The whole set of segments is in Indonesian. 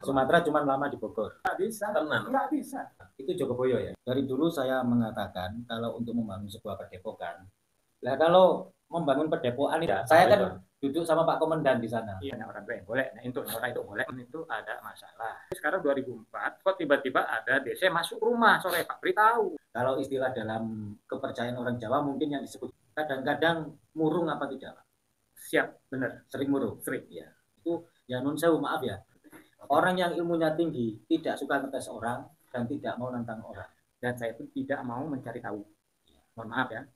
Sumatera cuma lama di Bogor. Nggak bisa. Tenang. Nggak bisa. Itu Jogoboyo ya. Dari dulu saya mengatakan kalau untuk membangun sebuah padepokan, lah kalau membangun padepokan itu, saya kan duduk sama Pak Komandan di sana. Iya, orang tua yang boleh. Nah, untuk orang itu boleh, itu ada masalah. Sekarang 2004, kok tiba-tiba ada DC masuk rumah sore, Pak beritahu. Kalau istilah dalam kepercayaan orang Jawa mungkin yang disebut kadang-kadang murung apa tidak? Siap, benar. Sering murung, sering ya. Itu ya nun sewu, maaf ya. Orang yang ilmunya tinggi tidak suka ngetes orang dan tidak mau nantang orang. Dan saya pun tidak mau mencari tahu. Mohon maaf ya.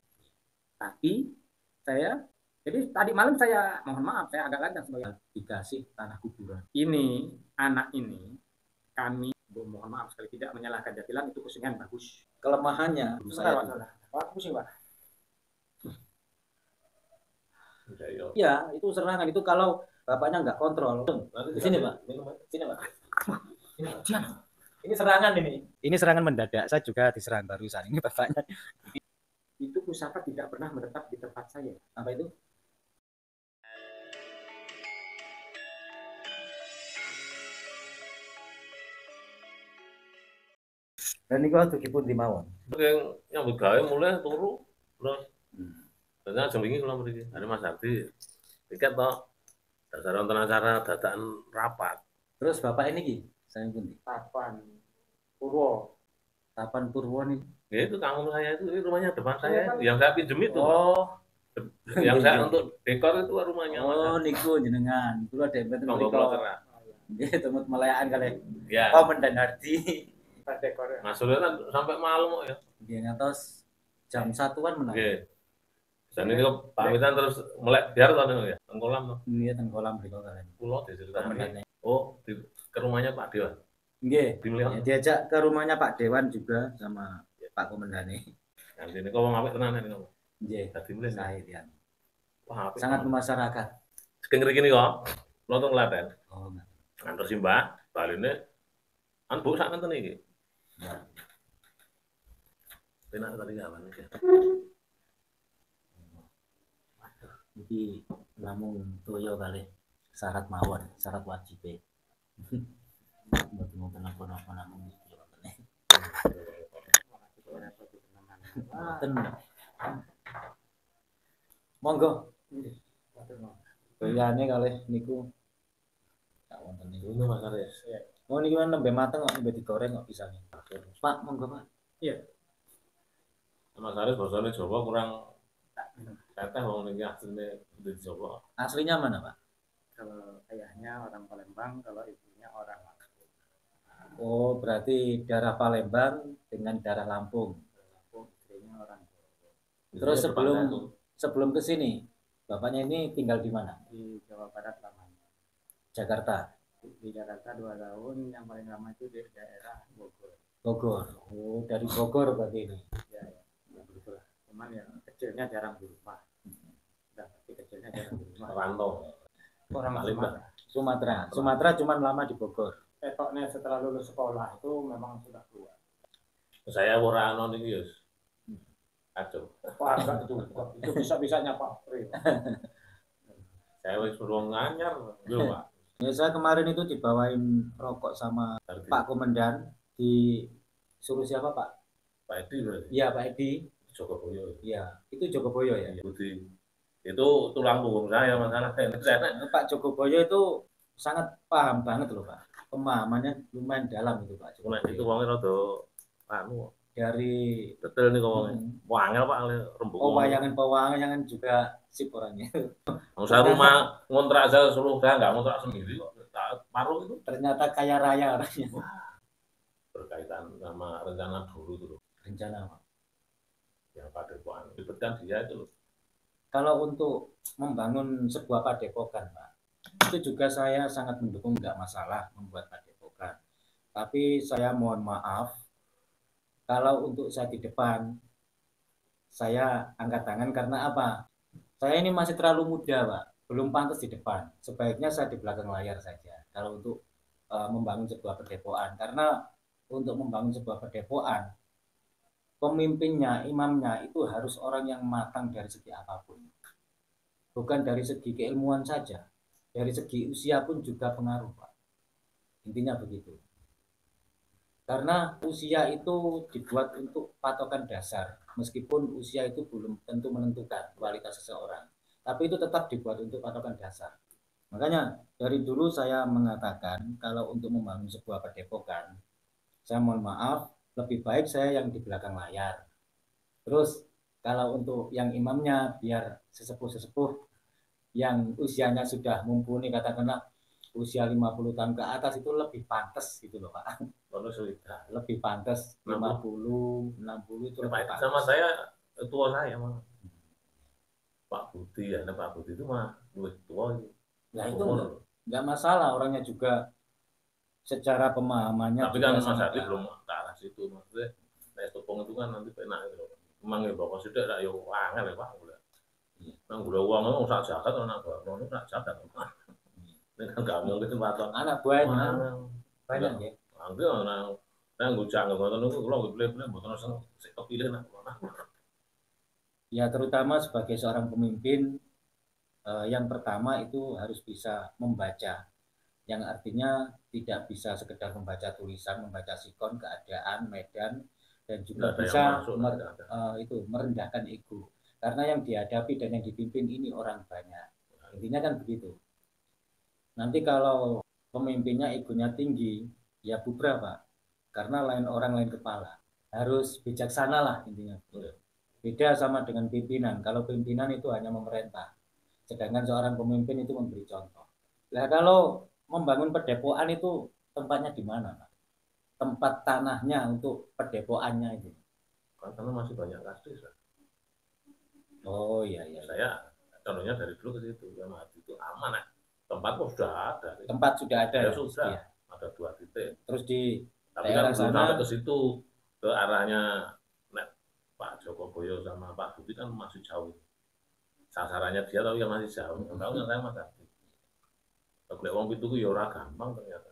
Tapi saya, jadi tadi malam saya, mohon maaf, saya agak kadang sebagai dikasih tanah kuburan. Ini, anak ini, kami, mohon maaf sekali tidak menyalahkan Jatilan, itu kesenian bagus. Kelemahannya, Pak, pusing Pak. Ya, itu serangan. Itu kalau bapaknya nggak kontrol. Di sini Pak, sini Pak. Ini serangan ini. Ini serangan mendadak. Saya juga diserang barusan. Ini bapaknya. Itu pusaka tidak pernah menetap di tempat saya. Apa itu? Dan itu waktu kipun di mawon. Yang begawe mulai turu terus. Ternyata jam ini kalau beri ada Mas Ardi tiket toh dasar nonton acara dadakan rapat. Terus bapak ini ki, saya pun Tapan Purwo. Tapan Purwo nih. Ya itu kampung saya itu, ini rumahnya depan saya, yang saya pinjem itu. Oh, yang saya untuk dekor itu rumahnya. Oh, niku jenengan. Kulo dempet niku. Nggih, temut melayaan kali. Ya. Oh, Mendan Hardi. Dekor. Mas Surya kan sampai malam ya. Nggih, ngantos jam 1-an menang. Nggih. Dan ini kok pamitan terus melek biar tahun ya, tengkolam tuh. Iya, tengkolam mriko kalian. Pulau diceritakan. Oh, ke rumahnya Pak Dewan. Nggih. Ya, diajak ke rumahnya Pak Dewan juga sama Pak Komandane. Nanti ini kok ngapik tenan ini kok. Nggih. Dadi mulih Sahidian. Wah, sangat bermasyarakat. Saking ngene kok. Lontong Klaten. Oh, ngantor Simbah, baline kan Bu sak ngenten iki. Ya. Penak tadi kapan iki. Iki namung toyo kali syarat mawon, syarat wajib. Mboten wonten apa-apa namung iki wonten. Monggo. Bayane kalih niku. Tak wonten niku Mas Aris. Oh niki nembe mateng kok nembe digoreng kok pisane. Pak, monggo Pak. Iya. Mas Aris basane Jawa kurang teteh wong niki asline di Jawa. Aslinya mana, Pak? Kalau ayahnya orang Palembang, kalau ibunya orang Lampung. Oh, berarti darah Palembang dengan darah Lampung. Lampung, istrinya orang Jawa. Terus sebelum ke sini, bapaknya ini tinggal di mana? Di Jawa Barat lamanya. Jakarta. Di Jakarta 2 tahun, yang paling lama itu di daerah Bogor. Bogor. Oh, dari Bogor berarti ini. Ya. Begitulah. Cuman yang kecilnya jarang di rumah. Kecilnya jarang di rumah. Rantau. Orang Sumatera cuma lama di Bogor. Petoknya setelah lulus sekolah itu memang sudah keluar. Saya ora ono niki yo. Kacau. Wah, enggak itu. Itu bisa-bisanya Pak Pri. Saya wis suruh nganyar lho, Pak. Ya, saya kemarin itu dibawain rokok sama Pak Komandan, disuruh siapa Pak? Pak Edi berarti? Iya Pak Edi. Jogoboyo. Iya, itu Jogoboyo ya? Budi. Itu tulang punggung saya masalah. Pak Jogoboyo itu sangat paham banget loh Pak. Pemahamannya lumayan dalam itu Pak Jogoboyo. Itu wongnya rada anu. Dari detail nih ngomongnya. Wangel Pak rembug. Oh, pewayangan juga sip orangnya. Usaha rumah ngontrak aja suruh saya nggak ngontrak sendiri kok. Paruh itu ternyata kaya raya orangnya. Berkaitan sama rencana dulu tuh. Rencana apa? Yang padepokan libatkan dia itu loh. Kalau untuk membangun sebuah padepokan Pak, itu juga saya sangat mendukung, nggak masalah membuat padepokan. Tapi saya mohon maaf, kalau untuk saya di depan, saya angkat tangan karena apa? Saya ini masih terlalu muda Pak, belum pantas di depan. Sebaiknya saya di belakang layar saja. Kalau untuk membangun sebuah padepokan, karena untuk membangun sebuah padepokan, pemimpinnya, imamnya itu harus orang yang matang dari segi apapun. Bukan dari segi keilmuan saja, dari segi usia pun juga pengaruh Pak. Intinya begitu. Karena usia itu dibuat untuk patokan dasar, meskipun usia itu belum tentu menentukan kualitas seseorang, tapi itu tetap dibuat untuk patokan dasar. Makanya dari dulu saya mengatakan kalau untuk membangun sebuah padepokan, saya mohon maaf, lebih baik saya yang di belakang layar. Terus kalau untuk yang imamnya biar sesepuh-sesepuh yang usianya sudah mumpuni, katakanlah usia 50 tahun ke atas itu lebih pantas gitu loh Pak. Lebih pantas 50, 60 itu lebih pantas. Sama saya tua saya mah. Pak Budi ya, Pak Budi itu mah lebih tua itu. Ya itu enggak masalah, orangnya juga secara pemahamannya. Tapi kan Mas Hadi belum ke arah situ, maksudnya tepung itu kan nanti penak itu. Memang ya bapak sudah tak yo angel ya Pak. Nang gula uang itu sak jagat anak bapak itu sak jagat. Ini kan gak mungkin patok. Anak buahnya banyak ya. Angge nang gujang ngoten niku kula beli-beli mboten sing kepilih nak. Ya terutama sebagai seorang pemimpin, yang pertama itu harus bisa membaca, yang artinya tidak bisa sekedar membaca tulisan, membaca sikon, keadaan, medan, dan juga bisa merendahkan ego, karena yang dihadapi dan yang dipimpin ini orang banyak. Intinya kan begitu. Nanti kalau pemimpinnya egonya tinggi, ya bubrah Pak, karena lain orang lain kepala. Harus bijaksana lah intinya. Beda sama dengan pimpinan. Kalau pimpinan itu hanya memerintah, sedangkan seorang pemimpin itu memberi contoh. Nah kalau membangun padepokan itu tempatnya di mana Pak? Tempat tanahnya untuk padepokannya itu. Karena masih banyak kastis. Oh iya iya. Saya contohnya dari dulu ke situ, karena itu aman ya. Tempat sudah ada. Tempat sudah ada. Ya, sudah. Ya. Ada 2 titik. Terus di tapi kan belum sampai ke situ, ke arahnya Pak Joko Boyo sama Pak Budi kan masih jauh. Sasarannya dia tapi yang masih jauh. Tahu nggak saya Mas Hadi? Kalau uang itu ya ora gampang ternyata.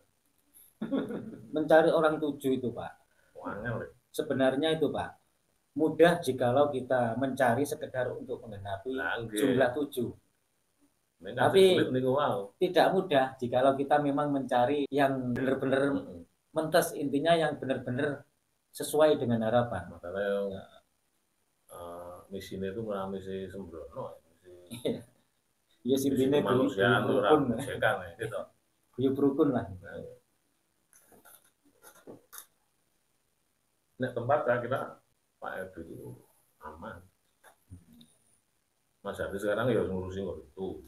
Mencari orang 7 itu Pak. Wangel. Sebenarnya itu Pak mudah jikalau kita mencari sekedar untuk menggenapi jumlah 7. Tapi tidak mudah jikalau kita memang mencari yang benar-benar mentes, intinya yang benar-benar sesuai dengan harapan. Makanya misinya itu malah misi sembrono, ya simpine kemanusiaan itu rukun gitu. Guyub rukun lah. Nah, tempat saya kira Pak Edo itu aman. Mas Hadi sekarang ya ngurusin itu.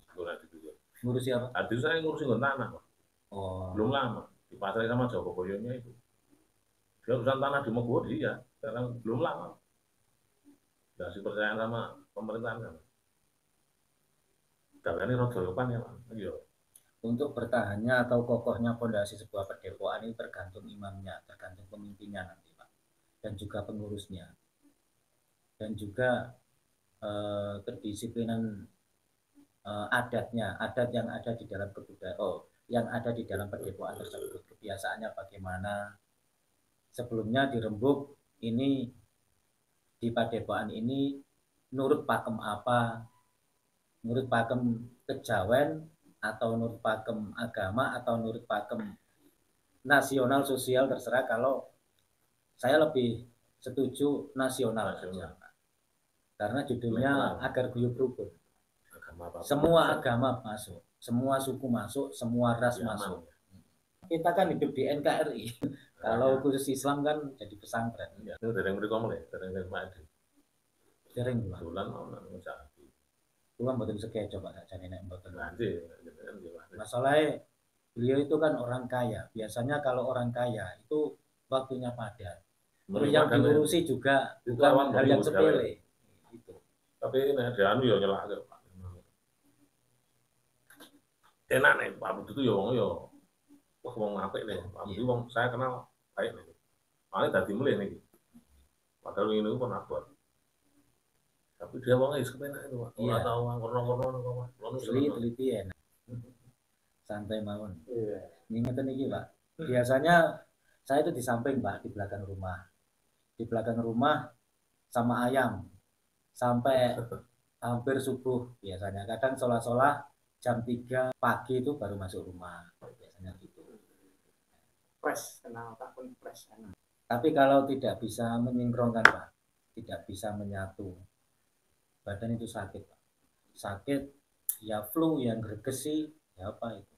Ngurusi apa? Hadi saya ngurusin tanah, Pak. Oh. Belum lama. Dipasrai sama Joko Boyonya itu. Dia urusan tanah di Mogo dia. Sekarang belum lama. Dikasih percayaan sama pemerintahan kan. Ini rodo depan ya Pak. Iya. Untuk bertahannya atau kokohnya fondasi sebuah padepokan ini tergantung imamnya, tergantung pemimpinnya nanti Pak, dan juga pengurusnya, dan juga kedisiplinan adatnya, adat yang ada di dalam kebudayaan, yang ada di dalam padepokan tersebut, kebiasaannya bagaimana. Sebelumnya di Rembuk ini, di padepokan ini nurut pakem apa, nurut pakem kejawen, atau nurut pakem agama, atau nurut pakem nasional sosial, terserah. Kalau saya lebih setuju nasional. Karena judulnya Agar Guyub Rukun. Semua agama masuk, semua suku masuk, semua ras masuk. Kita kan hidup di NKRI. Kalau khusus Islam kan jadi pesantren. Dereng mriko mulai, dereng mati. Dereng Pak. Bulan mau nang Sakti. Kula mboten sekejo Pak sakjane nek mboten. Nanti. Masalahnya beliau itu kan orang kaya. Biasanya kalau orang kaya itu waktunya padat. Terus yang diurusi juga bukan hal yang sepele. Gitu. Tapi nek anu yo nyelake Pak. Enak nih Pak Budi itu ya wong yo. Wah wong apik nih. Pak Budi wong saya kenal baik nih. Malah dadi mulih nih. Padahal ini pun abot. Tapi dia wongnya sepenak itu Pak. Ora tau ngono-ngono kok. Teliti enak. Santai mawon. Iya. Ngingeten iki Pak. Biasanya saya itu di samping Pak, di belakang rumah. Di belakang rumah sama ayam. Sampai hampir subuh biasanya. Kadang sholat jam 3 pagi itu baru masuk rumah. Biasanya gitu. press, kena otak pun press. Tapi kalau tidak bisa menyinkronkan Pak, tidak bisa menyatu, badan itu sakit Pak. Sakit ya flu, yang gregesi, ya apa itu.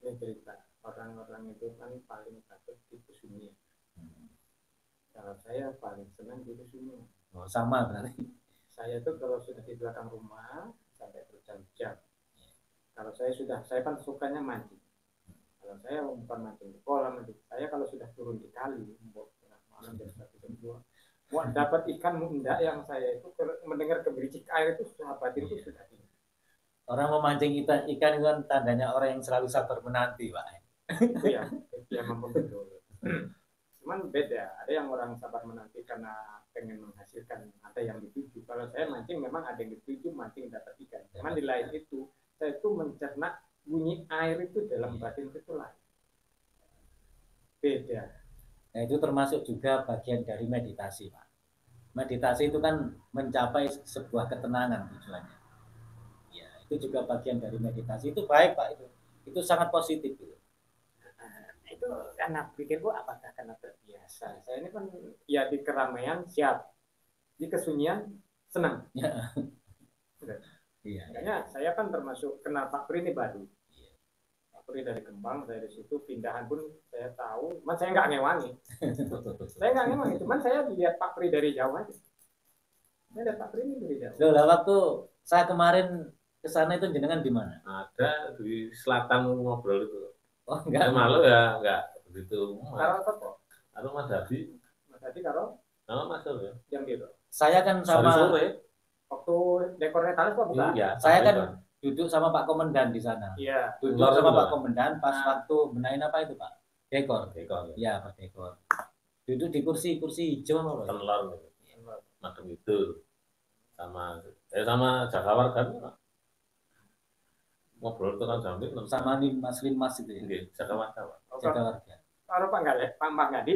Ini cerita, orang-orang itu kan paling takut hiposumia. Kalau saya paling senang hiposumia. Oh, sama berarti. Saya itu kalau sudah di belakang rumah sampai berjam-jam. Kalau saya kan sukanya mancing. Kalau saya bukan mancing di kolam, saya kalau sudah turun di kali, malam jam 1 jam 2, mau dapat ikan enggak, yang saya itu mendengar kebericik air itu batin itu sudah tinggi. Orang memancing ikan itu kan tandanya orang yang selalu sabar menanti Pak. Iya, ya memang betul. Cuman beda, ada yang orang sabar menanti karena pengen menghasilkan, ada yang dituju. Kalau saya mancing memang ada yang dituju mancing dapat ikan. Cuman di lain itu, saya itu mencerna bunyi air itu dalam batin itu lain. Beda. Nah, itu termasuk juga bagian dari meditasi Pak. Meditasi itu kan mencapai sebuah ketenangan tujuannya. Ya, itu juga bagian dari meditasi. Itu baik Pak itu. Itu sangat positif gitu. Itu karena pikirku apakah karena terbiasa. Saya ini kan ya di keramaian siap, di kesunyian senang. Ya. Iya. Makanya saya kan termasuk kenal Pak Pri ini baru. Pak Pri dari Kembang, saya di situ pindahan pun saya tahu, cuman saya nggak ngewangi. Saya nggak ngewangi, cuman saya lihat Pak Pri dari jauh aja. Saya lihat Pak Pri ini dari jauh. Loh, waktu saya kemarin ke sana itu jenengan di mana? Ada di selatan ngobrol itu. Oh, enggak. Malu ya, enggak begitu. Karo apa kok? Karo Mas Hadi. Mas Hadi karo? Nama Mas Hadi ya. Yang gitu. Saya kan sama sore. Waktu dekornya Thales kok bukan? Iya, saya kan duduk sama Pak Komandan di sana. Iya. Duduk sama Pak Komandan pas waktu benahin apa itu Pak? Dekor. Iya, Pak dekor. Duduk di kursi hijau apa? Telur. Macam itu. Sama Jakawar kan ngobrol itu kan sambil sama Mas Limas itu ya. Nggih, Jakawar. Jakawar. Kalau Pak Ngadi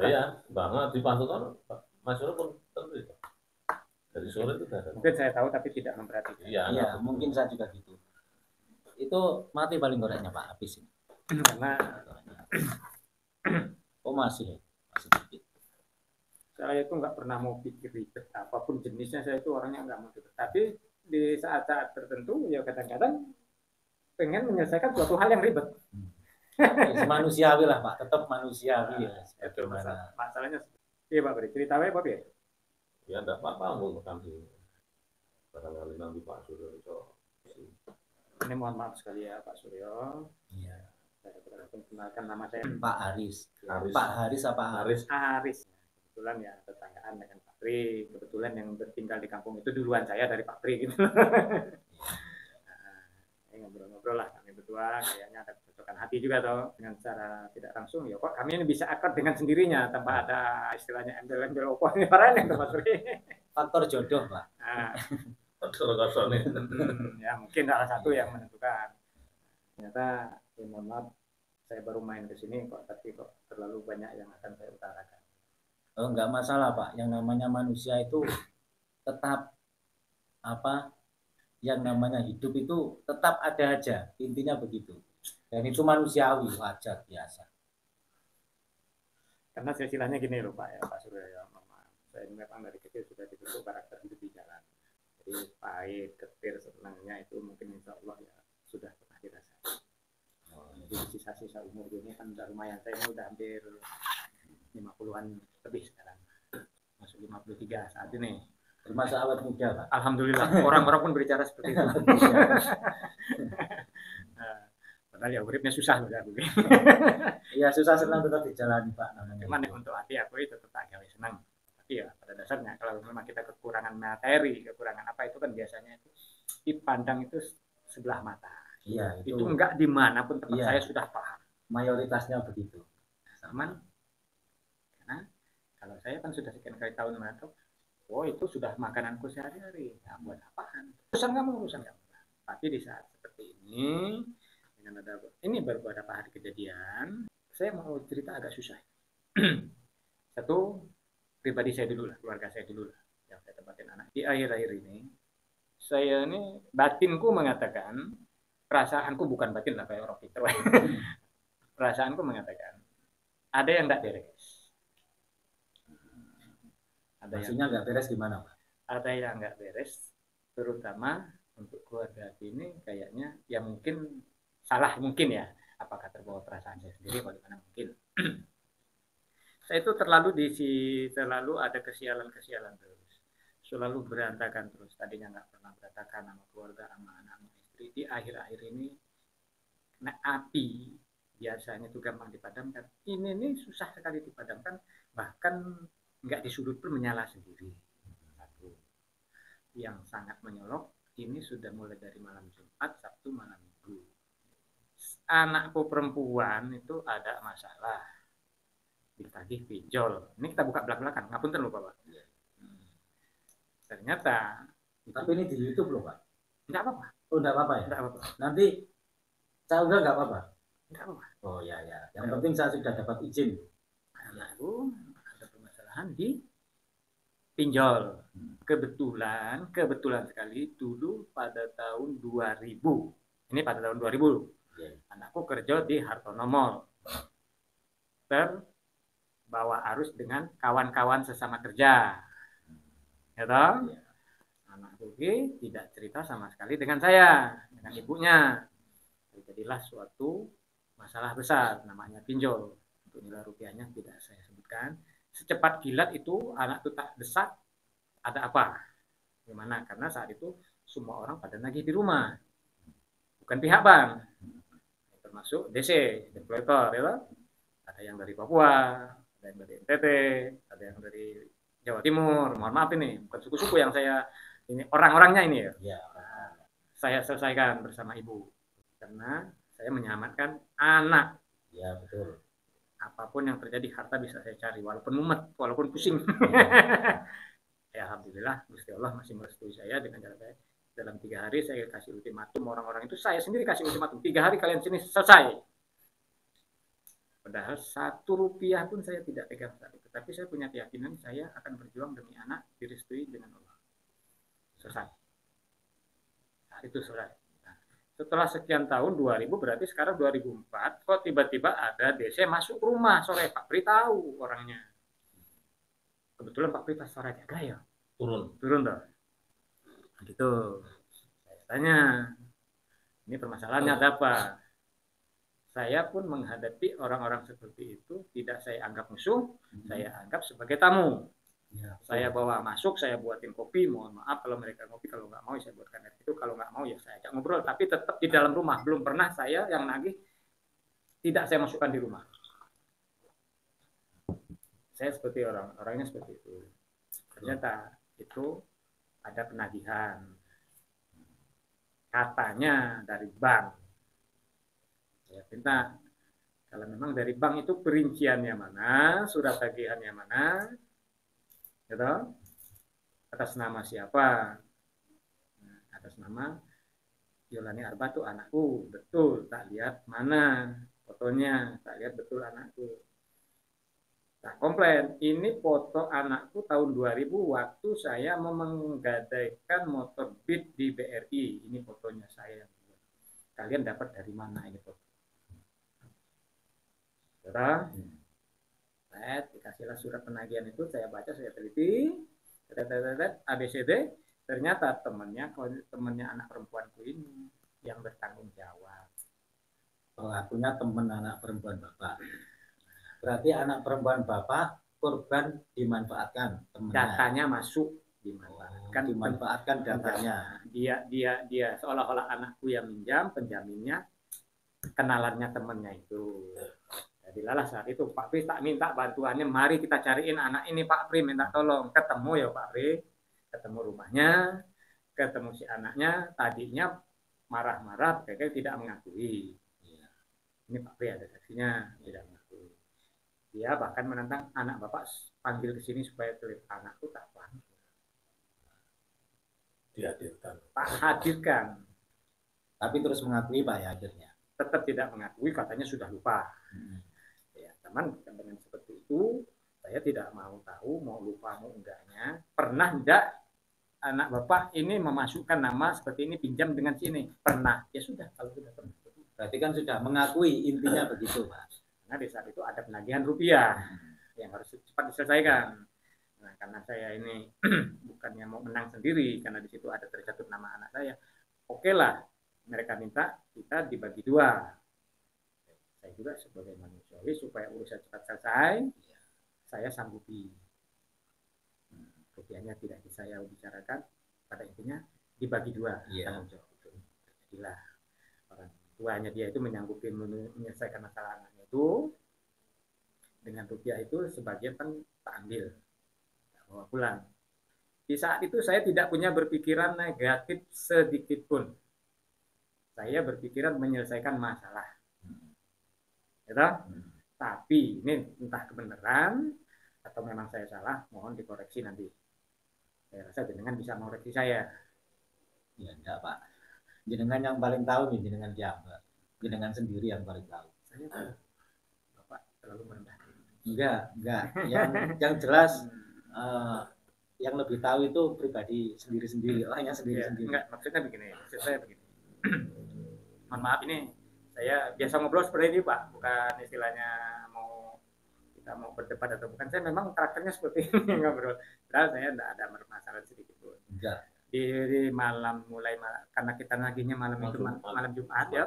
ya banget di pasukan Mas pun terus dari sore itu ada. Mungkin saya tahu tapi tidak memperhatikan. Iya, mungkin saya juga gitu. Itu mati paling gorengnya Pak habis ini. Karena masih dikit. Saya itu nggak pernah mau pikir ribet apapun jenisnya, saya itu orangnya nggak mau ribet. Tapi di saat-saat tertentu ya kadang-kadang pengen menyelesaikan suatu hal yang ribet. Ya, manusiawi lah Pak, tetap manusiawi ya. Itu masalahnya. Iya Pak Beri, cerita apa ya? Ya enggak apa-apa, mau makan sih. Barangkali nanti Pak Suryo itu. Ini mohon maaf sekali ya Pak Suryo. Iya. Saya perkenalkan nama saya Pak Haris. Pak Haris apa Haris? Haris. Kebetulan ya tetanggaan dengan Pak Pri. Kebetulan yang bertinggal di kampung itu duluan saya dari Pak Pri gitu. Ngobrol-ngobrol lah kami berdua, kayaknya ada kecocokan hati juga toh, dengan secara tidak langsung ya kok kami ini bisa akrab dengan sendirinya tanpa ada istilahnya embel-embel opo ini para yang termasuk faktor jodoh Pak. Faktor nih. Ya mungkin salah satu yang menentukan. Ternyata ya mohon maaf saya baru main ke sini kok, tapi kok terlalu banyak yang akan saya utarakan. Oh, enggak masalah Pak, yang namanya manusia itu tetap yang namanya hidup itu tetap ada aja, intinya begitu. Dan itu manusiawi, wajar, biasa. Karena silsilahnya gini loh Pak ya, Pak Surya ya, saya memang dari kecil sudah dibentuk karakter hidup di jalan. Jadi pahit, getir, senangnya itu mungkin insya Allah ya sudah pernah dirasakan. Jadi sisa-sisa umur ini kan udah lumayan, saya ini udah hampir 50-an lebih sekarang, masuk 53 saat ini. Termasuk awet muda Pak. Alhamdulillah, orang-orang pun berbicara seperti itu. Padahal ya uripnya susah loh ya. Iya susah senang tetap dijalani Pak namanya. Cuman untuk hati aku itu tetap gawe senang. Tapi ya pada dasarnya kalau memang kita kekurangan materi, kekurangan apa itu kan biasanya itu dipandang itu sebelah mata. Iya, itu enggak dimanapun tempat saya sudah paham. Mayoritasnya begitu. Cuman karena kalau saya kan sudah sekian kali tahun mengatur, itu sudah makananku sehari-hari. Ya, buat apaan? Urusan kamu. Tapi di saat seperti ini, dengan ini baru beberapa hari kejadian, saya mau cerita agak susah. Satu, pribadi saya dulu lah, keluarga saya dulu lah, yang saya tempatin anak. Di akhir-akhir ini, saya ini batinku mengatakan, perasaanku bukan batin lah kayak orang Peter. perasaanku mengatakan ada yang tidak beres. Maksudnya nggak beres gimana, Pak? Ada yang nggak beres, terutama untuk keluarga ini kayaknya ya mungkin salah mungkin ya. Apakah terbawa perasaan saya sendiri, bagaimana mungkin. Saya itu terlalu ada kesialan-kesialan terus. Selalu berantakan terus. Tadinya nggak pernah berantakan sama keluarga, sama anak, sama istri. Di akhir-akhir ini, nah, api biasanya itu gampang dipadamkan. Ini nih susah sekali dipadamkan. Bahkan nggak di sudut pun menyala sendiri. Satu. Yang sangat menyolok, ini sudah mulai dari malam Jumat, Sabtu, malam Minggu. Anakku perempuan itu ada masalah. Ditagih pinjol. Ini kita buka belak-belakan. Ngapunten lho, Pak. Ternyata. Tapi ini di YouTube loh, Pak. Enggak apa-apa. Oh, enggak apa-apa ya? Enggak apa-apa. Nanti saya udah enggak apa-apa. Enggak apa-apa. Oh ya ya. Yang penting saya sudah dapat izin. Lalu ada permasalahan di pinjol. Kebetulan sekali dulu pada tahun 2000. Ini pada tahun 2000. Anakku kerja di Hartono Mall. Terbawa arus dengan kawan-kawan sesama kerja. Ya toh? Anakku tidak cerita sama sekali dengan saya, dengan ibunya. Jadilah suatu masalah besar, namanya pinjol. Untuk nilai rupiahnya tidak saya sebutkan. Secepat kilat itu anak itu tak desak, ada apa? Gimana? Karena saat itu semua orang pada nagih di rumah, bukan pihak bank, termasuk DC, deployator, ya. Ada yang dari Papua, ada yang dari NTT, ada yang dari Jawa Timur. Mohon maaf ini, bukan suku-suku yang saya ini, orang-orangnya ini ya. Saya selesaikan bersama ibu, karena saya menyelamatkan anak. Ya betul. Apapun yang terjadi, harta bisa saya cari, walaupun mumet, walaupun pusing. Ya alhamdulillah, Gusti Allah masih merestui saya dengan cara saya. Dalam 3 hari saya kasih ultimatum, orang-orang itu saya sendiri kasih ultimatum, 3 hari kalian sini selesai. Padahal 1 rupiah pun saya tidak pegang saat itu. Tapi saya punya keyakinan saya akan berjuang demi anak, direstui dengan Allah. Selesai. Nah, itu selesai. Nah, setelah sekian tahun, 2000 berarti sekarang 2004, kok tiba-tiba ada DC masuk rumah sore. Pak Pri tahu orangnya. Kebetulan Pak Pri pas sore jaga ya. Turun toh. Gitu. Saya tanya, ini permasalahannya ada apa? Saya pun menghadapi orang-orang seperti itu tidak saya anggap musuh, saya anggap sebagai tamu. Ya, saya bawa masuk, saya buatin kopi, mohon maaf kalau mereka ngopi, kalau nggak mau saya buatkan air itu, kalau nggak mau ya saya ajak ngobrol, tapi tetap di dalam rumah. Belum pernah saya yang nagih tidak saya masukkan di rumah. Saya seperti orangnya seperti itu. Ternyata itu ada penagihan, katanya dari bank. Saya minta, kalau memang dari bank itu perinciannya mana, surat tagihannya mana, gitu, atas nama siapa. Nah, atas nama Yolani Arba tuh anakku, betul, tak lihat mana fotonya, tak lihat betul anakku. Nah, komplain, ini foto anakku tahun 2000 waktu saya menggadaikan motor Beat di BRI. Ini fotonya saya. Kalian dapat dari mana ini foto? Saudara, dikasihlah surat penagihan itu, saya baca, saya teliti, ABCD, ternyata temannya anak perempuanku ini yang bertanggung jawab. Pelakunya teman anak perempuan Bapak. Berarti anak perempuan Bapak korban dimanfaatkan, temannya. Datanya masuk, dimanfaatkan datanya. Dia seolah-olah anakku yang minjam, penjaminnya kenalannya temannya itu. Jadilah saat itu Pak Pri tak minta bantuannya, mari kita cariin anak ini, Pak Pri minta tolong. Ketemu ya Pak Pri, ketemu rumahnya, ketemu si anaknya. Tadinya marah-marah, kayak tidak mengakui. Ini Pak Pri ada saksinya, tidak mengakui. Dia bahkan menantang anak bapak panggil ke sini supaya terlihat. Anakku tak panggil. Dihadirkan. Pak hadirkan. Tapi terus mengakui Pak ya akhirnya. Tetap tidak mengakui, katanya sudah lupa. Ya, teman dengan seperti itu, saya tidak mau tahu, mau lupa mau enggaknya. Pernah enggak anak bapak ini memasukkan nama seperti ini, pinjam dengan sini? Pernah. Ya sudah, kalau sudah pernah. Berarti kan sudah mengakui intinya begitu, Pak. Karena di saat itu ada penagihan rupiah yang harus cepat diselesaikan. Nah, karena saya ini bukannya mau menang sendiri, karena di situ ada tercatat nama anak saya. Oke lah, mereka minta kita dibagi dua. Saya juga sebagai manusiawi supaya urusan cepat selesai, saya sanggupi. Rupiahnya tidak saya bicarakan, pada intinya dibagi dua. Tanggung jawab itu. Jadilah orang tuanya dia itu menyanggupi menyelesaikan masalah anaknya itu, dengan rupiah itu sebagian kan tak ambil, tak bawa pulang. Di saat itu saya tidak punya berpikiran negatif sedikit pun. Saya berpikiran menyelesaikan masalah. Gitu? Tapi ini entah kebenaran atau memang saya salah, mohon dikoreksi nanti. Saya rasa jenengan bisa mengoreksi saya. Ya enggak, Pak. Jenengan yang paling tahu nih, jenengan siapa? Jenengan sendiri yang paling tahu. Saya tahu. Bapak terlalu merendahkan. Enggak. Yang jelas yang lebih tahu itu pribadi sendiri-sendiri, orangnya sendiri-sendiri. Enggak, maksudnya begini. Maksud saya begini. Mohon maaf, ini saya biasa ngobrol seperti ini, Pak. Bukan istilahnya kita mau berdebat atau bukan. Saya memang karakternya seperti ini ngobrol. Padahal saya enggak ada masalah sedikit pun. Enggak. Di malam karena kita nagihnya malam itu malam Jumat ya,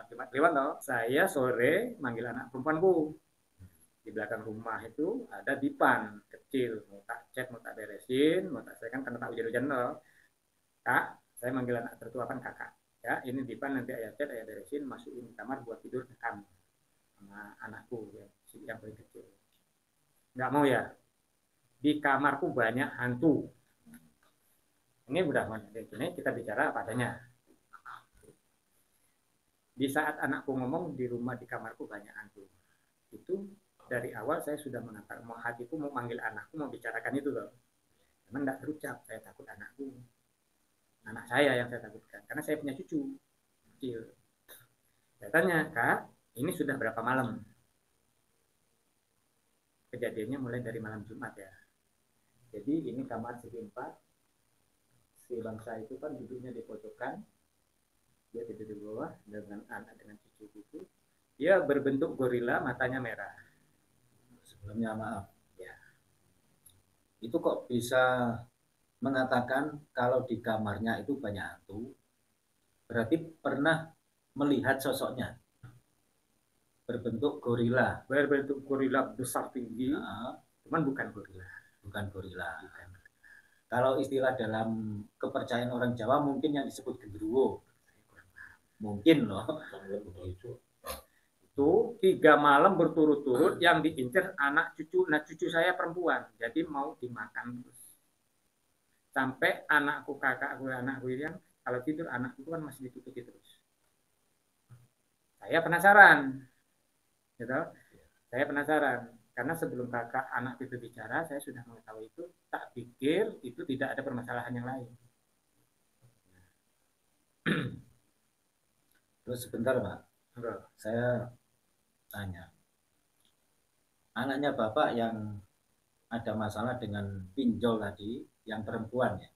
Jumat lewat toh, saya sore manggil anak perempuanku di belakang rumah itu ada dipan kecil, mau tak cat, mau tak beresin, mau tak selesaikan karena tak hujan-hujan toh. Kak, saya manggil anak tertua kan kakak ya, ini dipan nanti ayah cat, ayah beresin, masukin kamar buat tidur ke kamar sama anakku yang paling kecil. Nggak mau ya, di kamarku banyak hantu. Ini udah ini kita bicara apa adanya. Di saat anakku ngomong di rumah di kamarku banyak hantu, itu dari awal saya sudah mengatakan, mau hatiku mau manggil anakku mau bicarakan itu loh. Memang tidak terucap, saya takut anakku, anak saya yang saya takutkan, karena saya punya cucu kecil. Saya tanya, Kak, ini sudah berapa malam? Kejadiannya mulai dari malam Jumat ya. Jadi ini kamar segi 4. Si bangsa itu kan duduknya di pojokan, dia tidur di bawah dengan anak dengan cucu itu, dia berbentuk gorila, matanya merah. Sebelumnya maaf ya, itu kok bisa mengatakan kalau di kamarnya itu banyak hantu? Berarti pernah melihat sosoknya berbentuk gorila besar tinggi, cuman bukan gorila. Kalau istilah dalam kepercayaan orang Jawa mungkin yang disebut genderuwo. Mungkin loh. Itu 3 malam berturut-turut yang diincar anak cucu. Nah, cucu saya perempuan, jadi mau dimakan terus. Sampai anakku, kakakku, anakku yang kalau tidur anakku kan masih ditutupi terus. Saya penasaran. Gitu. Saya penasaran. Karena sebelum kakak anak itu bicara, saya sudah mengetahui itu, tak pikir itu tidak ada permasalahan yang lain. Terus sebentar, Pak. Saya tanya. Anaknya Bapak yang ada masalah dengan pinjol tadi, yang perempuan ya,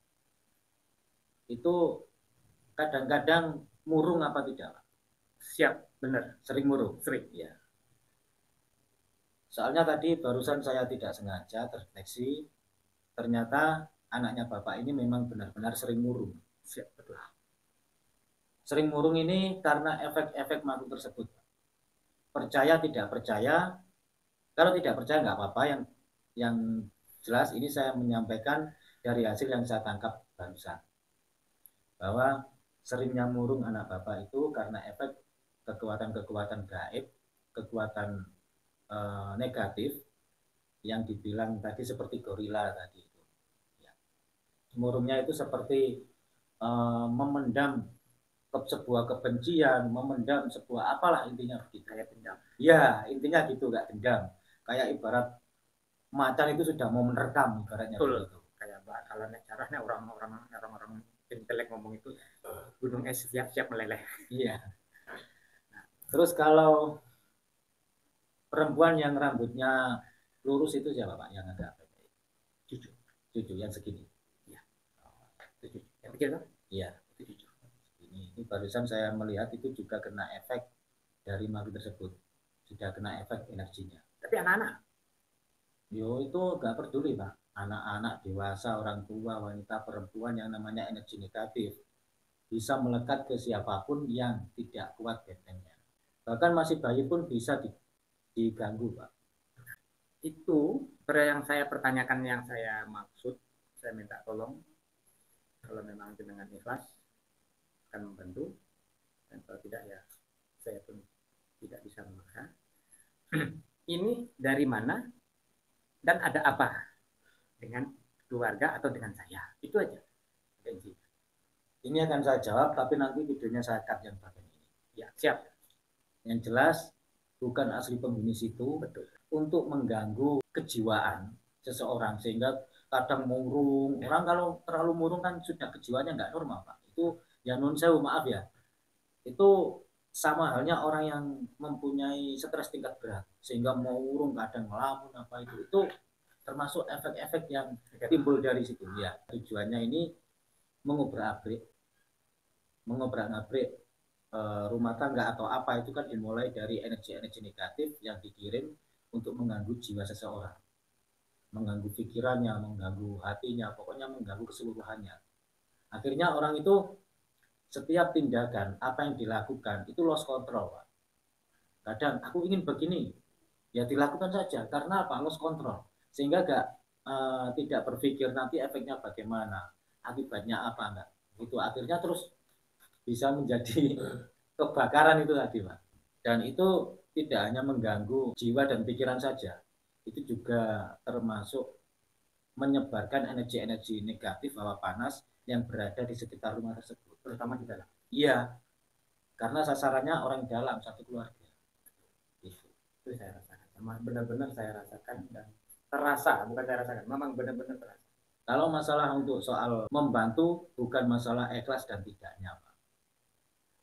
itu kadang-kadang murung apa tidak, Pak? Siap, benar. Sering murung? Sering. Ya. Soalnya tadi barusan saya tidak sengaja terdeteksi, ternyata anaknya Bapak ini memang benar-benar sering murung. Siap, betul. Sering murung ini karena efek-efek makhluk tersebut. Percaya tidak percaya, kalau tidak percaya nggak apa-apa, yang jelas ini saya menyampaikan dari hasil yang saya tangkap barusan. Bahwa seringnya murung anak Bapak itu karena efek kekuatan-kekuatan gaib, kekuatan negatif yang dibilang tadi seperti gorila tadi itu. Ya. Murungnya itu seperti memendam sebuah kebencian, memendam sebuah apalah intinya begitu. Kayak dendam. Ya, intinya gitu, gak dendam. Kayak ibarat macan itu sudah mau menerkam ibaratnya begitu. Kayak kalau caranya orang-orang intelek ngomong itu gunung es siap-siap meleleh. Iya. Nah, terus kalau perempuan yang rambutnya lurus itu siapa, Pak? Yang ada apa? Cucu yang segini. Iya. Cucu. Yang kecil kan? Iya. Itu cucu. Ini barusan saya melihat itu juga kena efek dari magnet tersebut, sudah kena efek energinya. Tapi anak-anak, Yo itu nggak peduli Pak, anak-anak, dewasa, orang tua, wanita, perempuan yang namanya energi negatif bisa melekat ke siapapun yang tidak kuat bentengnya. Bahkan masih bayi pun bisa diganggu Pak. itu yang saya pertanyakan, yang saya maksud, saya minta tolong kalau memang dengan ikhlas akan membantu, dan kalau tidak ya saya pun tidak bisa memaksa. Ini dari mana dan ada apa dengan keluarga atau dengan saya, itu aja. Ini akan saya jawab, tapi nanti videonya saya cut yang bagian ini. Ya, siap. Yang jelas bukan asli penghuni situ. Betul. Untuk mengganggu kejiwaan seseorang, sehingga kadang murung. Orang kalau terlalu murung kan sudah kejiwaannya nggak normal Pak. Itu ya nun sewu, maaf ya. Itu sama halnya orang yang mempunyai stres tingkat berat, sehingga mau urung kadang ngelamun apa itu termasuk efek-efek yang timbul dari situ ya. Tujuannya ini mengobrak-abrik rumah tangga atau apa itu kan dimulai dari energi-energi negatif yang dikirim untuk mengganggu jiwa seseorang, mengganggu pikirannya, mengganggu hatinya, pokoknya mengganggu keseluruhannya. Akhirnya orang itu setiap tindakan apa yang dilakukan itu lost control Pak. Kadang aku ingin begini, ya dilakukan saja karena apa? Lost control, sehingga tidak berpikir nanti efeknya bagaimana, akibatnya apa enggak. Itu akhirnya terus bisa menjadi kebakaran itu tadi Pak. Dan itu tidak hanya mengganggu jiwa dan pikiran saja, itu juga termasuk menyebarkan energi-energi negatif bawah panas yang berada di sekitar rumah tersebut, terutama di dalam. Iya, karena sasarannya orang dalam satu keluarga. Itu saya rasakan, memang benar-benar saya rasakan dan terasa, bukan saya rasakan, memang benar-benar terasa. Kalau masalah untuk soal membantu bukan masalah ikhlas dan tidaknya Pak.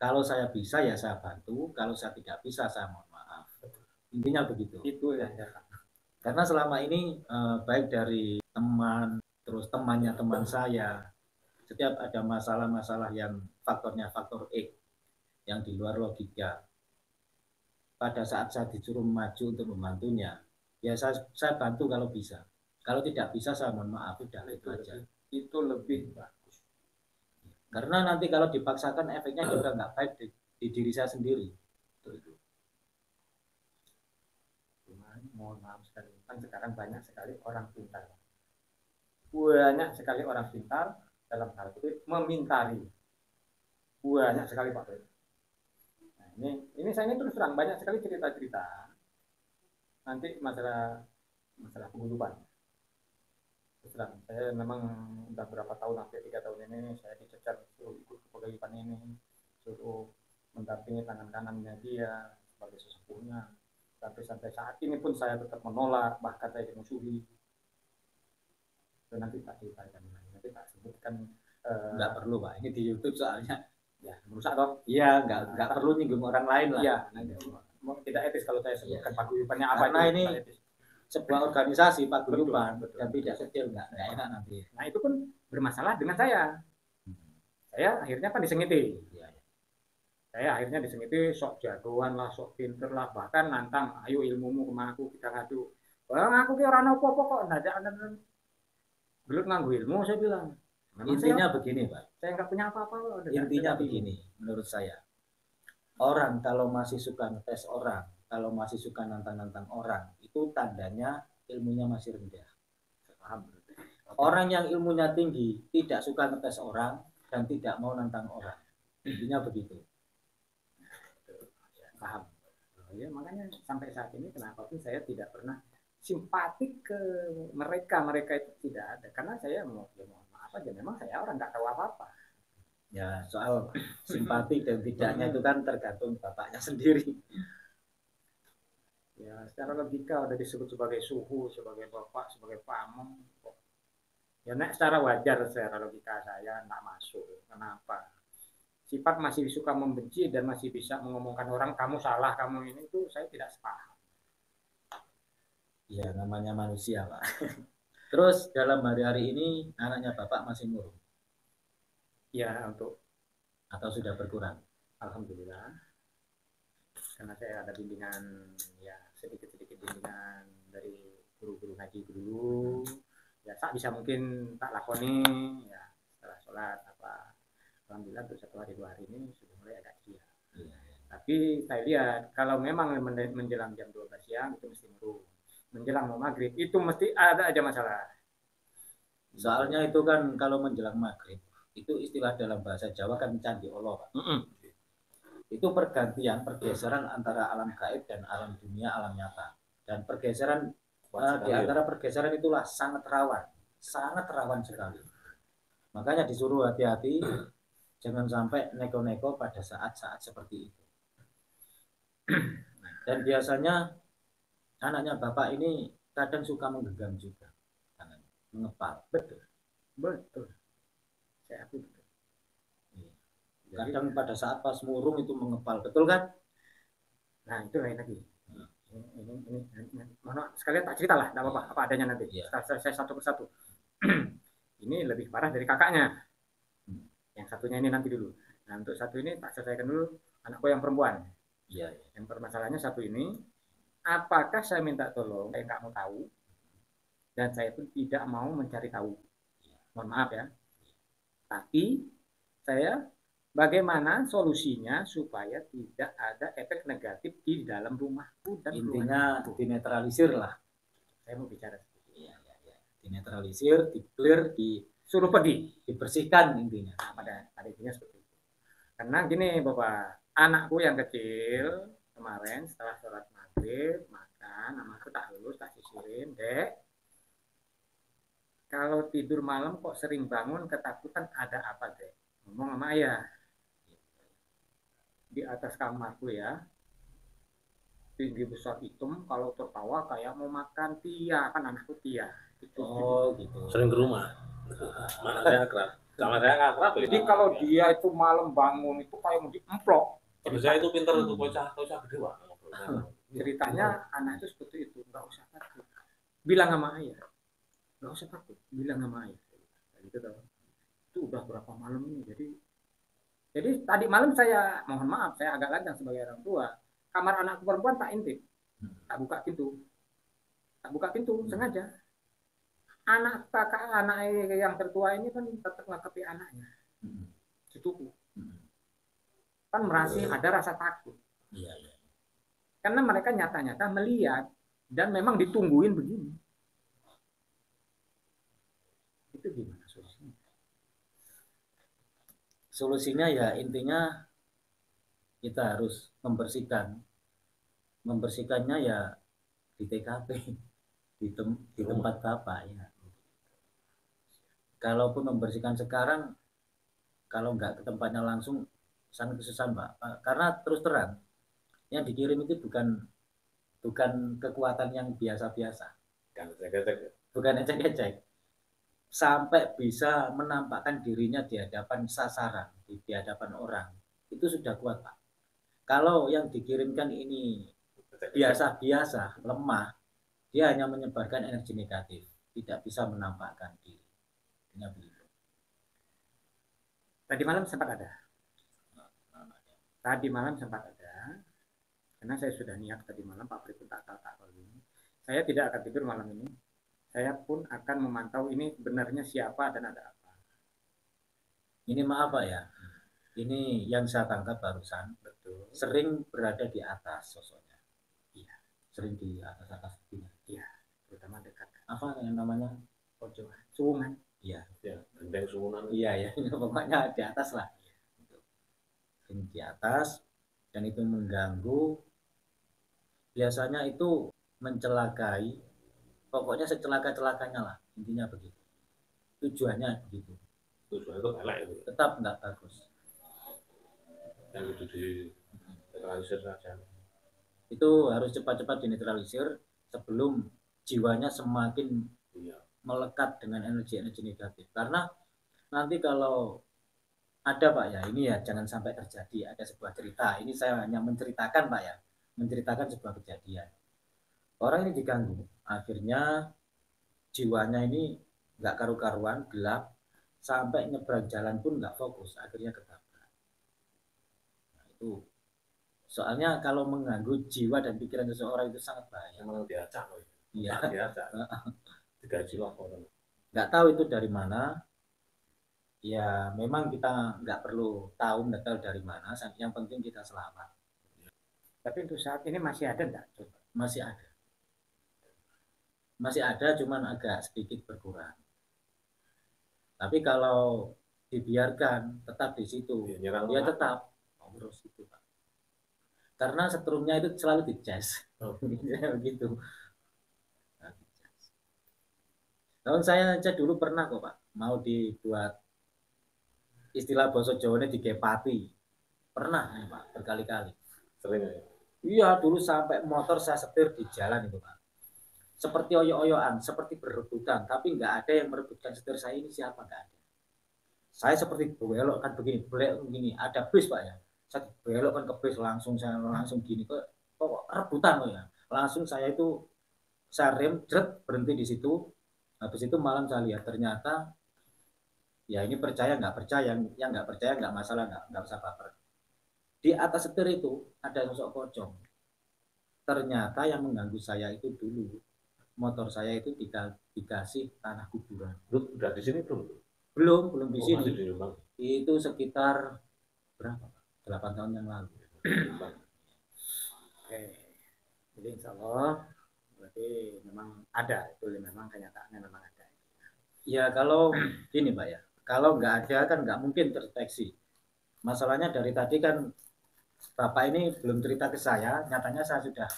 Kalau saya bisa ya saya bantu, kalau saya tidak bisa saya mohon maaf. Intinya begitu. Itu ya. Karena selama ini baik dari teman, terus temannya teman saya, setiap ada masalah-masalah yang faktornya faktor X yang di luar logika, pada saat saya disuruh maju untuk membantunya, ya saya bantu kalau bisa. Kalau tidak bisa saya mohon maaf, udah itu aja. Itu lebih bagus. Karena nanti kalau dipaksakan efeknya juga nggak baik di diri saya sendiri. Itu. Mohon maaf sekali, kan sekarang banyak sekali orang pintar. Banyak sekali orang pintar dalam hal itu memintari. Banyak sekali Pak. Nah, ini saya terus terang banyak sekali cerita-cerita. Nanti masalah penghidupan. Terus terang, saya memang udah berapa tahun, hampir 3 tahun ini saya dicecar suruh ikut pegawai ini, suruh mendampingi tangan kanannya dia sebagai sesepuhnya. Tapi sampai saat ini pun saya tetap menolak, bahkan saya dimusuhi. Itu nanti tak ceritakan, nanti tak sebutkan. Nggak perlu Pak, ini di YouTube soalnya. Ya, merusak dong. Iya, nggak perlu nyinggung orang lain lah. Iya, nanti tidak etis kalau saya sebutkan paguyubannya apa. Karena ini sebuah organisasi paguyuban dan tidak kecil, nggak enak nanti. Nah itu pun bermasalah dengan saya. Saya akhirnya kan disengiti. Saya akhirnya disengiti, sok jagoan lah, sok pinter lah, bahkan nantang, ayo ilmumu kemana aku, kita ngadu. Aku kira orang apa-apa kok, nggak ada belut nganggu ilmu, saya bilang. Memang intinya saya, begini Pak. Saya nggak punya apa-apa. Intinya begini, menurut saya. Orang kalau masih suka ngetes orang, kalau masih suka nantang-nantang orang, itu tandanya ilmunya masih rendah. Paham? Orang yang ilmunya tinggi tidak suka ngetes orang dan tidak mau nantang orang. Intinya begitu. Paham? Ya, makanya sampai saat ini kenapa pun saya tidak pernah simpatik ke mereka itu tidak ada, karena saya mohon maaf aja, memang saya orang nggak tahu apa-apa. Ya, soal simpati dan tidaknya itu kan tergantung bapaknya sendiri. Ya, secara logika udah disebut sebagai suhu, sebagai bapak, sebagai pamong. Ya, secara wajar, secara logika saya nggak masuk. Kenapa? Sifat masih suka membenci dan masih bisa mengomongkan orang, kamu salah, kamu ini, itu saya tidak sepaham. Ya, namanya manusia Pak. Terus dalam hari-hari ini anaknya Bapak masih murung? Ya, untuk atau sudah berkurang? Alhamdulillah, karena saya ada bimbingan, ya sedikit-sedikit bimbingan dari guru-guru ngaji dulu, ya tak bisa mungkin tak lakoni, ya setelah sholat apa, alhamdulillah untuk 1 hari 2 hari ini sudah mulai agak ceria. Tapi saya lihat kalau memang menjelang jam 12 siang itu mesti menurun, menjelang mau maghrib itu mesti ada aja masalah. Soalnya itu kan kalau menjelang maghrib itu istilah dalam bahasa Jawa kan candi Allah, Pak. Itu pergeseran antara alam gaib dan alam dunia, alam nyata. Dan pergeseran di antara pergeseran itulah sangat rawan sekali. Makanya disuruh hati-hati, jangan sampai neko-neko pada saat-saat seperti itu. Dan biasanya anaknya Bapak ini kadang suka menggenggam juga, mengepal. Betul. Saya akui betul. Kadang pada saat pas murung itu mengepal, betul kan? Nah itu lain lagi. Ini mana sekalian tak cerita lah, tidak apa-apa, apa adanya nanti. Saya satu persatu. Ini lebih parah dari kakaknya. Yang satunya ini nanti dulu. Nah untuk satu ini tak selesaikan dulu, anakku yang perempuan. Yang permasalahannya satu ini, apakah saya minta tolong, saya nggak mau tahu, dan saya pun tidak mau mencari tahu. Mohon maaf ya. Tapi saya bagaimana solusinya supaya tidak ada efek negatif di dalam rumahku dan intinya dinetralisir lah. Saya mau bicara. Dinetralisir, di-clear, disuruh pergi, dibersihkan intinya. Nah, pada intinya seperti itu. Karena gini Bapak, anakku yang kecil kemarin setelah sholat maghrib makan, anakku tak lulus tak sisirin, Dek. Kalau tidur malam kok sering bangun ketakutan, ada apa, Dek? Ngomong sama ayah. Di atas kamarku ya, tinggi besar hitam, kalau tertawa kayak mau makan. Tia, kan anakku Tia. Oh gitu. Sering ke rumah. Mana saya akrab. Sama saya akrab. Jadi kalau dia itu malam bangun itu kayak mau diemplok. Saya itu pintar untuk bocah gede, Pak. Ceritanya anak itu seperti itu, nggak usah takut. Bilang sama ayah, nggak usah takut. Bilang sama ayah. Gitu tau. Itu udah berapa malam ini, jadi tadi malam saya, mohon maaf, saya agak lantang sebagai orang tua. Kamar anakku perempuan tak intip, tak buka pintu sengaja. Anak yang tertua ini kan tetap ngakapi anaknya, setuju. Kan merasa ada rasa takut. Karena mereka nyata-nyata melihat dan memang ditungguin begini. Itu gimana solusinya? Solusinya ya intinya kita harus membersihkannya ya di TKP, di tempat Bapak ya. Kalaupun membersihkan sekarang, kalau nggak ke tempatnya langsung sangat kesusahan Pak. Karena terus terang yang dikirim itu bukan kekuatan yang biasa-biasa, bukan ecek-ecek. Sampai bisa menampakkan dirinya di hadapan sasaran, di hadapan orang, itu sudah kuat Pak. Kalau yang dikirimkan ini biasa-biasa, lemah, dia hanya menyebarkan energi negatif, tidak bisa menampakkan diri. Tadi malam sempat ada. Karena saya sudah niat tadi malam, Pak Pri pun tak ini. Saya tidak akan tidur malam ini. Saya pun akan memantau ini sebenarnya siapa dan ada apa. Ini maaf Pak ya, ini yang saya tangkap barusan, betul. Sering berada di atas sosoknya. Iya. Sering di atas. Iya. Terutama dekat. Apa yang namanya? Pojokan. Suwungan. Iya. Genteng suwungan. Iya. Pokoknya di atas lah. Sering di atas dan itu mengganggu. Biasanya itu mencelakai. Pokoknya secelaka-celakanya lah, intinya begitu. Tujuannya begitu. Tujuannya itu elek itu. Tetap nggak bagus. Yang itu dinetralisir saja. Itu harus cepat-cepat dinetralisir sebelum jiwanya semakin melekat dengan energi-energi negatif. Karena nanti kalau ada Pak ya, ini ya jangan sampai terjadi. Ada sebuah cerita, ini saya hanya menceritakan Pak ya, menceritakan sebuah kejadian. Orang ini diganggu, akhirnya jiwanya ini nggak karu-karuan, gelap, sampai nyebrang jalan pun nggak fokus, akhirnya ketabrak. Tuh. Soalnya kalau mengganggu jiwa dan pikiran seseorang itu sangat bahaya. Emang diacak loh. Iya. Diacak. Digaji lah orang. Nggak tahu itu dari mana. Ya memang kita nggak perlu tahu detail dari mana. Yang penting kita selamat. Tapi untuk saat ini masih ada enggak? Coba. Masih ada. Masih ada, cuman agak sedikit berkurang. Tapi kalau dibiarkan tetap di situ, dia tetap terus itu, Pak. Karena setrumnya itu selalu dicas. Begitu. Tahun saya aja dulu pernah kok, Pak, mau dibuat istilah bahasa Jawa ini digepati. Pernah, Pak, berkali-kali. Sering ya? Iya, dulu sampai motor saya setir di jalan itu, Pak. Seperti oyo-oyoan, seperti berebutan, tapi nggak ada yang merebutkan setir saya ini, siapa, nggak ada. Saya seperti belokkan begini, begini, ada bis, Pak, ya. Saya belokkan ke bis, saya langsung gini, kok rebutan kok ya. Langsung saya itu saya rem, berhenti di situ. Habis itu malam saya lihat ternyata ya ini percaya nggak percaya, yang nggak percaya nggak masalah, nggak usah baper. Di atas setir itu ada sosok pocong. Ternyata yang mengganggu saya itu dulu motor saya itu dikasih tanah kuburan. Lu udah di sini belum? Belum di sini. Masih di Jombang. Itu sekitar berapa? 8 tahun yang lalu. Oke. Jadi insya Allah berarti memang ada, itu memang kenyataannya memang ada. Ya kalau gini Pak ya, kalau nggak ada kan nggak mungkin terdeteksi. Masalahnya dari tadi kan Bapak ini belum cerita ke saya, nyatanya saya sudah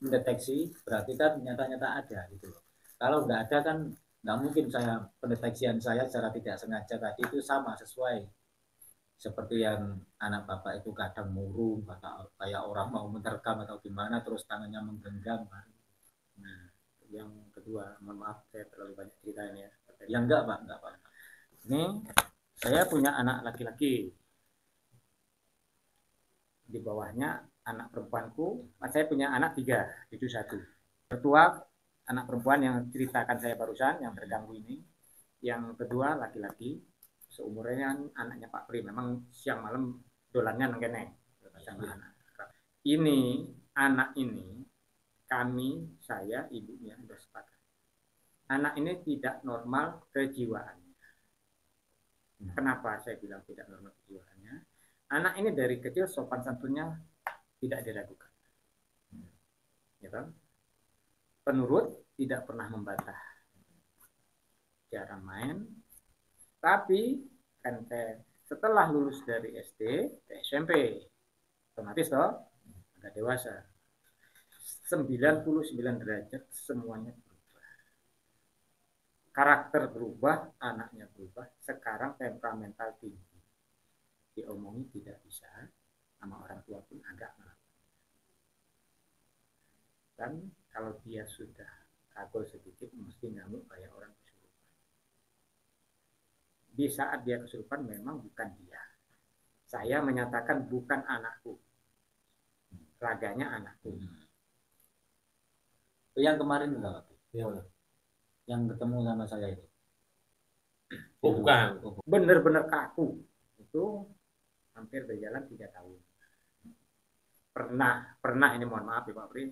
mendeteksi, berarti kan nyata-nyata ada gitu loh. Kalau nggak ada kan nggak mungkin pendeteksian saya secara tidak sengaja tadi itu sama sesuai seperti yang anak Bapak itu kadang murung kayak orang mau menerkam atau gimana terus tangannya menggenggam. Nah, yang kedua, mohon maaf saya terlalu banyak cerita ini ya. Ya enggak Pak. Ini saya punya anak laki-laki. Di bawahnya anak perempuanku, saya punya anak 3, cucu 1. Tertua anak perempuan yang ceritakan saya barusan, yang terganggu ini. Yang kedua laki-laki, seumurnya anaknya Pak Pri, memang siang malam dolannya nengkene sama anak. Ini anak ini kami, saya, ibunya sudah sepakat. Anak ini tidak normal kejiwaannya. Kenapa saya bilang tidak normal kejiwaannya? Anak ini dari kecil sopan santunnya tidak diragukan. Ya kan? Penurut, tidak pernah membantah. Jarang main. Tapi kan setelah lulus dari SD ke SMP, otomatis toh agak dewasa. 99 derajat semuanya berubah. Karakter berubah, anaknya berubah. Sekarang temperamental tinggi. Diomongi tidak bisa, sama orang tua pun agak melawan. Dan kalau dia sudah kagul sedikit, mesti ngamuk kayak orang kesurupan. Di saat dia kesurupan memang bukan dia. Saya menyatakan bukan anakku. Raganya anakku. Yang kemarin enggak? Yang ketemu sama saya itu. Oh bukan. Bener-bener kaku. Itu hampir berjalan 3 tahun. Pernah ini mohon maaf ya Pak Pri.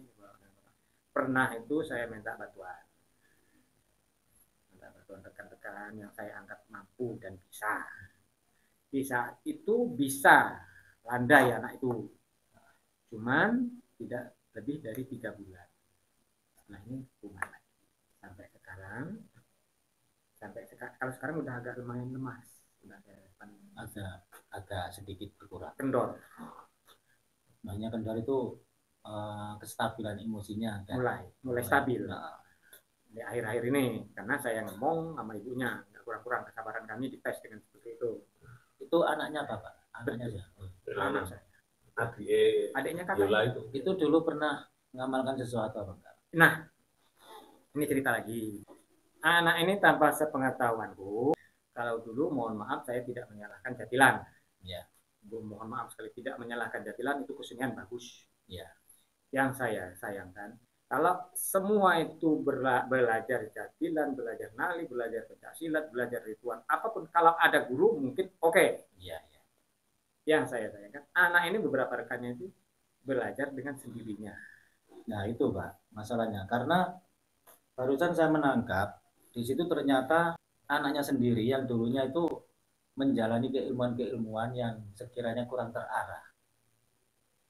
Pernah itu saya minta bantuan rekan-rekan yang saya anggap mampu dan bisa. Di saat itu bisa landai anak itu. Cuman tidak lebih dari 3 bulan. Nah ini kumat lagi. Sampai sekarang kalau sekarang udah agak lumayan lemas. Udah agak sedikit berkurang. Kendor. Banyak kendor itu kestabilan emosinya kan? mulai stabil. Di akhir-akhir ini karena saya ngomong sama ibunya, nggak kurang-kurang kesabaran kami dites dengan seperti itu. Itu anaknya Bapak? Anaknya ya? Anak saya. Adiknya kakak. Itu dulu pernah mengamalkan sesuatu apa enggak? Nah, ini cerita lagi. Anak ini tanpa sepengetahuanku, kalau dulu mohon maaf saya tidak menyalahkan Jatilan. Ya. Mohon maaf sekali tidak menyalahkan Jatilan, itu kesenian bagus. Ya. Yang saya sayangkan, kalau semua itu belajar Jatilan, belajar nali, belajar pencaksilat, belajar ritual, apapun, kalau ada guru mungkin oke. Iya. yang saya tanyakan, anak ini beberapa rekannya itu belajar dengan sendirinya. Nah itu Pak masalahnya, karena barusan saya menangkap di situ ternyata anaknya sendiri yang dulunya itu menjalani keilmuan-keilmuan yang sekiranya kurang terarah,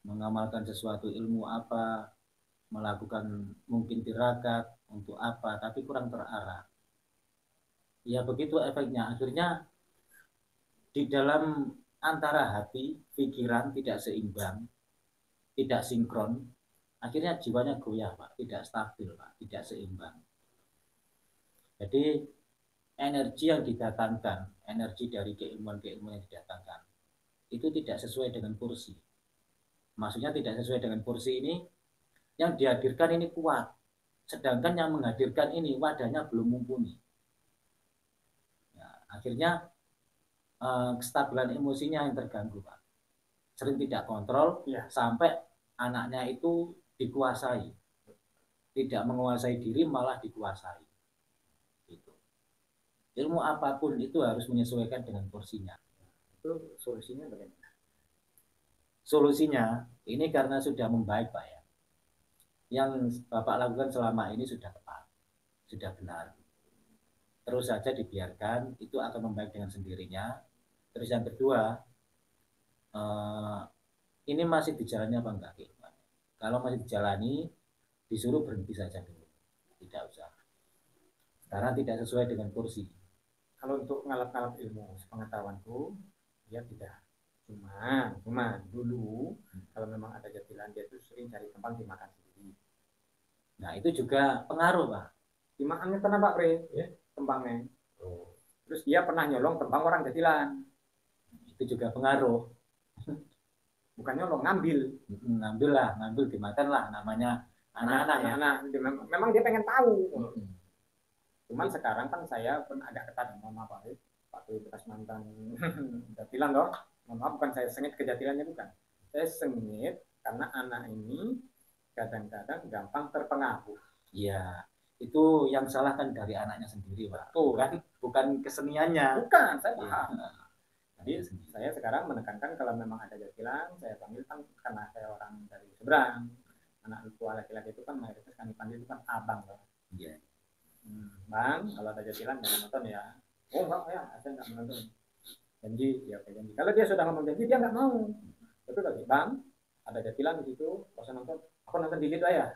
mengamalkan sesuatu ilmu apa, melakukan mungkin tirakat untuk apa, tapi kurang terarah. Ya begitu efeknya, akhirnya di dalam antara hati, pikiran tidak seimbang, tidak sinkron, akhirnya jiwanya goyah Pak, tidak stabil Pak, tidak seimbang. Jadi energi yang didatangkan, energi dari keilmuan-keilmuan yang didatangkan, itu tidak sesuai dengan kursi. Maksudnya tidak sesuai dengan kursi ini, yang dihadirkan ini kuat, sedangkan yang menghadirkan ini wadahnya belum mumpuni. Ya, akhirnya kestabilan emosinya yang terganggu Pak. Sering tidak kontrol, Ya. sampai anaknya itu dikuasai. Tidak menguasai diri, malah dikuasai. Gitu. Ilmu apapun itu harus menyesuaikan dengan porsinya. Itu solusinya bagaimana? Solusinya, ini karena sudah membaik Pak ya. Yang Bapak lakukan selama ini sudah tepat, sudah benar. Terus saja dibiarkan, itu akan membaik dengan sendirinya. Terus yang kedua, ini masih dijalani apa enggak? Kalau masih dijalani, disuruh berhenti saja dulu, tidak usah. Karena tidak sesuai dengan kursi. Kalau untuk ngalap-ngalap ilmu pengetahuanku, dia tidak. Cuman dulu kalau memang ada jatilan dia tuh sering cari kembang dimakan sendiri. Nah itu juga pengaruh Pak. Dimakannya pernah Pak Bre, Ya. kembangnya. Oh. Terus dia pernah nyolong kembang orang jatilan. Itu juga pengaruh. Bukan nyolong, ngambil. Ngambil dimakan lah, namanya anak-anak ya. Anak, memang dia pengen tahu. Hmm. Cuman sekarang kan saya pun agak ketat, mohon maaf Pak bekas mantan jatilan loh. Mohon maaf, bukan saya sengit kejatilannya, bukan. Saya sengit karena anak ini kadang-kadang gampang terpengaruh. Iya, itu yang salah kan dari anaknya sendiri Pak. Bukan keseniannya. Bukan, saya paham. Ya. Jadi saya sekarang menekankan kalau memang ada jatilan, saya panggil kan karena saya orang dari seberang. Anak tua laki-laki itu kan mayoritas kami panggil itu kan abang loh. Iya. Bang, kalau ada jatilan jangan nonton ya. Oh enggak ya, saya nggak menonton. Janji, ya oke janji. Kalau dia sudah ngomong janji, dia nggak mau. Betul lagi, bang, ada jatilan di situ, kalau saya nonton, aku nonton di situ ya.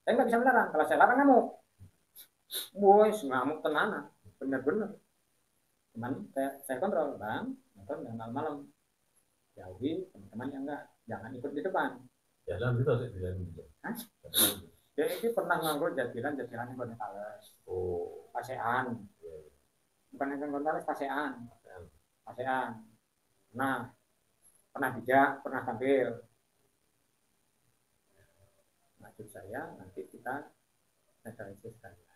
Saya nggak bisa melarang. Kalau saya larang ngamuk. Boys, ngamuk tenanan, bener-bener. Cuman saya kontrol, bang, nonton jangan malam-malam. Jauhi teman-teman yang enggak, jangan ikut di depan. Ya kan gitu sih gitu. Hah? Dia ini pernah nganggur jatilan yang Gonzales. Oh, pasean. Bukan yang Gonzales, pasean. Nah, pernah bijak, pernah tampil. Maksud saya nanti kita netralisir saja.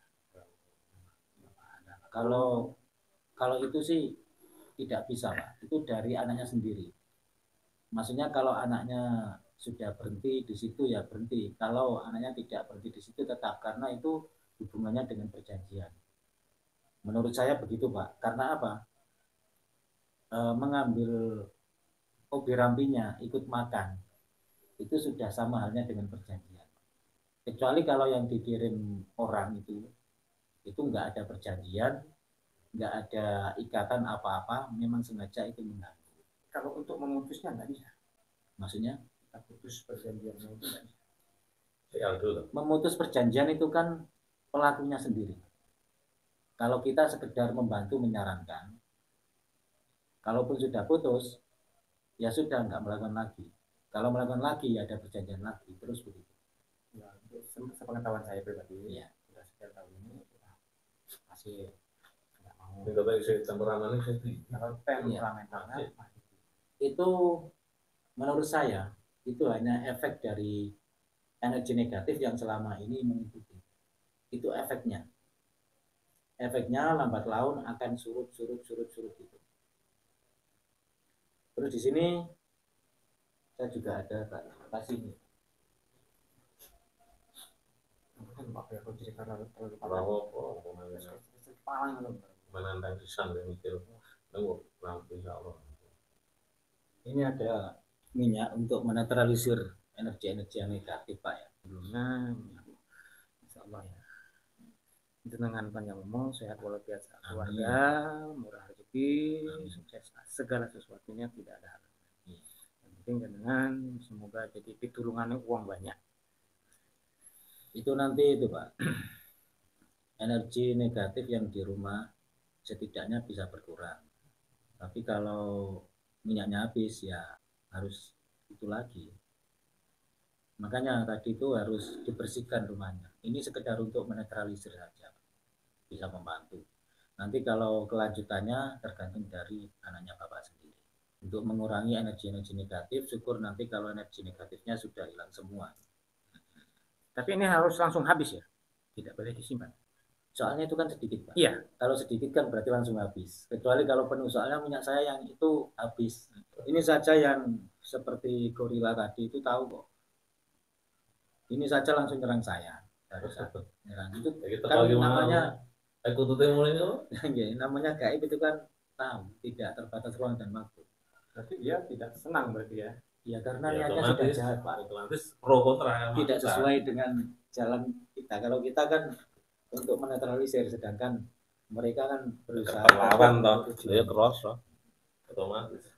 Kalau itu sih tidak bisa Pak. Itu dari anaknya sendiri. Maksudnya kalau anaknya sudah berhenti di situ ya berhenti. Kalau anaknya tidak berhenti di situ tetap, karena itu hubungannya dengan perjanjian. Menurut saya begitu Pak. Karena apa? Mengambil hobi rampinya, ikut makan, itu sudah sama halnya dengan perjanjian. Kecuali kalau yang dikirim orang itu nggak ada perjanjian, nggak ada ikatan apa-apa, memang sengaja itu mengganggu. Kalau untuk memutusnya nggak bisa. Maksudnya? Kita putus perjanjiannya itu nggak bisa. Memutus perjanjian itu kan pelakunya sendiri. Kalau kita sekedar membantu menyarankan, kalaupun sudah putus, ya sudah nggak melakukan lagi. Kalau melakukan lagi, ya ada perjanjian lagi, terus begitu. Ya, sepengetahuan saya pribadi, ya. Sudah sekian tahun ini, masih nggak mau. Ini kata isi temperamen ini sih. Kalau temperamentalnya itu menurut saya itu hanya efek dari energi negatif yang selama ini mengikuti. Itu efeknya. Efeknya lambat laun akan surut gitu. Terus di sini saya juga ada kasih ini. Ini ada minyak untuk menetralisir energi-energi yang negatif Pak ya. Sebelumnya, insya Allah ya. Jenengan panjang umur, sehat walafiat keluarga, murah rezeki, sukses segala sesuatunya tidak ada halangan. Yang penting jenengan semoga jadi pitulungannya uang banyak. Itu nanti itu Pak. Energi negatif yang di rumah setidaknya bisa berkurang. Tapi kalau minyaknya habis ya harus itu lagi. Makanya tadi itu harus dibersihkan rumahnya. Ini sekedar untuk menetralisir saja. Bisa membantu. Nanti kalau kelanjutannya tergantung dari anaknya Bapak sendiri. Untuk mengurangi energi-energi negatif, syukur nanti kalau energi negatifnya sudah hilang semua. Tapi ini harus langsung habis ya? Tidak boleh disimpan. Soalnya itu kan sedikit Pak. Iya. Kalau sedikit kan berarti langsung habis. Kecuali kalau penuh, soalnya minyak saya yang itu habis. Ini saja yang seperti gorila tadi itu tahu kok. Ini saja langsung nyerang saya. Harus nyerang itu kan namanya aku tuh mulai namanya gaib itu kan tahu, tidak terbatas ruang dan waktu. Berarti dia tidak senang berarti ya? Ya karena niatnya sudah jahat Pak. Otomatis pro kontra. Tidak sesuai dengan jalan kita. Kalau kita kan untuk menetralisir, sedangkan mereka kan berusaha lawan toh. Ya terus toh. Otomatis.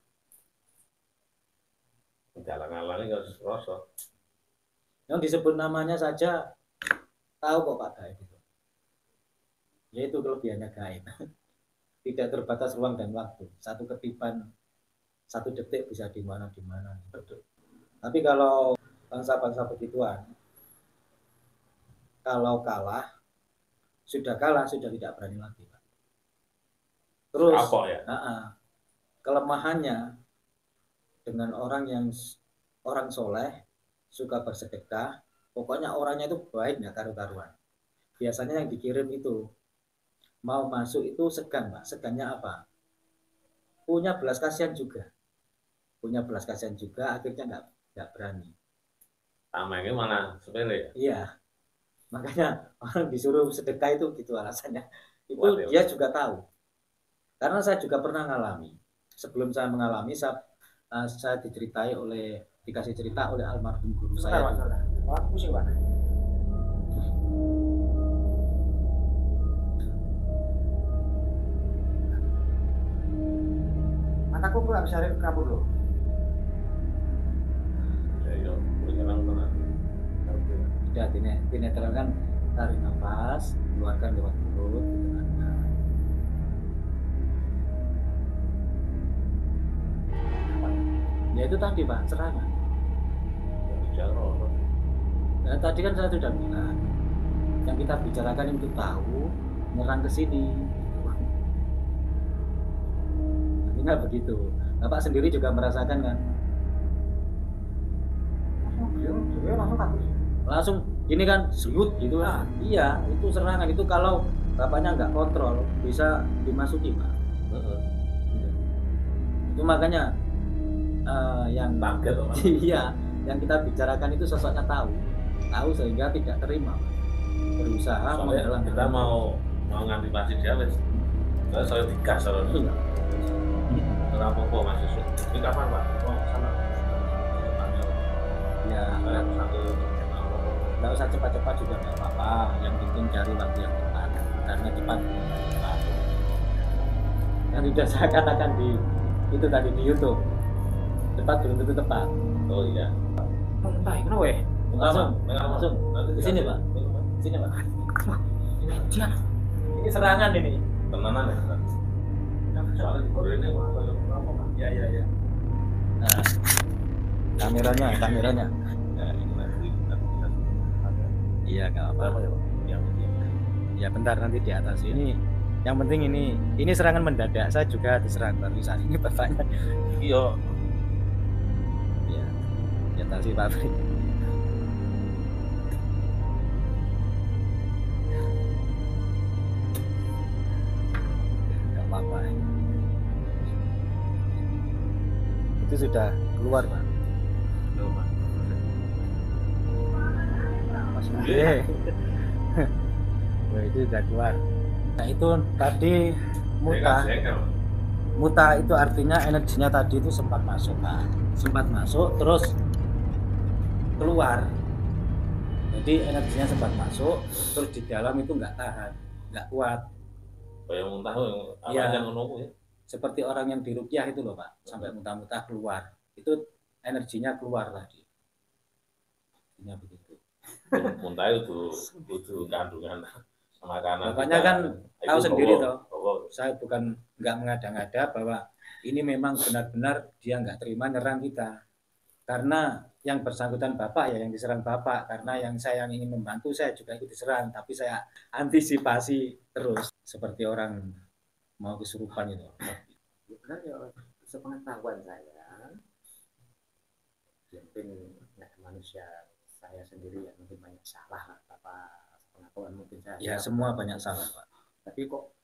Jalan-jalan harus terus toh. Yang disebut namanya saja tahu kok Pak gaib itu. Yaitu kelebihannya gaib. Tidak terbatas ruang dan waktu. Satu ketipan, 1 detik bisa di mana. Betul. Tapi kalau bangsa-bangsa begituan, kalau kalah, sudah tidak berani lagi Pak. Terus ya? Kelemahannya dengan orang soleh, suka bersedekah, pokoknya orangnya itu baik nggak karu-karuan. Biasanya yang dikirim itu mau masuk itu segan Pak. Segannya apa? Punya belas kasihan juga, akhirnya nggak berani. Tamengnya mana sepele? Iya, makanya orang disuruh sedekah itu gitu alasannya. Itu dia juga tahu, karena saya juga pernah mengalami. Sebelum saya mengalami, saya dikasih cerita oleh almarhum guru saya. Pusing Pak. Mataku nggak bisa kabur loh. Ya, bergerak tenang. Sudah dinetralkan, tarik nafas, keluarkan lewat mulut, ya itu tadi Pak, serangan. Nah, tadi kan saya sudah bilang, yang kita bicarakan itu tahu, nyerang ke sini. Artinya begitu. Bapak sendiri juga merasakan kan? Langsung ini kan sebut gitu kan? Iya, itu serangan. Itu kalau bapaknya nggak kontrol bisa dimasuki Pak. Itu makanya yang target iya, yang kita bicarakan itu sosoknya tahu sehingga tidak terima, berusaha menghalang. Kita mau ngantisipasi dia wes, saya digas terus. Kenapa kok masih sulit? Ini kapan Pak? Oh sana. Ya, nggak usah cepat-cepat juga nggak apa-apa. Yang penting cari waktu yang tepat, karena cepat. Yang tidak saya katakan di itu tadi di YouTube, cepat belum tentu tepat. Oh iya. Entah kenapa ya? Langsung ke sini Pak. Sini Pak. Ini serangan ini. Tenanan ya. Soalnya di Korea ini ya. Nah, kameranya. Iya nggak apa-apa. Ya bentar nanti di atas ini. Yang penting ini serangan mendadak. Saya juga diserang baru saat ini bapaknya. Iya. Ya, di atas si Pak Fri. Nggak apa-apa. Itu sudah keluar Pak. Nah, itu sudah keluar. Nah itu tadi Muta itu artinya energinya tadi itu sempat masuk, Pak. Sempat masuk terus keluar. Jadi energinya sempat masuk terus di dalam itu nggak tahan, nggak kuat. Kayak muntah apa Iya. yang ngono ya. Seperti orang yang diruqyah itu loh, Pak. Sampai muntah-muntah keluar. Itu energinya keluar tadi. Energinya begitu. Muntah itu kandungan makanan. Makanya kan tahu sendiri toh. Bawa. Saya bukan nggak mengada-ngada bahwa ini memang benar-benar dia nggak terima nyerang kita. Karena yang bersangkutan Bapak ya yang diserang Bapak. Karena yang saya yang ingin membantu saya juga ikut diserang. Tapi saya antisipasi terus. Seperti orang mau kesurupan itu. Benar ya, sepengetahuan saya, mungkin nggak manusia saya sendiri yang mungkin banyak salah apa pengetahuan mungkin saya. Ya semua banyak salah, Pak. Tapi kok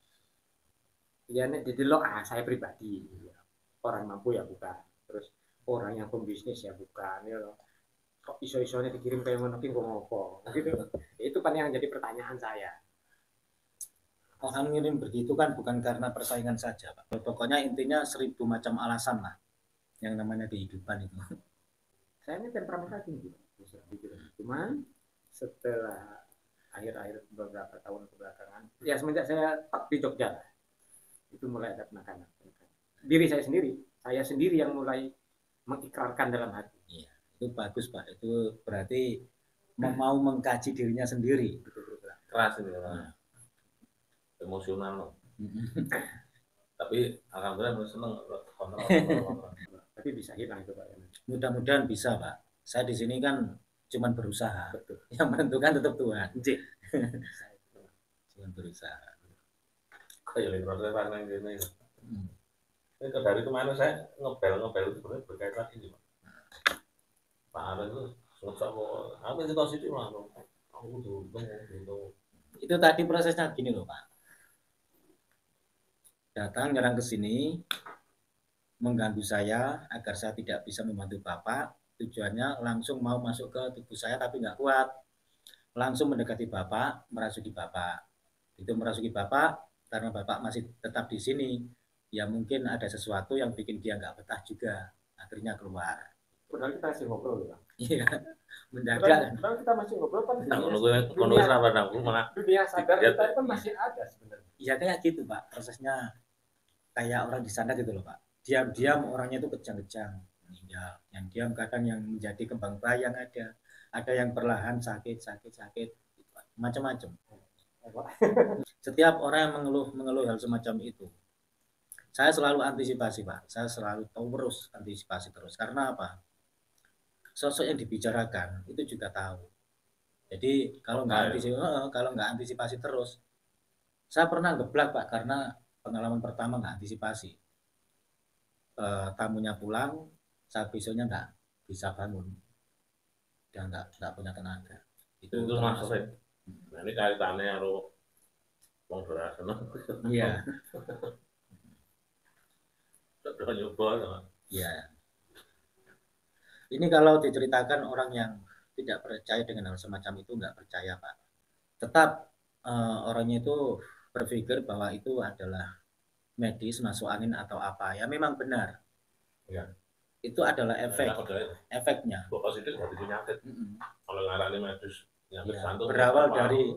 ya nek didelok saya pribadi orang mampu ya bukan, terus orang yang pembisnis ya bukan, ya kok iso-isonya dikirim kayak ngono ki kok ngopo gitu. Itu kan yang jadi pertanyaan saya. Orang ngirim begitu kan bukan karena persaingan saja, Pak. Pokoknya intinya 1000 macam alasan lah yang namanya kehidupan itu. Saya ini temperamen lagi gitu. Cuman setelah akhir-akhir beberapa tahun kebelakangan, ya semenjak saya top di Jogja, itu mulai ada penekanan. Diri saya sendiri yang mulai mengikrarkan dalam hati. Iya, itu bagus, Pak. Itu berarti mau mengkaji dirinya sendiri. Keras ini kan. Emosional. Tapi alhamdulillah seneng kontrol. Tapi bisa hilang itu, Pak. Mudah-mudahan bisa, Pak. Saya di sini kan cuman berusaha. Betul. Yang menentukan tetap Tuhan. Cuman berusaha. Kayak proses yang gini. Ini dari kemarin saya ngebel itu sebenarnya berkaitan ini, Pak. Pak Arif itu susah kok. Aku cerita situ lah, aku dulu gitu. Itu tadi prosesnya gini loh, Pak. Datang nyerang ke sini, mengganggu saya agar saya tidak bisa membantu Bapak. Tujuannya langsung mau masuk ke tubuh saya tapi nggak kuat. Langsung mendekati Bapak, merasuki Bapak. Itu merasuki Bapak karena Bapak masih tetap di sini. Ya mungkin ada sesuatu yang bikin dia nggak betah juga. Akhirnya keluar. Padahal kita masih ngobrol ya. Iya, mendadak. Padahal kita masih ngobrol kan. Dunia sadar kita kan masih ada sebenarnya. Iya kayak gitu, Pak. Prosesnya kayak orang disandat gitu loh, Pak. Diam-diam orangnya itu kejang-kejang meninggal. Yang diam kadang yang menjadi kembang bayang ada yang perlahan sakit macam-macam. Setiap orang yang mengeluh hal semacam itu, saya selalu antisipasi, Pak. Saya selalu terus antisipasi terus. Karena apa? Sosok yang dibicarakan itu juga tahu. Jadi kalau nggak antisipasi terus, saya pernah geblak, Pak, karena pengalaman pertama nggak antisipasi. Tamunya pulang, saat besoknya nggak bisa bangun, dan nggak punya tenaga. Itu maksudnya. Nah, ini kaitannya harus wong dorasana. Iya. Sudah nyoba. Iya. Ini kalau diceritakan orang yang tidak percaya dengan hal semacam itu nggak percaya, Pak. Tetap orangnya itu berpikir bahwa itu adalah medis, masuk angin atau apa. Ya memang benar. Ya. Itu adalah efeknya. Positif dari penyakit. Kalau ngarani medis, penyakit jantung. Berawal dari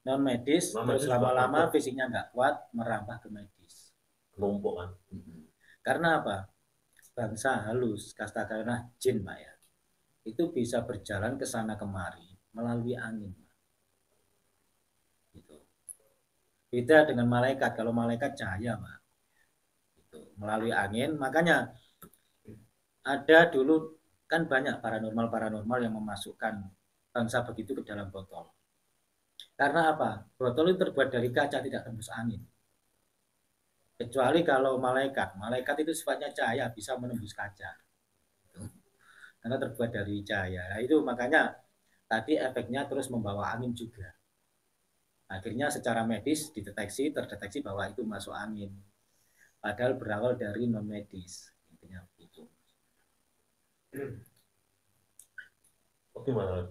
non medis, terus lama-lama fisiknya nggak kuat, merambah ke medis. Numpuk kan. Karena apa? Bangsa halus, katakanlah jin, Pak ya. Itu bisa berjalan ke sana kemari melalui angin. Gitu. Beda dengan malaikat. Kalau malaikat cahaya, Pak. Gitu. Melalui angin, makanya ada dulu kan banyak paranormal yang memasukkan bangsa begitu ke dalam botol. Karena apa? Botol itu terbuat dari kaca, tidak tembus angin. Kecuali kalau malaikat itu sifatnya cahaya, bisa menembus kaca. Karena terbuat dari cahaya. Nah, itu makanya tadi efeknya terus membawa angin juga. Akhirnya secara medis terdeteksi bahwa itu masuk angin. Padahal berawal dari non medis. Intinya begitu. Oke, mana?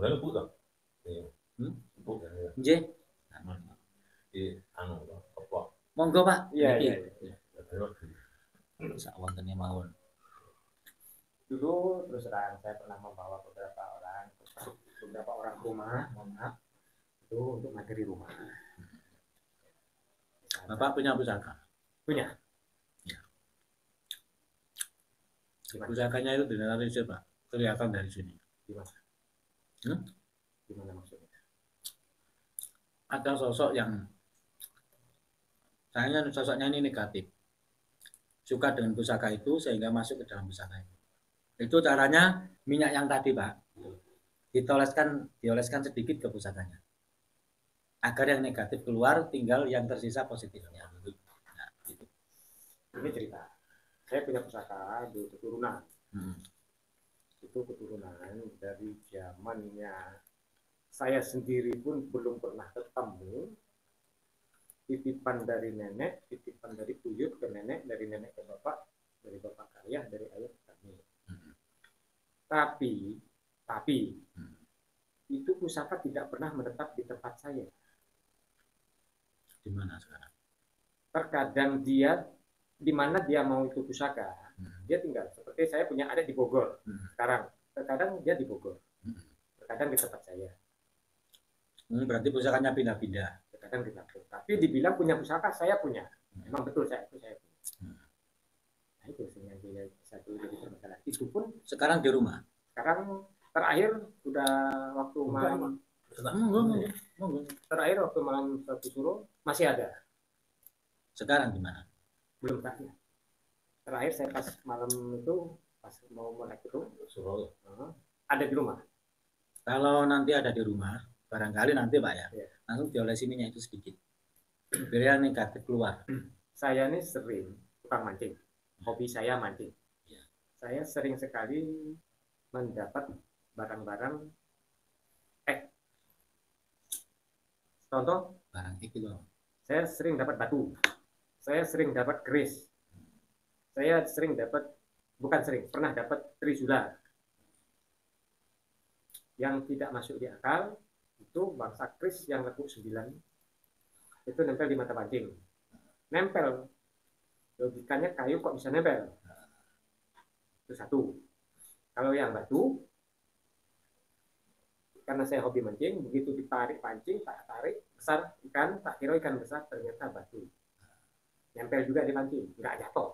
Enggak bukan. Bukan. Nggih. di anu kepok. Monggo Pak. Iya, Niki. iya. Sak wontene mawon. Dulu terus terang saya pernah membawa beberapa orang ke rumah, mohon maaf, itu untuk materi rumah. Bapak punya pusaka? Punya. Ya. Gimana? Pusakanya itu dinetralisir Pak, kelihatan dari sini. Gimana? Gimana maksudnya? Ada sosok yang sayangnya sosoknya ini negatif, suka dengan pusaka itu sehingga masuk ke dalam pusaka itu. Itu caranya minyak yang tadi Pak, dioleskan sedikit ke pusakanya, agar yang negatif keluar, tinggal yang tersisa positifnya. Nah, gitu. Ini cerita. Saya punya pusaka di keturunan. Itu keturunan dari zamannya saya sendiri pun belum pernah ketemu. Titipan dari nenek, titipan dari buyut ke nenek, dari nenek ke bapak, dari bapak ke ayah, dari ayah ke kami. Tapi itu pusaka tidak pernah menetap di tempat saya. Di mana sekarang? Terkadang dia di mana dia mau itu pusaka, dia tinggal. Seperti saya punya adik di Bogor sekarang. Terkadang dia di Bogor, terkadang di tempat saya. Berarti pusakanya pindah-pindah. Terkadang di Bogor. Tapi dibilang punya pusaka, saya punya. Memang betul saya punya. Nah itu sehingga satu jadi permasalahan. Itu pun Sekarang di rumah. sekarang terakhir udah waktu malam terakhir waktu malam satu suruh masih ada. Sekarang di mana? Belum terakhir. Terakhir saya pas malam itu pas mau naik itu Suruh ada di rumah. Kalau nanti ada di rumah, barangkali nanti Pak ya, Ya. langsung diolesi minyak itu sedikit, biar yang negatif keluar. Saya ini sering tukang mancing, hobi saya mancing. Ya. Saya sering sekali mendapat barang-barang contoh, Barang itu loh. saya sering dapat batu, saya sering dapat keris, saya sering dapat, bukan sering, pernah dapat trisula. Yang tidak masuk di akal itu bangsa keris yang lekuk 9 itu nempel di mata pancing. Nempel, logikanya kayu kok bisa nempel? Itu satu. Kalau yang batu, karena saya hobi mancing, begitu ditarik pancing, tak tarik besar ikan, tak kira ikan besar, ternyata batu. Nempel juga di pancing, nggak jatuh.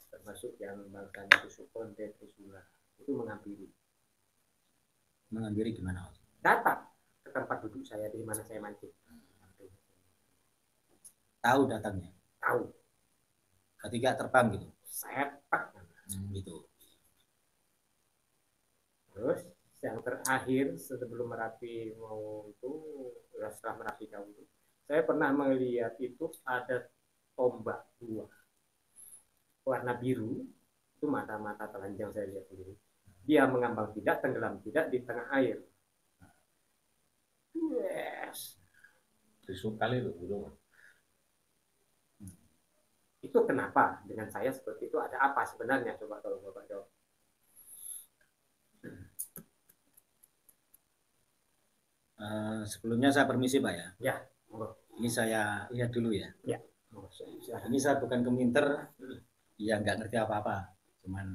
Termasuk yang bangsanya Tusukon dan Trisula, itu menghampiri. Menghampiri gimana? Datang ke tempat duduk saya di mana saya mancing. Tahu datangnya? Tahu. Ketika terbang gitu? Sepak. Gitu. Terus yang terakhir sebelum Merapi mau itu, setelah Merapi jauh itu, saya pernah melihat itu ada tombak 2 warna biru, itu mata-mata telanjang saya lihat sendiri. Dia mengambang tidak, tenggelam tidak di tengah air. Yes. Sekali itu burung. Itu kenapa dengan saya seperti itu, ada apa sebenarnya? Coba kalau Bapak jawab. Sebelumnya saya permisi Pak ya. Ya, monggo. Ini saya lihat dulu ya. Ya. Ini saya bukan keminter, ya nggak ngerti apa-apa. Cuman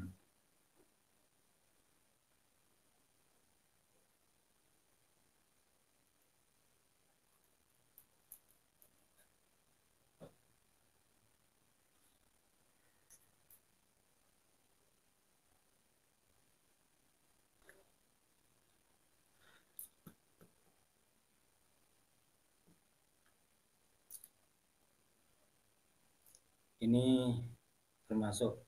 ini termasuk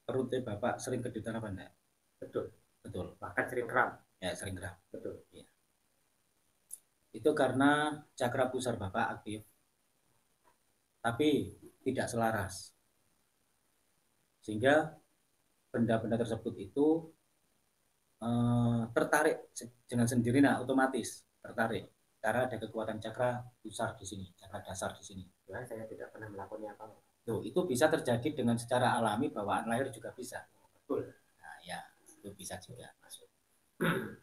perutnya Bapak sering kejutan apa enggak? Betul. Betul. Bahkan sering kram. Ya, sering kram. Betul. Ya. Itu karena cakra pusar Bapak aktif, tapi tidak selaras. Sehingga benda-benda tersebut itu tertarik dengan sendirinya, otomatis tertarik. Karena ada kekuatan cakra pusar di sini, cakra dasar di sini. Ya, saya tidak pernah melakukannya apa. Tuh, itu bisa terjadi dengan secara alami, bawaan lahir juga bisa. Betul. Nah, ya, itu bisa juga masuk.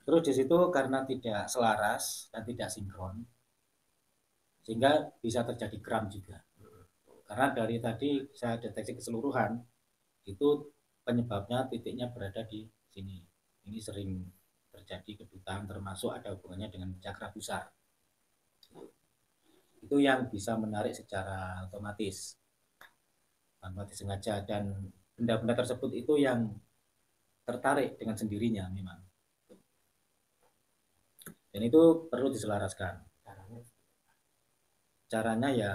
Terus di situ karena tidak selaras dan tidak sinkron, sehingga bisa terjadi kram juga. Karena dari tadi saya deteksi keseluruhan, itu penyebabnya titiknya berada di sini. Ini sering terjadi kedutaan, termasuk ada hubungannya dengan cakra pusar. Itu yang bisa menarik secara otomatis, tanpa disengaja, dan benda-benda tersebut itu yang tertarik dengan sendirinya memang. Dan itu perlu diselaraskan. Caranya ya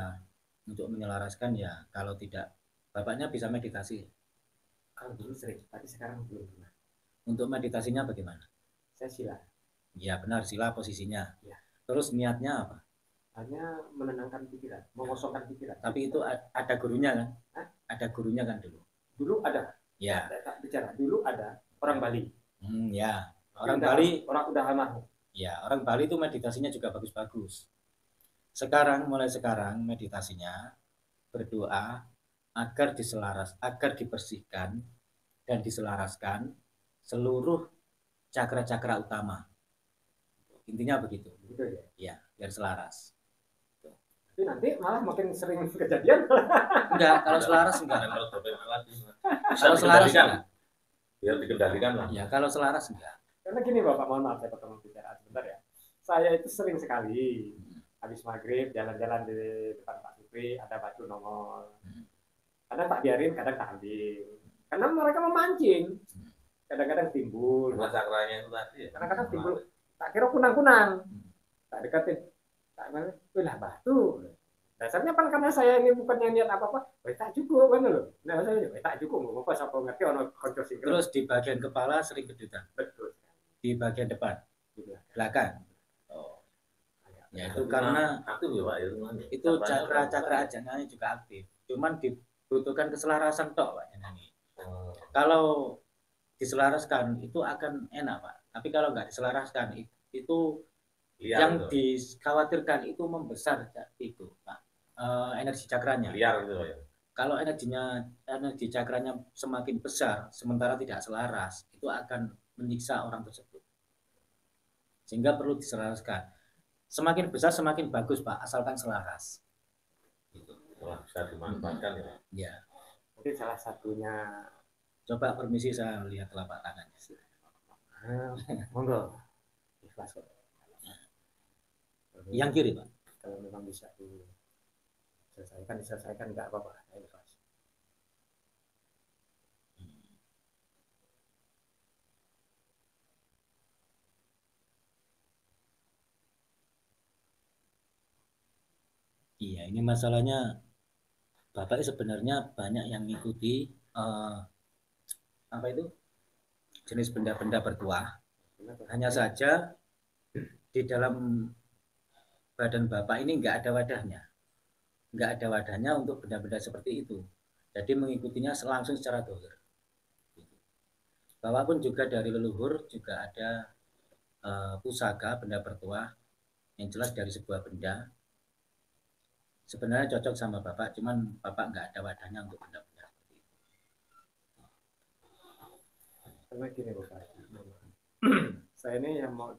untuk menyelaraskan ya, kalau tidak, bapaknya bisa meditasi. Kalau dulu sering, tapi sekarang belum pernah. Untuk meditasinya bagaimana? Saya sila. Ya benar, sila posisinya. Ya. Terus niatnya apa? Hanya menenangkan pikiran, mengosongkan pikiran. Tapi itu ada gurunya kan? Hah? Ada gurunya kan dulu? Dulu ada. Ya. Tak bicara. Dulu ada orang Bali. Ya. Orang Bali. Orang udah almarhum. Ya, orang Bali itu meditasinya juga bagus-bagus. Mulai sekarang meditasinya berdoa agar agar dibersihkan dan diselaraskan seluruh cakra-cakra utama. Intinya begitu. Begitu ya? Ya, biar selaras. Tapi nanti malah makin sering kejadian. Enggak, kalau selaras enggak. Kalau selaras enggak. Biar dikendalikan lah. Ya, kalau selaras enggak. Karena gini Bapak, mohon maaf saya potong bicara sebentar ya. Saya itu sering sekali habis maghrib jalan-jalan di depan Pak Supri, ada batu nongol. Kadang tak biarin, kadang tak ambil. Karena mereka memancing. Kadang-kadang timbul. Karena cakranya itu tadi. Kadang-kadang timbul. Tak kira kunang-kunang. Tak deketin. Tak mana? Lah batu. Dasarnya kan karena saya ini bukannya niat apa-apa. Tak cukup kan loh. Nah saya tak cukup. Mau apa siapa ngerti ono konco sing. Terus di bagian kepala sering kejutan. Betul. Di bagian depan. Di belakang. Oh. Ya itu karena aktif ya Pak, itu cakra-cakra ajangannya juga aktif. Cuman dibutuhkan keselarasan tok Pak ini. Kalau diselaraskan itu akan enak Pak. Tapi kalau nggak diselaraskan itu liar, yang dikhawatirkan itu membesar itu Pak. Energi cakranya. Liar gitu ya. Kalau energi cakranya semakin besar sementara tidak selaras, itu akan menyiksa orang tersebut. Sehingga perlu diselaraskan. Semakin besar semakin bagus Pak, asalkan selaras. Gitu. Wah, bisa dimanfaatkan ya. Ya. Mungkin salah satunya. Coba permisi saya lihat telapak tangannya. Monggo. Ikhlas kok. Yang kiri Pak. Kalau memang bisa diselesaikan nggak apa-apa. Saya ikhlas. Iya, ini masalahnya Bapak sebenarnya banyak yang ngikuti apa itu jenis benda-benda bertuah. Hanya saja di dalam badan Bapak ini nggak ada wadahnya untuk benda-benda seperti itu. Jadi mengikutinya langsung secara dohir. Bapak pun juga dari leluhur juga ada pusaka benda bertuah yang jelas dari sebuah benda. Sebenarnya cocok sama Bapak, cuman Bapak nggak ada wadahnya untuk benda-benda seperti itu. Karena gini Bapak, saya ini yang mau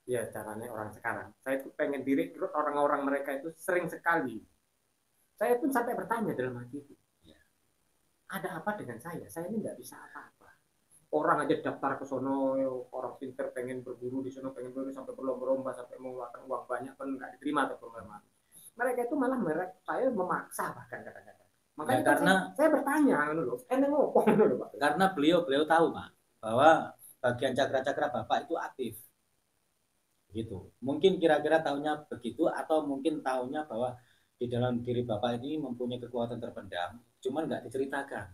ya caranya orang sekarang. Saya itu pengen direkrut orang-orang mereka itu sering sekali. Saya pun sampai bertanya dalam hati itu, ada apa dengan saya? Saya ini nggak bisa apa-apa. Orang aja daftar ke sono, orang pinter pengen berburu di sono, pengen berburu sampai berlomba-lomba, sampai mengeluarkan uang banyak pun nggak diterima atau pengalaman. Mereka itu malah saya memaksa bahkan kadang-kadang. Makanya ya, karena saya bertanya loh, ngomong loh Pak. Karena beliau tahu Pak bahwa bagian cakra-cakra Bapak itu aktif. Gitu. Mungkin kira-kira tahunya begitu atau mungkin tahunya bahwa di dalam diri Bapak ini mempunyai kekuatan terpendam, cuman nggak diceritakan.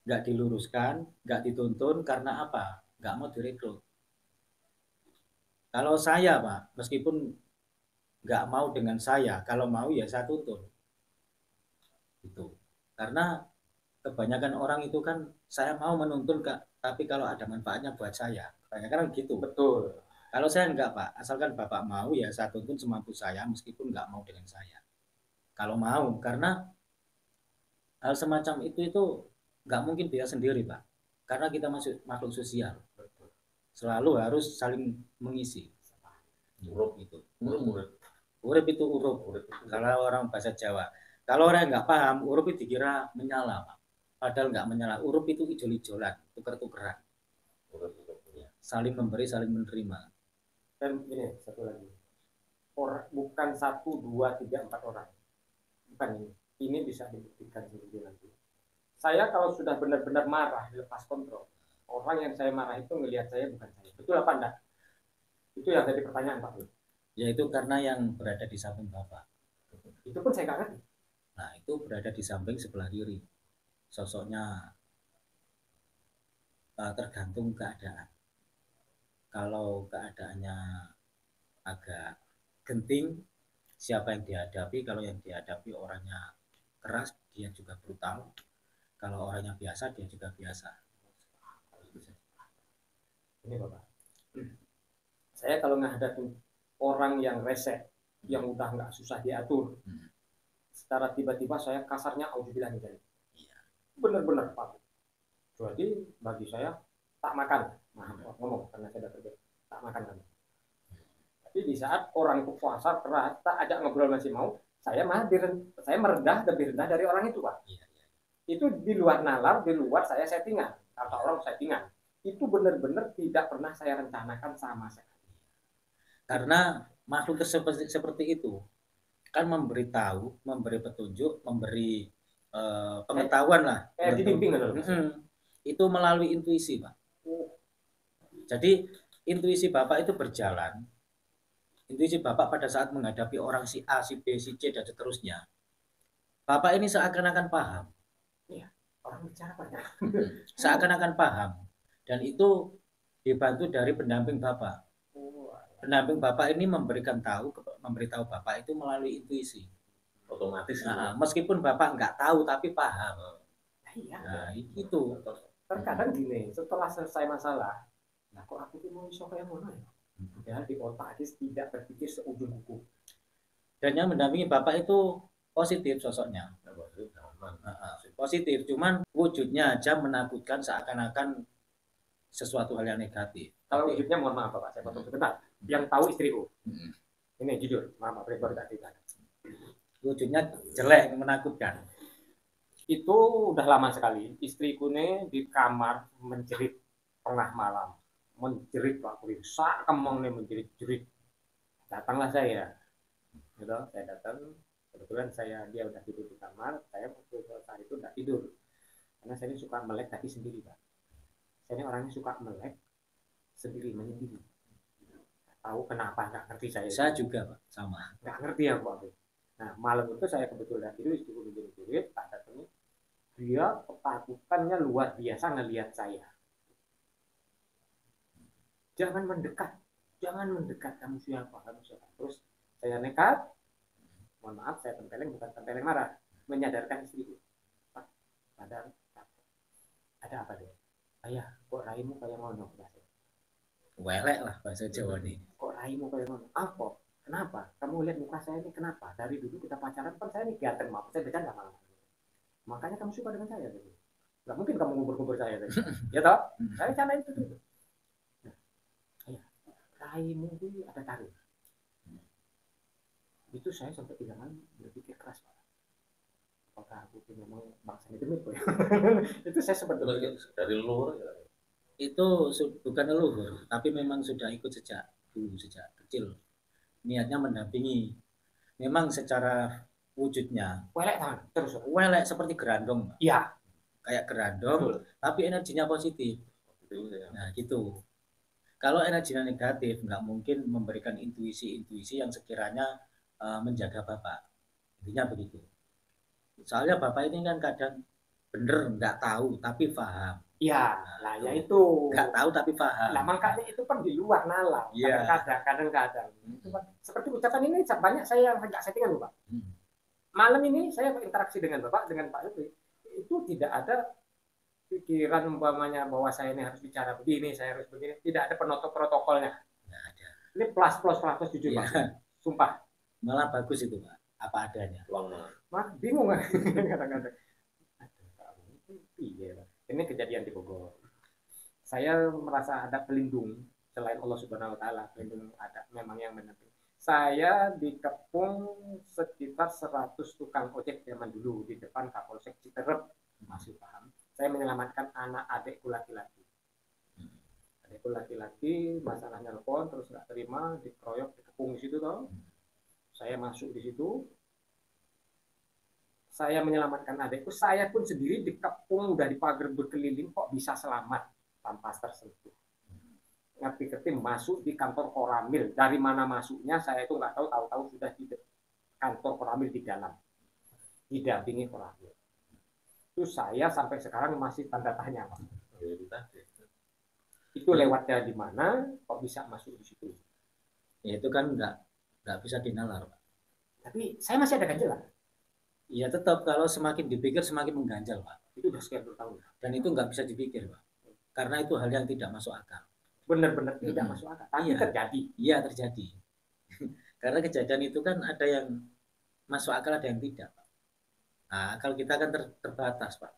Nggak diluruskan, nggak dituntun karena apa? Nggak mau direkrut. Kalau saya Pak, meskipun nggak mau dengan saya, kalau mau ya saya tuntun. Gitu. Karena kebanyakan orang itu kan saya mau menuntun Kak, tapi kalau ada manfaatnya buat saya. Kebanyakan gitu. Betul. Kalau saya enggak Pak, asalkan Bapak mau ya saya tuntun semampu saya meskipun nggak mau dengan saya. Kalau mau, karena hal semacam itu nggak mungkin bisa sendiri Pak. Karena kita masuk makhluk sosial, selalu harus saling mengisi. Urip Itu. urip Urip itu urup. Kalau orang bahasa Jawa. Kalau orang nggak paham, urup itu dikira menyala, Pak. Padahal nggak menyala. Urup itu ijol-ijolan, tuker-tukeran. Saling memberi, saling menerima. Dan ini satu lagi, bukan 1, 2, 3, 4 orang, bukan ini. Ini bisa dibuktikan sendiri nanti. Saya kalau sudah benar-benar marah, dilepas kontrol, orang yang saya marah itu ngelihat saya bukan saya. Betul apa enggak? Itu yang jadi pertanyaan Pak. Yaitu karena yang berada di samping Bapak. Itu pun saya nggak ngerti. Nah, itu berada di samping sebelah kiri. Sosoknya tergantung keadaan. Kalau keadaannya agak genting, siapa yang dihadapi? Kalau yang dihadapi orangnya keras, dia juga brutal. Kalau orangnya biasa, dia juga biasa. Ini Bapak, saya kalau menghadapi orang yang rese, yang udah nggak susah diatur, secara tiba-tiba saya kasarnya auzubillah nih. Bener-bener Pak. Jadi bagi saya tak makan, ngomong karena saya udah kerja, tak makan kamu. Tapi di saat orang itu puasa keras, tak ajak ngobrol masih mau, saya merendah lebih rendah dari orang itu Pak. Itu di luar nalar, di luar saya settingan, kata orang settingan. Itu benar-benar tidak pernah saya rencanakan sama sekali. Karena makhluk seperti itu kan memberitahu, memberi petunjuk, memberi pengetahuan lah. Kayak dibimbing kan? Itu melalui intuisi, Pak. Jadi intuisi Bapak itu berjalan. Intuisi Bapak pada saat menghadapi orang si A, si B, si C dan seterusnya. Bapak ini seakan-akan paham. Iya, orang bicara banyak. Seakan-akan paham. Dan itu dibantu dari pendamping Bapak. Pendamping Bapak ini memberitahu Bapak itu melalui intuisi. Otomatis. Nah, meskipun Bapak nggak tahu tapi paham. Iya. Nah, itu. Terkadang gini, setelah selesai masalah, nah kok aku tuh mau iso kayak mana ya? Ya di otak tidak berpikir seujung kuku. Dan yang mendampingi Bapak itu positif sosoknya. Positif, cuman wujudnya aja menakutkan seakan-akan sesuatu hal yang negatif. Kalau wujudnya mohon maaf Pak, saya potong sebentar. Yang tahu istriku. Ini jujur, maaf baru tak cerita. Wujudnya jelek, menakutkan. Itu udah lama sekali. Istriku nih di kamar menjerit tengah malam. Menjerit Pak Kurin. Sak kemong nih menjerit-jerit. Datanglah saya. Gitu, saya datang. Kebetulan dia udah tidur di kamar. Saya waktu saat itu udah tidur. Karena saya ini suka melek tapi sendiri Pak. Saya ini orangnya suka melek sendiri, menyendiri. Tahu kenapa, nggak ngerti saya. Saya juga Pak, sama. Nggak ngerti ya Pak. Nah malam itu saya kebetulan tidur, istriku menjerit-jerit, tak datang. Dia ketakutannya luar biasa ngelihat saya. Jangan mendekat, kamu siapa? Terus saya nekat, mohon maaf saya tempeleng, bukan tempeleng marah, menyadarkan istriku. Pak, sadar, ada apa deh? Ayah, kok raimu kayak ngono? Welek lah bahasa Jawa nih. Kok raimu kayak ngono? Apa? Kenapa? Kamu lihat muka saya ini kenapa? Dari dulu kita pacaran kan saya ini ganteng, maaf saya bercanda malah. Makanya kamu suka dengan saya tadi. Gak mungkin kamu ngubur-ngubur saya tadi. Ya toh? Saya candain itu. Nah, ayah, raimu itu ada taruh. Itu saya sampai 3 kali berpikir keras Pak. Apakah aku memang bangsa demit ya? Itu saya sempat dari luar ya. Itu bukan leluhur, tapi memang sudah ikut sejak kecil. Niatnya mendampingi. Memang secara wujudnya welek tangan terus. Welek seperti gerandong. Iya. Kayak gerandong, tapi energinya positif. Nah gitu. Kalau energinya negatif, nggak mungkin memberikan intuisi yang sekiranya menjaga Bapak. Intinya begitu. Soalnya Bapak ini kan kadang bener nggak tahu tapi paham. Iya, nah ya itu. Nggak tahu tapi paham. Nah makanya itu kan di luar nalar. Yeah. Kadang-kadang. Seperti ucapan ini banyak saya yang nggak settingan Pak. Malam ini saya berinteraksi dengan Bapak, dengan Pak Yudri. Itu tidak ada pikiran umpamanya bahwa saya ini harus bicara begini, saya harus begini. Tidak ada protokolnya. Nggak ada. Ini plus jujur Pak. Sumpah. Malah bagus itu Pak, apa adanya. Bingung kan kadang-kadang. Iya, ini kejadian di Bogor. saya merasa ada pelindung selain Allah Subhanahu Wa Taala. Pelindung ada memang yang mendampingi. Saya dikepung sekitar 100 tukang ojek zaman dulu di depan Kapolsek Citerep, masih paham. Saya menyelamatkan anak adikku laki-laki. Adikku laki-laki masalah nelpon terus nggak terima, dikeroyok, dikepung di situ toh. Saya masuk di situ. Saya menyelamatkan adikku, saya pun sendiri dikepung dari pagar berkeliling kok bisa selamat tanpa tersentuh. Ngerti-ngerti masuk di kantor Koramil. Dari mana masuknya saya itu nggak tahu, tahu-tahu sudah di kantor Koramil di dalam. Didampingi Koramil. Itu saya sampai sekarang masih tanda tanya, Pak. Itu lewatnya di mana kok bisa masuk di situ? Ya itu kan nggak bisa dinalar, Pak. Tapi saya masih ada ganjalan. Ya tetap kalau semakin dipikir semakin mengganjal, Pak. Itu udah sekian bertahun. Dan itu nggak bisa dipikir, Pak. Karena itu hal yang tidak masuk akal. Benar-benar tidak masuk akal. Tapi terjadi. Iya terjadi. Karena kejadian itu kan ada yang masuk akal, ada yang tidak, Pak. Nah, akal kita kan terbatas, Pak.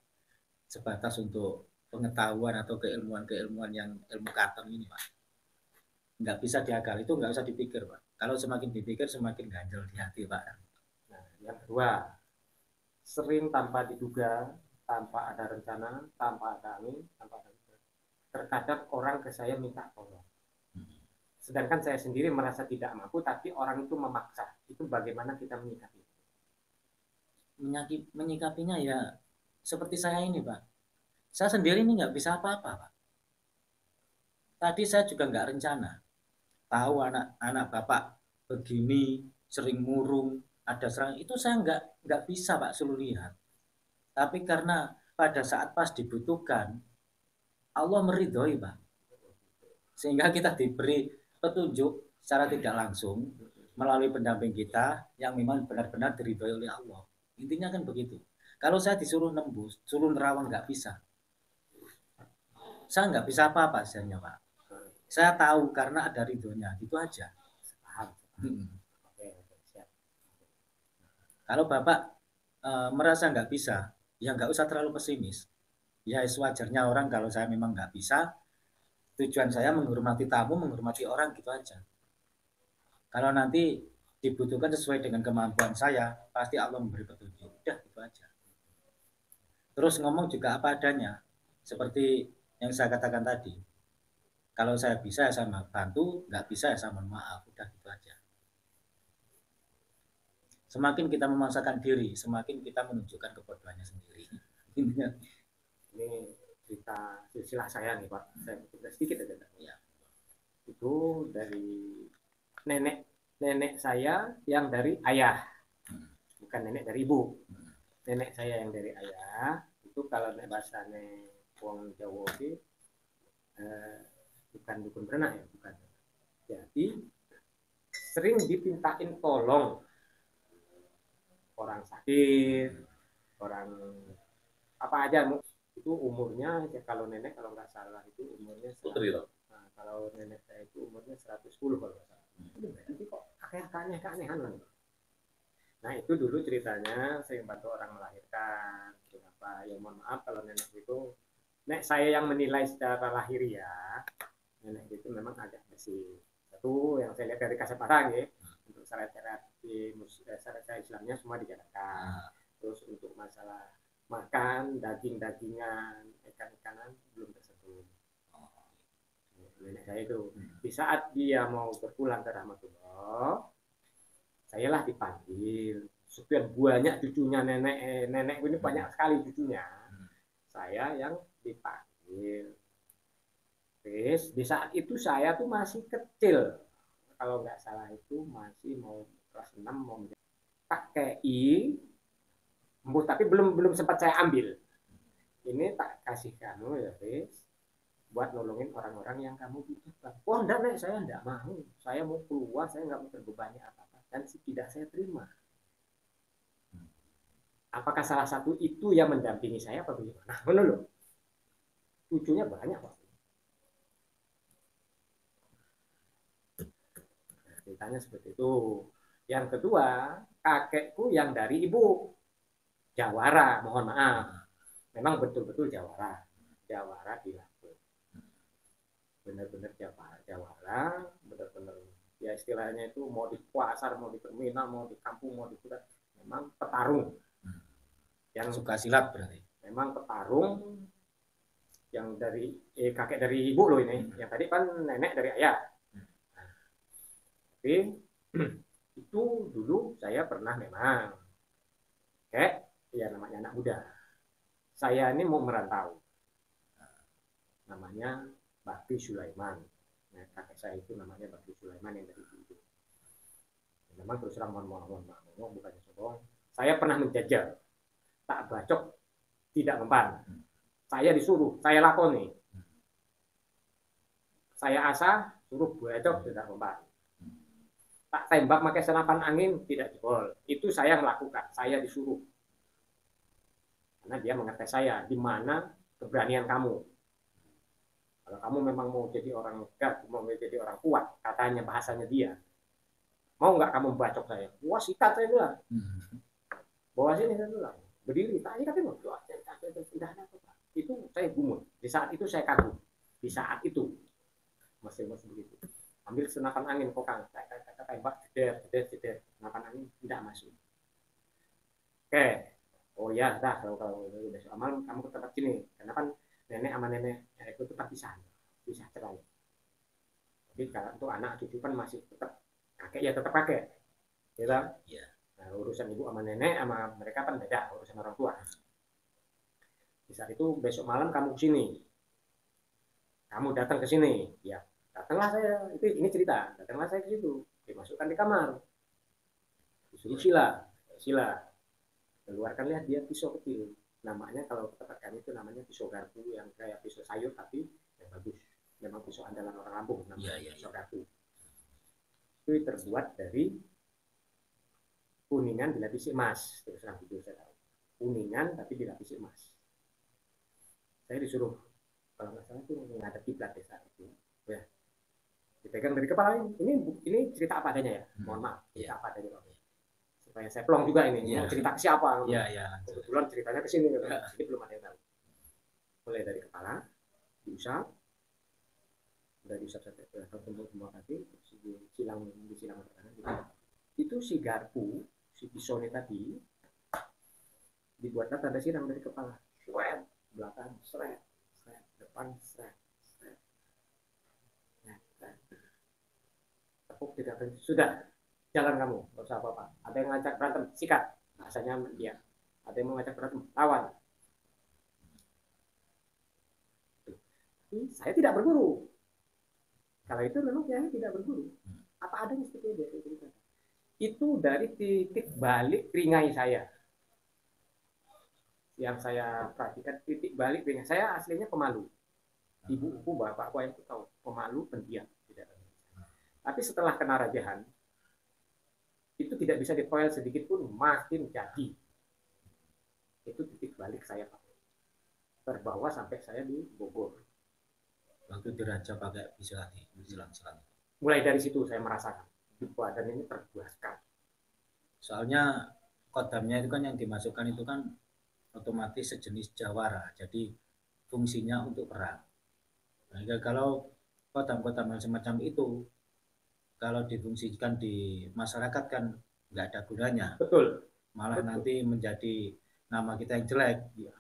Sebatas untuk pengetahuan atau keilmuan yang ilmu katem ini, Pak. Nggak bisa diakal, itu nggak usah dipikir, Pak. Kalau semakin dipikir semakin ganjel di hati, Pak. Nah, yang kedua, sering tanpa diduga, tanpa ada rencana, tanpa ada angin, tanpa ada terkadang orang ke saya minta tolong. Sedangkan saya sendiri merasa tidak mampu, tapi orang itu memaksa. Itu bagaimana kita menyikapi? Menyikapinya ya seperti saya ini, Pak. Saya sendiri ini nggak bisa apa-apa, Pak. Tadi saya juga nggak rencana. Tahu anak Bapak begini, sering murung, ada serangan. Itu saya nggak bisa, Pak, suruh lihat. Tapi karena pada saat pas dibutuhkan, Allah meridhoi, Pak. Sehingga kita diberi petunjuk secara tidak langsung melalui pendamping kita yang memang benar-benar diridhoi oleh Allah. Intinya kan begitu. Kalau saya disuruh nembus, suruh nerawang nggak bisa. Saya nggak bisa apa-apa sebenarnya, Pak. Saya tahu karena ada ridhonya, itu aja. Kalau Bapak merasa nggak bisa, ya nggak usah terlalu pesimis. Ya sewajarnya orang kalau saya memang nggak bisa, tujuan saya menghormati tamu, menghormati orang gitu aja. Kalau nanti dibutuhkan sesuai dengan kemampuan saya, pasti Allah memberi petunjuk. Udah gitu aja. Terus ngomong juga apa adanya, seperti yang saya katakan tadi. Kalau saya bisa ya saya bantu, nggak bisa ya saya mohon maaf. Udah gitu aja. Semakin kita memaksakan diri, semakin kita menunjukkan kebodohannya sendiri. Ini cerita silsilah saya nih, Pak. Saya cerita sedikit aja. Ya. Itu dari nenek saya yang dari ayah, bukan nenek dari ibu. Nenek saya yang dari ayah itu kalau bahasanya wong Jawa itu bukan dukun beranak ya, bukan. Jadi sering dipintain tolong orang sakit, orang apa aja itu umurnya ya, kalau nenek kalau nggak salah itu umurnya nah, kalau nenek saya itu umurnya 110 kalau nggak salah. Nanti kok kakek-kakeknya keanehan lah. Nah itu dulu ceritanya saya bantu orang melahirkan. Kenapa? Ya mohon maaf kalau nenek itu, nek saya yang menilai secara lahiriah, nenek itu memang agak bersih. Satu yang saya lihat dari Kasepara ya, untuk syarat-syarat di syarat Islamnya semua dijalankan. Terus untuk masalah makan daging-dagingan, ikan-ikanan belum tersentuh. Nenek saya itu di saat dia mau berpulang ke rahmatullah, sayalah dipanggil. Sekian banyak cucunya nenek ini banyak sekali cucunya. Saya yang dipanggil. Terus di saat itu saya tuh masih kecil. Kalau nggak salah itu masih mau kelas 6 mau tak KI, tapi belum sempat saya ambil. Ini tak kasih kamu ya, Riz, buat nolongin orang-orang yang kamu butuhkan. Wah, enggak, Nek, saya enggak mau. Saya mau keluar, saya enggak mau terbebani apa-apa. Dan tidak saya terima. Apakah salah satu itu yang mendampingi saya apa bagaimana? Mana loh? Cucunya banyak, Pak. Ceritanya seperti itu. Yang kedua, kakekku yang dari ibu. Jawara, mohon maaf. Memang betul-betul Jawara. Jawara di Lampung. benar-benar jawara, benar-benar ya istilahnya itu mau di pasar, mau di terminal, mau di kampung, mau di kota, memang petarung. Yang suka silat berarti. Memang petarung yang dari kakek dari ibu loh ini, yang tadi kan nenek dari ayah. Tapi itu dulu saya pernah memang kayak ya namanya anak muda. Saya ini mau merantau. Namanya Bakti Sulaiman. Nah, kakek saya itu namanya Bakti Sulaiman yang dari itu. Memang terus terang mohon bukannya sombong. Saya pernah menjajal, tak bacok tidak mempan. Saya disuruh, saya lakoni. Saya asah, suruh bacok tidak mempan. Tak tembak pakai senapan angin tidak jebol. Itu saya melakukan, saya disuruh. Karena dia mengerti saya, di mana keberanian kamu. Kalau kamu memang mau jadi orang megah, mau jadi orang kuat, katanya bahasanya dia. Mau nggak kamu bacok saya? Wah, sikat saya bilang. Bawa sini saya bilang. Berdiri, tanya katanya, tidak ada apa-apa. Itu saya gumun. Di saat itu saya kagum. Di saat itu masih begitu. Ambil senapan angin kokang, tembak, jeder, senapan angin tidak masuk. Oke, oh ya, dah kalau besok amal kamu ke tempat sini, karena kan nenek sama nenek itu tetap bisa cerai. Jadi kalau untuk anak cucu kan masih tetap kakek ya tetap kakek, ya kan? Iya. Nah, urusan ibu sama nenek sama mereka kan beda, urusan orang tua. Di saat itu besok malam kamu kesini, kamu datang ke sini, ya datanglah saya. Ini cerita, datanglah saya ke situ, dimasukkan di kamar, disuruh sila, keluarkanlah dia pisau kecil. Namanya kalau tempat kami itu namanya pisau garpu yang kayak pisau sayur tapi yang bagus. Memang pisau andalan orang Lampung namanya pisau garpu. Itu terbuat dari kuningan dilapisi emas. Terus terang itu saya tahu. Kuningan tapi dilapisi emas. Saya disuruh kalau nggak salah itu menghadap kiblat desa itu. Ya. Dipegang dari kepala ini cerita apa adanya ya. Mohon maaf, cerita apa adanya. Supaya saya plong juga ini. Mau cerita ke siapa? Kebetulan ceritanya ke sini. Jadi belum ada yang tahu. Mulai dari kepala, diusap, udah diusap sampai semua kaki, disilang kanan. Itu si garpu, si pisau ini tadi, dibuatlah tanda silang dari kepala. Seret, belakang, seret, depan, seret. Tepuk tidak sudah. Jalan kamu, nggak usah apa-apa. Ada yang ngajak berantem, sikat. Bahasanya dia. Ada yang mau ngajak berantem, lawan. Saya tidak berburu. Kalau itu memang saya tidak berburu. Apa adanya seperti dia. Itu dari titik balik ringai saya. Yang saya perhatikan titik balik ringai. Saya aslinya pemalu. Ibuku, bapakku yang tahu. Pemalu, pendiam. Tapi setelah kena rajahan, itu tidak bisa dipoel sedikit pun, makin jadi. Itu titik balik saya pakai. Terbawa sampai saya di Bogor. Waktu diraja pakai silang. Mulai dari situ saya merasakan badan ini terbuaskan. Soalnya kodamnya itu kan yang dimasukkan itu kan otomatis sejenis jawara. Jadi fungsinya untuk perang. Nah, kalau kodam-kodam semacam itu kalau difungsikan di masyarakat kan nggak ada gunanya. Betul. Malah nanti menjadi nama kita yang jelek. Ya.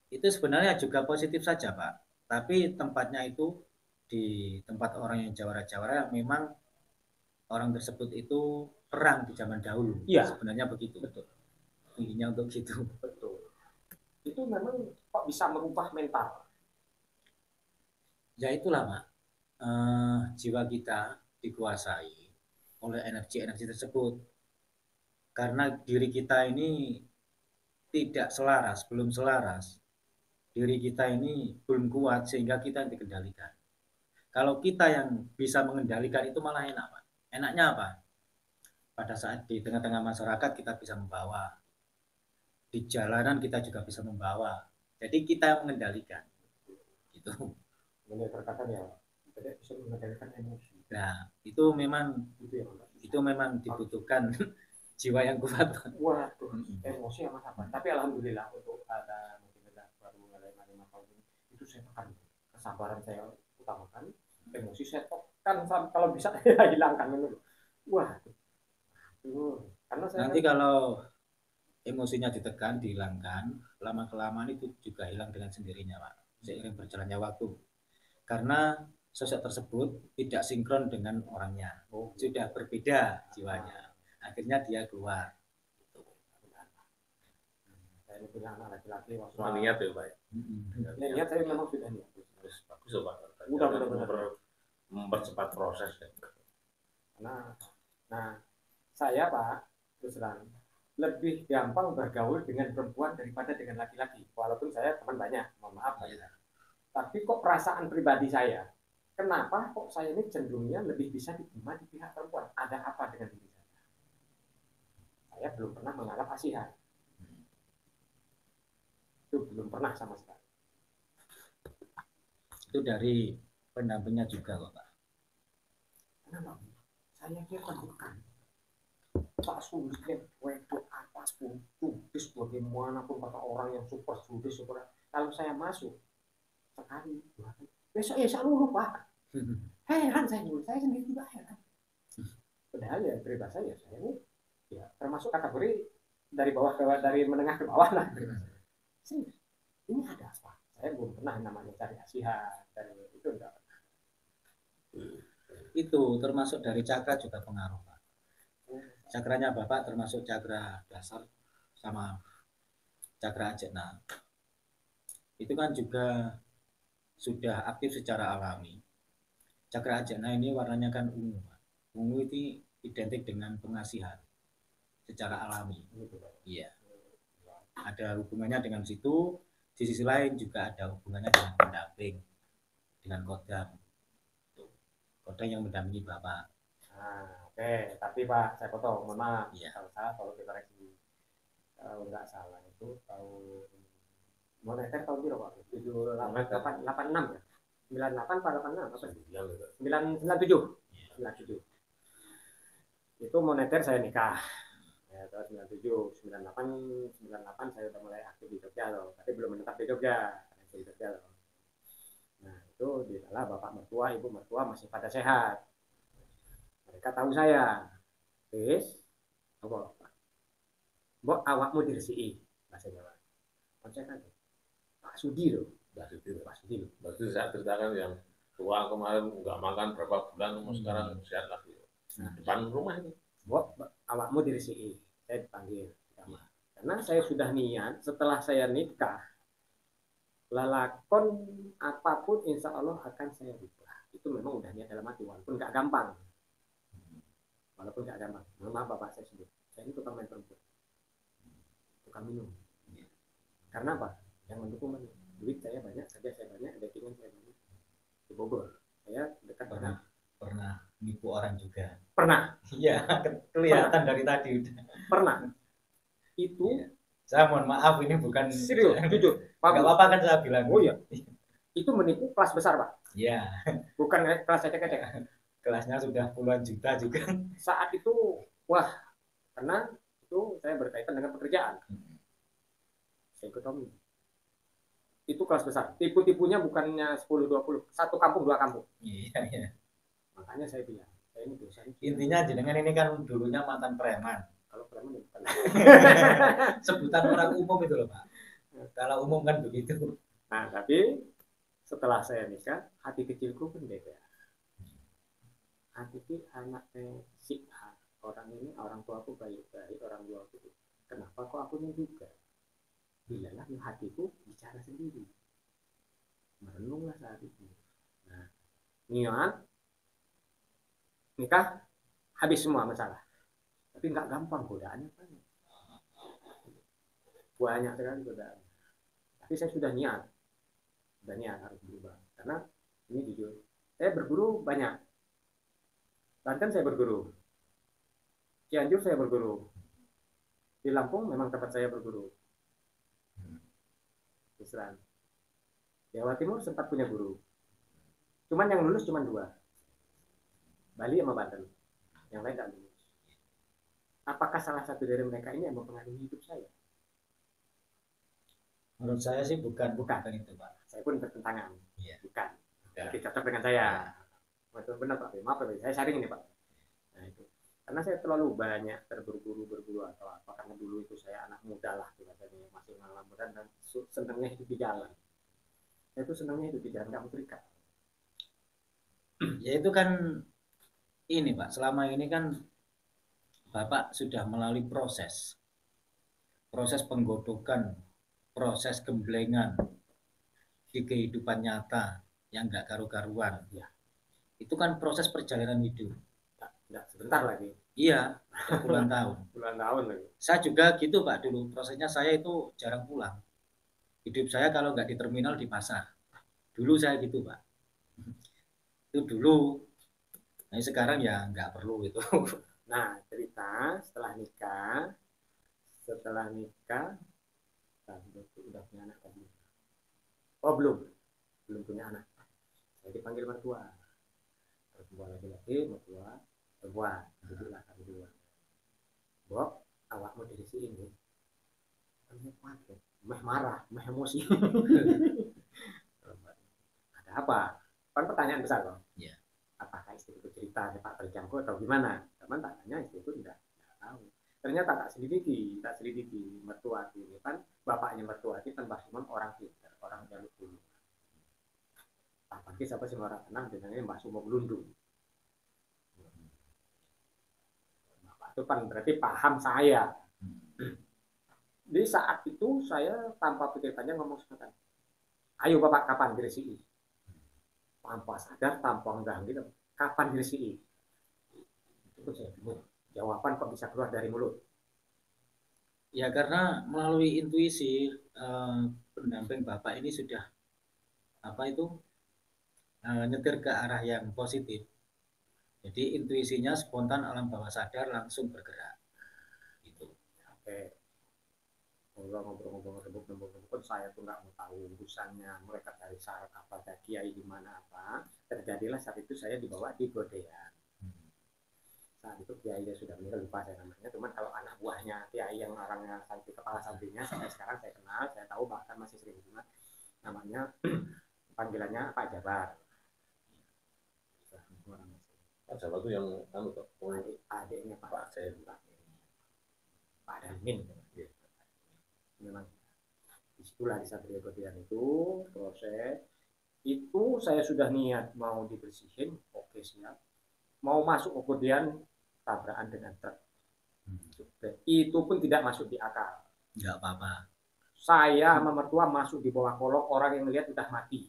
Itu sebenarnya juga positif saja, Pak. Tapi tempatnya itu di tempat orang yang jawara-jawara memang orang tersebut itu perang di zaman dahulu. Iya. Sebenarnya begitu. Betul. Intinya untuk gitu. Betul. Itu memang kok bisa merubah mental. Ya itulah, Pak. Jiwa kita dikuasai oleh energi-energi tersebut. Karena diri kita ini tidak selaras, belum selaras. Diri kita ini belum kuat sehingga kita yang dikendalikan. Kalau kita yang bisa mengendalikan itu malah enak, Pak. Enaknya apa? Pada saat di tengah-tengah masyarakat kita bisa membawa. Di jalanan kita juga bisa membawa. Jadi kita yang mengendalikan. Gitu. Benar perkataan ya. Tidak bisa mengendalikan emosi. Nah, itu memang dibutuhkan jiwa yang kuat. Wah, emosi amat apa. Tapi alhamdulillah untuk ada mungkin baru mulai 5 tahun ini itu saya tekan kesabaran saya utamakan, emosi saya kan kalau bisa ya hilangkan dulu. Wah, karena saya Nanti kalau emosinya ditekan, dihilangkan, lama-kelamaan itu juga hilang dengan sendirinya, Pak, seiring berjalannya waktu. Karena sosok tersebut tidak sinkron dengan orangnya, sudah berbeda jiwanya. Akhirnya dia keluar. saya ini punya anak laki-laki waktu Cuma niat ya Pak. niat saya memang sudah niat. Terus bagus ya Pak. Udah benar-benar mempercepat proses ya. Nah, saya Pak, terus terang lebih gampang bergaul dengan perempuan daripada dengan laki-laki. Walaupun saya teman banyak, mohon maaf Pak. Tapi kok perasaan pribadi saya, kenapa kok saya ini cenderungnya lebih bisa diterima di pihak perempuan? Ada apa dengan diri saya? Saya belum pernah mengalami kasihan. Itu belum pernah sama sekali. Itu dari pendampingnya juga kok, Pak. Kenapa? Saya kira bukan. Pak Sultan, wedok atas pun, judis bagaimanapun kata orang yang super judis, super. Kalau saya masuk sekali, dua kali, besok ya saya luluh Pak. Heran saya dulu, saya sendiri juga heran. Padahal ya pribadi saya ini ya termasuk kategori dari bawah ke dari menengah ke bawah lah. Serius, ini ada apa? Saya belum pernah namanya cari asihan, dari itu enggak. Itu termasuk dari cakra juga pengaruh, Pak. Cakranya Bapak termasuk cakra dasar sama cakra ajna. Itu kan juga sudah aktif secara alami. Cakra ajna ini warnanya kan ungu, Pak. Ungu itu identik dengan pengasihan secara alami. Iya. Ada hubungannya dengan situ. Di sisi lain juga ada hubungannya dengan pendamping, dengan kodam. Kodam yang mendampingi Bapak. Oke. Tapi Pak, saya potong, mohon maaf. Iya. Kalau salah, kalau dikoreksi. Kalau nggak salah itu tahun moneter tahun berapa Pak? 86 ya? 98 atau 86 apa sih? 97. Itu moneter saya nikah. Ya, tahun 97, 98 saya udah mulai aktif di Jogja loh. Tapi belum menetap di Jogja. Di Jogja loh. Nah, itu di sana bapak mertua, ibu mertua masih pada sehat. Mereka tahu saya. Terus, apa? Mbok awakmu diresiki bahasa Jawa. Konsep kan Pak Sudi loh. Pak Sudi loh. Berarti saya ceritakan yang tua kemarin nggak makan berapa bulan, sekarang sehat lagi. Nah, depan rumah itu. Mbok awakmu diresiki. Saya dipanggil. Karena saya sudah niat setelah saya nikah, lalakon apapun insya Allah akan saya rubah. Itu memang udah niat dalam hati, walaupun nggak gampang. Maaf Bapak saya sebut. Saya ini tukang main perempuan. Tukang minum. Karena apa? Yang mendukung mana? Duit saya banyak, kerja saya banyak, backingan saya banyak. Di Bogor. Saya dekat Pernah nipu orang juga. Pernah. Iya, kelihatan dari tadi udah. Pernah. Itu saya mohon maaf ini bukan serius, jujur. Gak apa-apa kan saya bilang. Oh iya. Itu menipu kelas besar, Pak. Iya. Bukan kelas ecek-ecek. Kelasnya sudah puluhan juta juga. Saat itu, wah, karena itu saya berkaitan dengan pekerjaan. Saya ekonomi. Itu kelas besar. Tipu-tipunya bukannya 10-20, satu kampung, dua kampung. Iya. Makanya saya bilang, saya ini dosa. Intinya jenengan ini kan dulunya mantan preman. Kalau preman bukan. Sebutan orang umum itu loh Pak. Kalau umum kan begitu. Nah, tapi setelah saya nikah, hati kecilku pun beda. Hati anaknya si A. Orang ini, orang tua aku baik-baik, orang tua aku. Kenapa kok aku ini juga? Bilalah hatiku bicara sendiri. Merenunglah saat itu. Nah, niat nikah habis semua masalah. Tapi nggak gampang, godaannya banyak sekali godaan. Tapi saya sudah niat harus berubah. Karena ini jujur, saya berguru banyak. Banten saya berguru, Cianjur saya berguru, di Lampung memang tempat saya berguru. Islam. Jawa Timur sempat punya guru. Cuman yang lulus cuma 2. Bali sama Banten. Yang lain tidak lulus. Apakah salah satu dari mereka ini yang mempengaruhi hidup saya? Menurut saya sih bukan itu Pak. Saya pun bertentangan. Iya. Bukan. lebih cocok dengan saya. Betul benar Pak. Maaf Pak, saya sharing ini Pak. Nah itu karena saya terlalu banyak berburu atau apa, karena dulu itu saya anak muda lah biasanya, masih malam dan senangnya hidup di jalan. Saya itu senangnya hidup di jalan, nggak mau terikat. Ya itu kan ini Pak, selama ini kan Bapak sudah melalui proses penggodokan, proses gemblengan di kehidupan nyata yang nggak karu-karuan. Ya. Itu kan proses perjalanan hidup. Nggak sebentar lagi. Iya, puluhan tahun. Puluhan tahun lagi. Saya juga gitu Pak dulu. Prosesnya saya itu jarang pulang. Hidup saya kalau nggak di terminal di pasar. Dulu saya gitu Pak. Itu dulu. Nah sekarang ya nggak perlu itu. Nah cerita setelah nikah, udah punya anak tadi. Oh belum punya anak. Saya dipanggil mertua. Mertua laki-laki, mertua perempuan. Duduklah kami dua. Bok, awakmu dari sini. Kami pakai, meh marah, meh emosi. Ada apa? Kan pertanyaan besar kok. Ya. Apakah istri itu cerita Pak terjangkau atau gimana? Teman tanya istri itu tidak tahu. Ternyata tak selidiki mertuati ini kan bapaknya mertuati kan Mbah Sumon orang pintar, orang jaluk dulu. Apalagi siapa sih orang tenang dengan Mbah Sumon Lundung. Bapak itu kan berarti paham saya. Di saat itu saya tanpa pikir panjang ngomong sebentar. Ayo Bapak kapan diresihi? Tanpa sadar, tanpa enggak gitu. Kapan diresihi? Itu saya bingung. Jawaban kok bisa keluar dari mulut? Ya karena melalui intuisi pendamping Bapak ini sudah nyetir ke arah yang positif. Jadi intuisinya spontan, alam bawah sadar langsung bergerak. Gitu. Oke. Ngobrol-ngobrol pun saya tuh nggak mau tahu urusannya mereka dari syarat apa, dari kiai di mana apa. Terjadilah saat itu saya dibawa di Godean. Saat itu kiai sudah meninggal, lupa saya namanya. Cuman kalau anak buahnya kiai yang orangnya santri, kepala santrinya, sekarang saya kenal, saya tahu bahkan masih sering hubungan. Namanya panggilannya Pak Jabar. Pak Jabar itu yang adiknya Pak Darmin. Memang disitulah di Satria Godean itu proses itu saya sudah niat mau dibersihin, oke siap, mau masuk ke Godean tabrakan dengan truk. Itu pun tidak masuk di akal. Nggak apa-apa. Saya sama mertua masuk di bawah kolong, orang yang melihat sudah mati.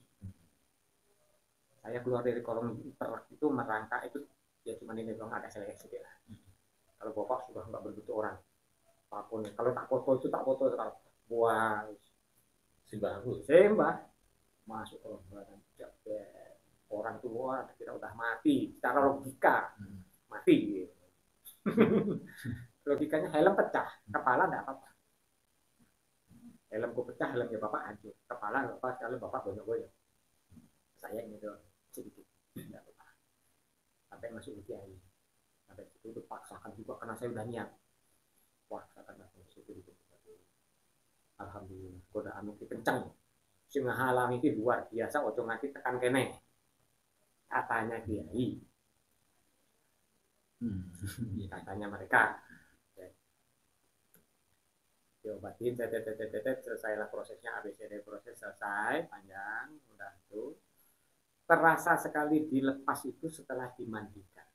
Saya keluar dari kolong truk itu merangkak itu ya cuma ini doang, ada seleksi lah. Kalau bapak sudah nggak berbentuk orang. Apapun kalau tak foto itu tak foto sekarang buah sembah masuk orang tua kita udah mati secara logika mati gitu. Logikanya helm pecah kepala enggak apa-apa, helmku pecah helmnya bapak hancur, kepala enggak apa-apa, kalau bapak goyang-goyang saya ini doang sedikit enggak apa-apa sampai masuk ke kiai, sampai situ dipaksakan juga karena saya udah niat. Wah, katakan situ itu. Alhamdulillah, godaan mungkin kencang. Sing ngahalang iki luar biasa, ojo ngati tekan kene. Katanya kiai. Katanya mereka. Diobatin, selesailah prosesnya, ABCD proses selesai, panjang, udah itu. Terasa sekali dilepas itu setelah dimandikan.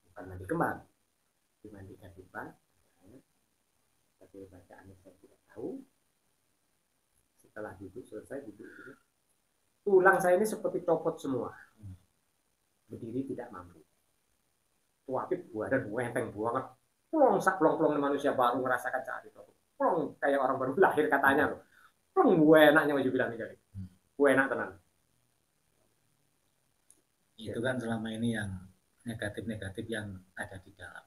Bukan mandi kembang. Dimandikan di bak. Tapi bacaannya saya tidak tahu. Setelah duduk selesai duduk, tulang saya ini seperti copot semua. Berdiri tidak mampu. Tuapit badan wenteng banget. Plong manusia baru merasakan saat itu. Plong kayak orang baru lahir katanya loh. Plong gue enaknya maju bilang ini. Gue enak tenang. Itu kan selama ini yang negatif-negatif yang ada di dalam.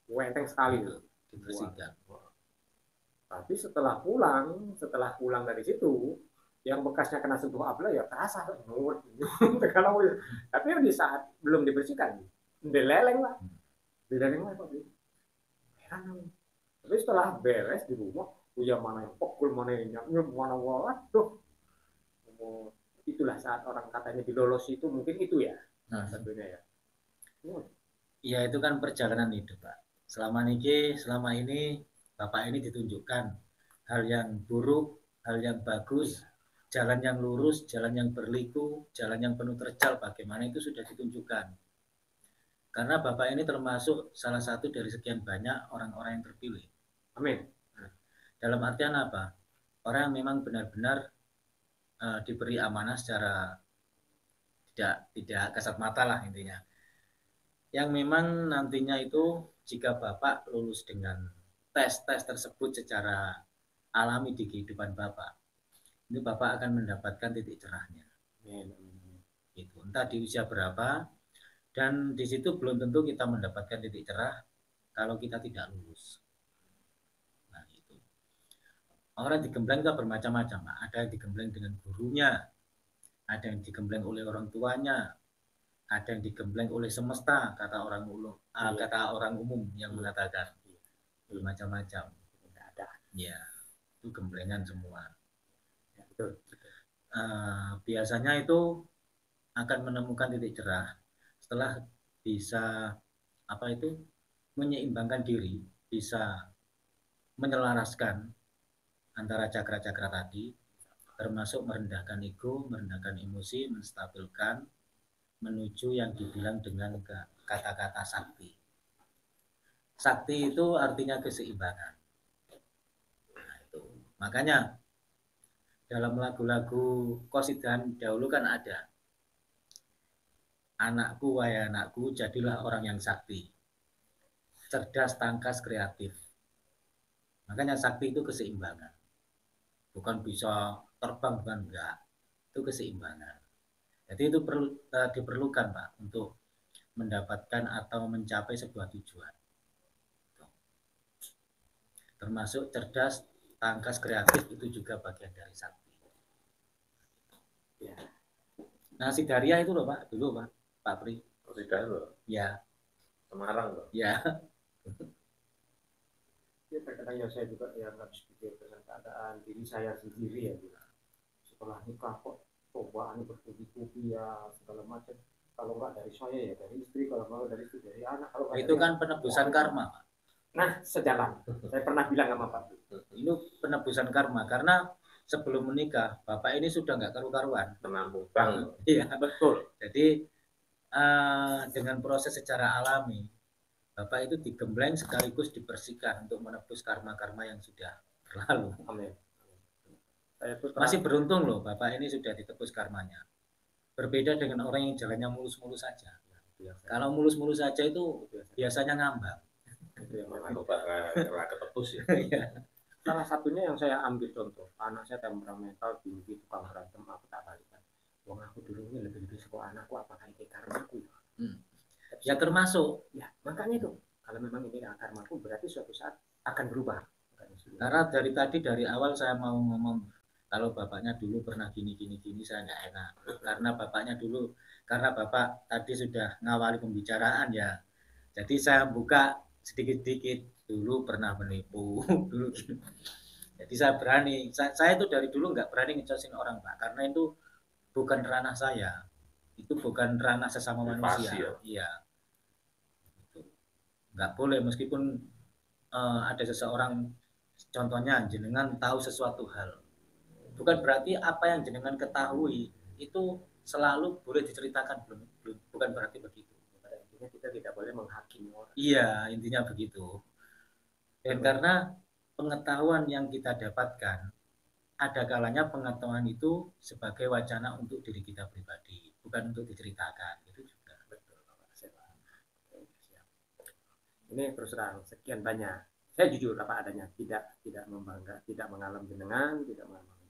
Wenteng sekali loh. Dibersihkan. Tapi setelah pulang dari situ, yang bekasnya kena sentuh abla ya terasa kalau tapi di saat belum dibersihkan, dileleng lah Pak. Tapi setelah beres di rumah, ya mana yang pokul, mana yang nyamuk, mana waduh, itulah saat orang katanya dilolosi itu mungkin itu ya Nah, satunya ya. ya itu kan perjalanan hidup, Pak. Selama ini Bapak ini ditunjukkan hal yang buruk, hal yang bagus, jalan yang lurus, jalan yang berliku, jalan yang penuh terjal, bagaimana itu sudah ditunjukkan. Karena Bapak ini termasuk salah satu dari sekian banyak orang-orang yang terpilih. Amin. Dalam artian apa? Orang yang memang benar-benar diberi amanah secara tidak kasat mata lah intinya. Yang memang nantinya itu jika Bapak lulus dengan tes-tes tersebut secara alami di kehidupan Bapak, ini Bapak akan mendapatkan titik cerahnya. Gitu. Entah di usia berapa, dan di situ belum tentu kita mendapatkan titik cerah kalau kita tidak lulus. Nah, itu. Orang digembleng itu bermacam-macam. Ada yang digembleng dengan gurunya, ada yang digembleng oleh orang tuanya, ada yang digembleng oleh semesta, kata orang umum yang mengatakan. Bermacam-macam. Ada. Ya, itu gemblengan semua. Ya, betul. Biasanya itu akan menemukan titik cerah setelah bisa menyeimbangkan diri, bisa menyelaraskan antara cakra-cakra tadi, termasuk merendahkan ego, merendahkan emosi, menstabilkan, menuju yang dibilang dengan kata-kata sakti. Sakti itu artinya keseimbangan. Nah, itu. Makanya dalam lagu-lagu qasidah dahulu kan ada, anakku wahai anakku, jadilah orang yang sakti, cerdas, tangkas, kreatif. Makanya sakti itu keseimbangan. Bukan bisa terbang, bukan enggak. Itu keseimbangan. Jadi itu diperlukan, Pak, untuk mendapatkan atau mencapai sebuah tujuan. Termasuk cerdas, tangkas, kreatif itu juga bagian dari sakti. Ya. Nah, Sidaria itu loh, Pak, dulu Pak Pri. Sidaria loh. Ya. Semarang loh. Ya. Ya terkadang ya saya juga yang habis pikir dengan keadaan diri saya sendiri ya, setelah nikah kok cobaan bertubi-tubi ya segala macam. Kalau nggak dari saya ya dari istri, kalau nggak dari istri dari anak. Kalau itu kan penebusan karma, Pak. Nah, sejalan. Saya pernah bilang sama Pak. Ini penebusan karma karena sebelum menikah Bapak ini sudah nggak karu-karuan. Menampung bank. Iya, betul. Jadi dengan proses secara alami Bapak itu digembleng sekaligus dibersihkan untuk menebus karma-karma yang sudah berlalu. Amin. Masih beruntung loh Bapak ini sudah ditebus karmanya. Berbeda dengan orang yang jalannya mulus-mulus saja. Kalau mulus-mulus saja itu biasanya ngambang. Kalau bakal ketebus ya. Salah satunya yang saya ambil contoh, anak saya temperamental, tinggi, tukang berantem, aku tak balikan. Wong aku dulunya lebih-lebih sekolah anakku, apakah itu karmaku? Ya termasuk. Ya, makanya itu. Kalau memang ini karmaku, berarti suatu saat akan berubah. Karena dari awal saya mau ngomong, kalau bapaknya dulu pernah gini, saya nggak enak. Karena bapak tadi sudah ngawali pembicaraan ya. Jadi saya buka sedikit-sedikit, dulu pernah menipu, dulu gitu. Jadi saya berani. Saya itu dari dulu nggak berani ngecosin orang, Pak. Karena itu bukan ranah saya. Itu bukan ranah sesama manusia. Ya? Iya. Nggak boleh meskipun ada seseorang, contohnya jenengan tahu sesuatu hal, bukan berarti apa yang jenengan ketahui itu selalu boleh diceritakan, bukan berarti begitu. Intinya kita tidak boleh menghakimi orang. Iya, intinya begitu. Dan karena pengetahuan yang kita dapatkan, ada kalanya pengetahuan itu sebagai wacana untuk diri kita pribadi, bukan untuk diceritakan. Itu juga betul. Ini terus terang sekian banyak. Saya jujur apa adanya, tidak membangga, tidak mengalami jenengan, tidak mengalami.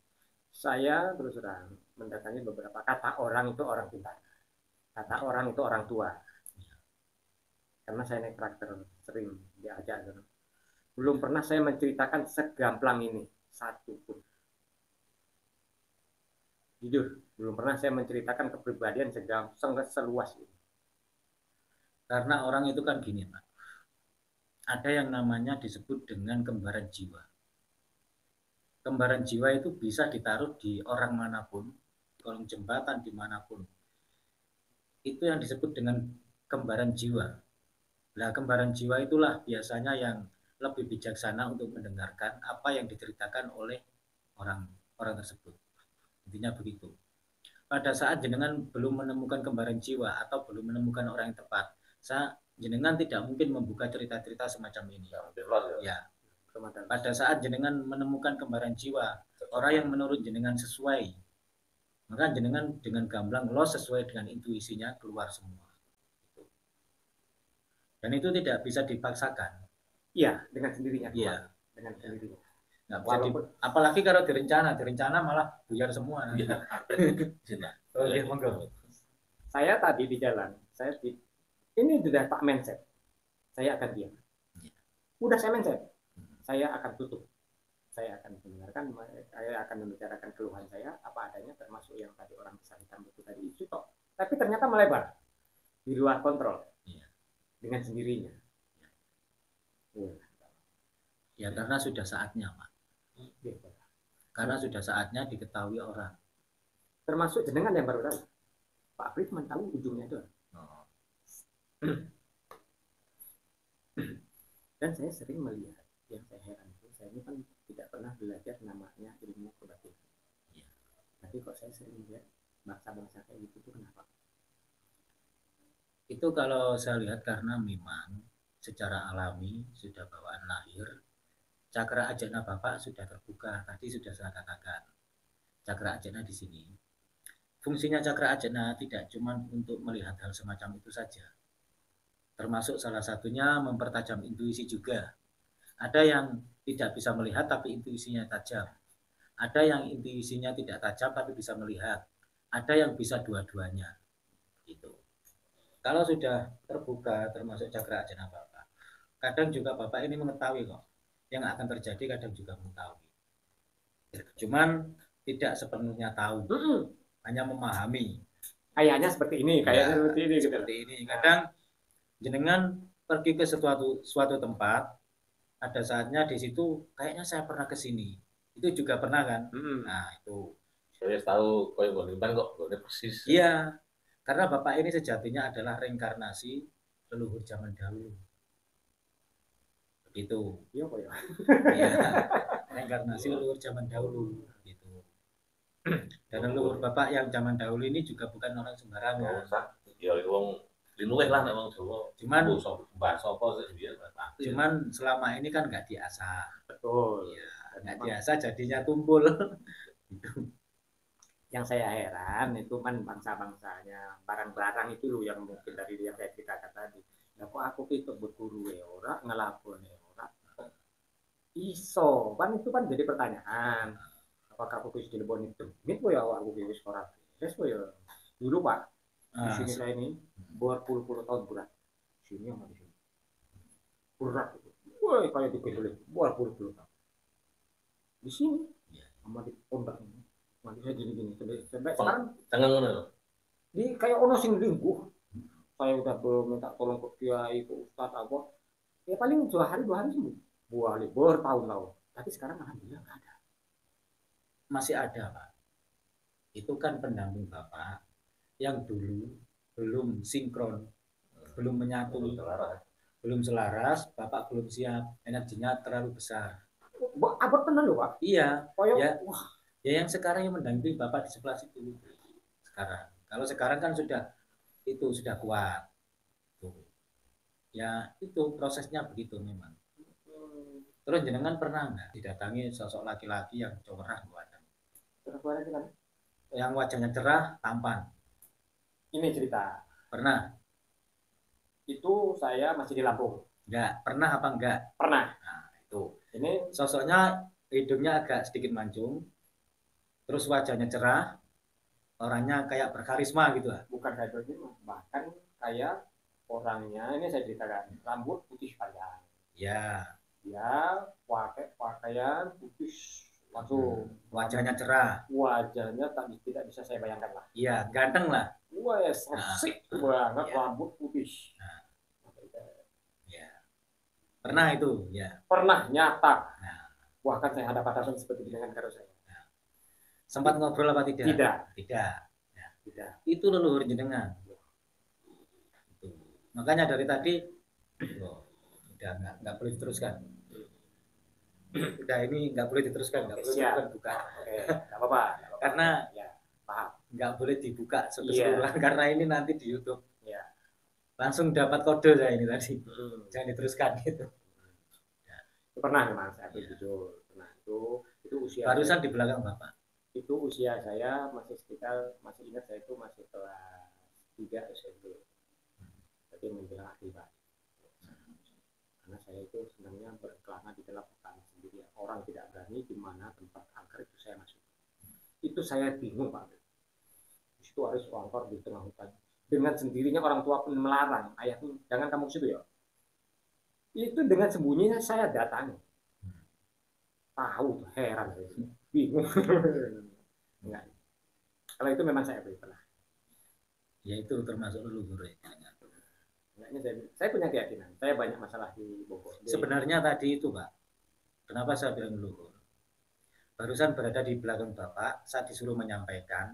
Saya terus terang mendatangi beberapa kata orang itu orang pintar, kata orang itu orang tua. Karena saya naik traktor sering diajak, belum pernah saya menceritakan segamplang ini satu pun. Jujur, belum pernah saya menceritakan kepribadian seluas ini. Karena orang itu kan gini, Pak. Ada yang namanya disebut dengan kembaran jiwa. Kembaran jiwa itu bisa ditaruh di orang manapun, kolong jembatan, dimanapun. Itu yang disebut dengan kembaran jiwa. Nah, kembaran jiwa itulah biasanya yang lebih bijaksana untuk mendengarkan apa yang diceritakan oleh orang tersebut. Intinya begitu. Pada saat jenengan belum menemukan kembaran jiwa atau belum menemukan orang yang tepat, jenengan tidak mungkin membuka cerita-cerita semacam ini. Ya. Pada saat jenengan menemukan kembaran jiwa, orang yang menurut jenengan sesuai, maka jenengan dengan gamblang los sesuai dengan intuisinya keluar semua. Dan itu tidak bisa dipaksakan. Iya, dengan sendirinya. Iya, dengan sendirinya. Nggak bisa apalagi kalau direncana malah buyar semua. Iya. Oke, monggo. Saya tadi di jalan, ini sudah tak mindset. Saya akan diam. Udah saya mindset. Saya akan tutup. Saya akan mendengarkan, saya akan membicarakan keluhan saya apa adanya, termasuk yang tadi orang besar hitam itu tadi itu toh. Tapi ternyata melebar di luar kontrol. Dengan sendirinya. Ya karena sudah saatnya, Pak. Karena sudah saatnya diketahui orang. Termasuk jenengan yang baru tahu. Pak Apri cuma tahu ujungnya itu. Dan saya sering melihat, yang saya heran itu, saya ini kan tidak pernah belajar namanya ilmu kebatinan. Tapi kok saya sering melihat bangsa-bangsa kayak gitu itu kenapa? Itu kalau saya lihat karena memang secara alami sudah bawaan lahir, cakra ajna Bapak sudah terbuka. Tadi sudah saya katakan, cakra ajna di sini. Fungsinya cakra ajna tidak cuma untuk melihat hal semacam itu saja. Termasuk salah satunya mempertajam intuisi juga. Ada yang tidak bisa melihat tapi intuisinya tajam. Ada yang intuisinya tidak tajam tapi bisa melihat. Ada yang bisa dua-duanya. Gitu. Kalau sudah terbuka termasuk cakra ajna Bapak, kadang juga Bapak ini mengetahui kok yang akan terjadi, kadang juga mengetahui. Cuman tidak sepenuhnya tahu, hanya memahami. Kayaknya seperti ini, kayaknya seperti ini, seperti ini. Kadang jenengan pergi ke suatu tempat, ada saatnya di situ kayaknya saya pernah ke sini. Itu juga pernah kan? Nah itu. Saya tahu kau yang kok, persis. Iya. Karena Bapak ini sejatinya adalah reinkarnasi leluhur zaman dahulu. Begitu. Iya, Pak ya. Iya. Reinkarnasi leluhur zaman dahulu, gitu. Dan leluhur Bapak yang zaman dahulu ini juga bukan orang sembarangan. Ya, wong linuweh lah wong Jawa. Cuman selama ini kan nggak diasah. Betul. Iya, nggak diasah jadinya tumpul. Gitu. Yang saya heran itu kan bangsa-bangsanya barang-barang itu loh yang mungkin dari yang saya ceritakan tadi. Ya kok aku itu berguru ora ngelapor ora iso kan itu kan jadi pertanyaan. Apakah aku bisa dileboni demit ya aku wis ora beres ya. Dulu Pak di sini saya ini berpuluh-puluh tahun berat. Sini sama di sini. Berat itu. Wah kayak dipilih berpuluh-puluh tahun. Di sini sama di ombak ini. Nanti saya gini-gini sampai sekarang jangan ngono. Ini kayak ono sing lingkuh. Saya udah minta tolong ke kiai, ke ustaz apa. Ya paling 2 hari sembuh. 2 hari bertahun-tahun. Tapi sekarang alhamdulillah nggak ada. Masih ada, Pak. Itu kan pendamping Bapak yang dulu belum sinkron, belum menyatu, belum selaras, Bapak belum siap, energinya terlalu besar. Abot tenan loh, Pak. Iya. Ya, wah. Ya yang sekarang yang mendampingi Bapak di sebelah situ. Sekarang. Kalau sekarang kan sudah kuat. Tuh. Ya itu prosesnya begitu memang. Terus jenengan pernah nggak didatangi sosok laki-laki yang cerah wajahnya? Yang wajahnya cerah, tampan. Ini cerita. Pernah. Itu saya masih di Lampung. Enggak, pernah apa enggak? Pernah. Nah, itu. Ini sosoknya hidungnya agak sedikit mancung. Terus wajahnya cerah. Orangnya kayak berkarisma gitu lah. Bukan kayak berkarisma, bahkan kayak orangnya ini saya ceritakan rambut putih panjang. Ya. Ya, pakai pakaian putih langsung. Wajahnya cerah. Wajahnya tidak bisa saya bayangkan lah. Iya, ganteng lah. Wah, asik banget rambut putih. Ya. Pernah itu, ya. Pernah nyata. Bahkan saya hadapan seperti dengan karo saya. Sempat ngobrol apa tidak? Tidak. Tidak. Ya, tidak. Itu leluhur jenengan. Itu. Makanya dari tadi, udah nggak boleh diteruskan. Udah ini nggak boleh diteruskan, nggak boleh diteruskan buka. Oke, nggak apa-apa. Karena ya, paham. Nggak boleh dibuka keseluruhan karena ini nanti di YouTube. Ya. Langsung dapat kode saya ini tadi. Jangan diteruskan gitu. Itu pernah memang saya jujur. Pernah itu usia. Barusan di belakang Bapak. Itu usia saya masih ingat saya itu masih kelas 3 SMP. Jadi menjelang akhir. Karena saya itu sebenarnya berkelana di dalam hutan sendiri. Orang tidak berani di mana tempat angker itu saya masuk. Itu saya bingung Pak. Itu harus angker di tengah hutan. Dengan sendirinya orang tua pun melarang, ayahku jangan kamu ke situ ya. Itu dengan sembunyinya saya datangi. Tahu, heran, bingung. Enggak. Kalau itu memang saya pernah. Ya itu termasuk leluhur ya. Saya punya keyakinan. Saya banyak masalah di Bogor. Sebenarnya tadi itu Pak, kenapa saya bilang leluhur? Barusan berada di belakang Bapak, saya disuruh menyampaikan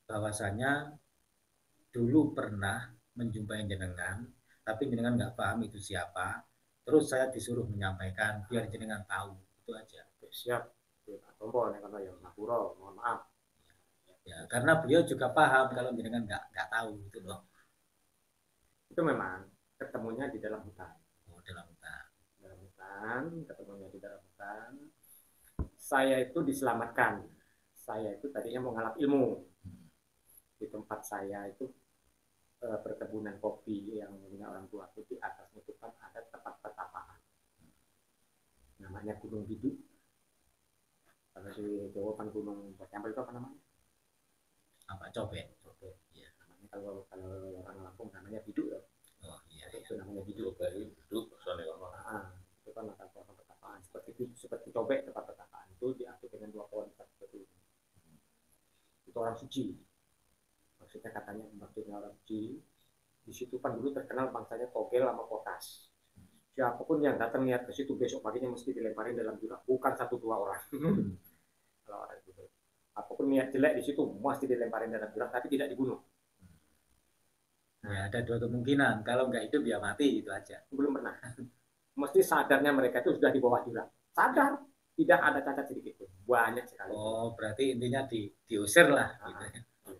bahwasanya dulu pernah menjumpai jenengan, tapi jenengan nggak paham itu siapa. Terus saya disuruh menyampaikan biar jenengan tahu, itu aja. Siap. Tombol karena yang Mahuro, mohon maaf. Ya, karena beliau juga paham kalau jenengan nggak tahu itu loh. Itu memang ketemunya di dalam hutan. Oh, dalam hutan. Dalam hutan, ketemunya di dalam hutan. Saya itu diselamatkan. Saya itu tadinya mau ngalap ilmu. Di tempat saya itu perkebunan kopi yang punya orang tua itu di atasnya itu kan ada tempat pertapaan. Namanya Gunung Bidu. Kalau di Jawa kan Gunung Bacambel itu apa namanya? Apa cobek? Cobek. Ya, namanya kalau orang Lampung namanya Bidu ya. Oh iya, itu namanya Bidu. Bidu soalnya itu kan ada pohon pertapaan seperti cobek tempat pertapaan itu diatur dengan 2 pohon seperti itu. Itu orang suci. Maksudnya katanya orang suci. Di situ kan dulu terkenal bangsanya Kogel sama Kotas. Siapapun yang datang niat ke situ besok paginya mesti dilemparin dalam jurang. Bukan 1-2 orang. Kalau orang itu. Apapun niat jelek di situ mesti dilemparin dalam jurang tapi tidak dibunuh. Ya, ada 2 kemungkinan. Kalau nggak hidup ya mati, itu aja. Belum pernah. Mesti sadarnya mereka itu sudah di bawah jurang. Sadar, tidak ada cacat sedikit pun. Banyak sekali. Oh, berarti intinya diusir lah.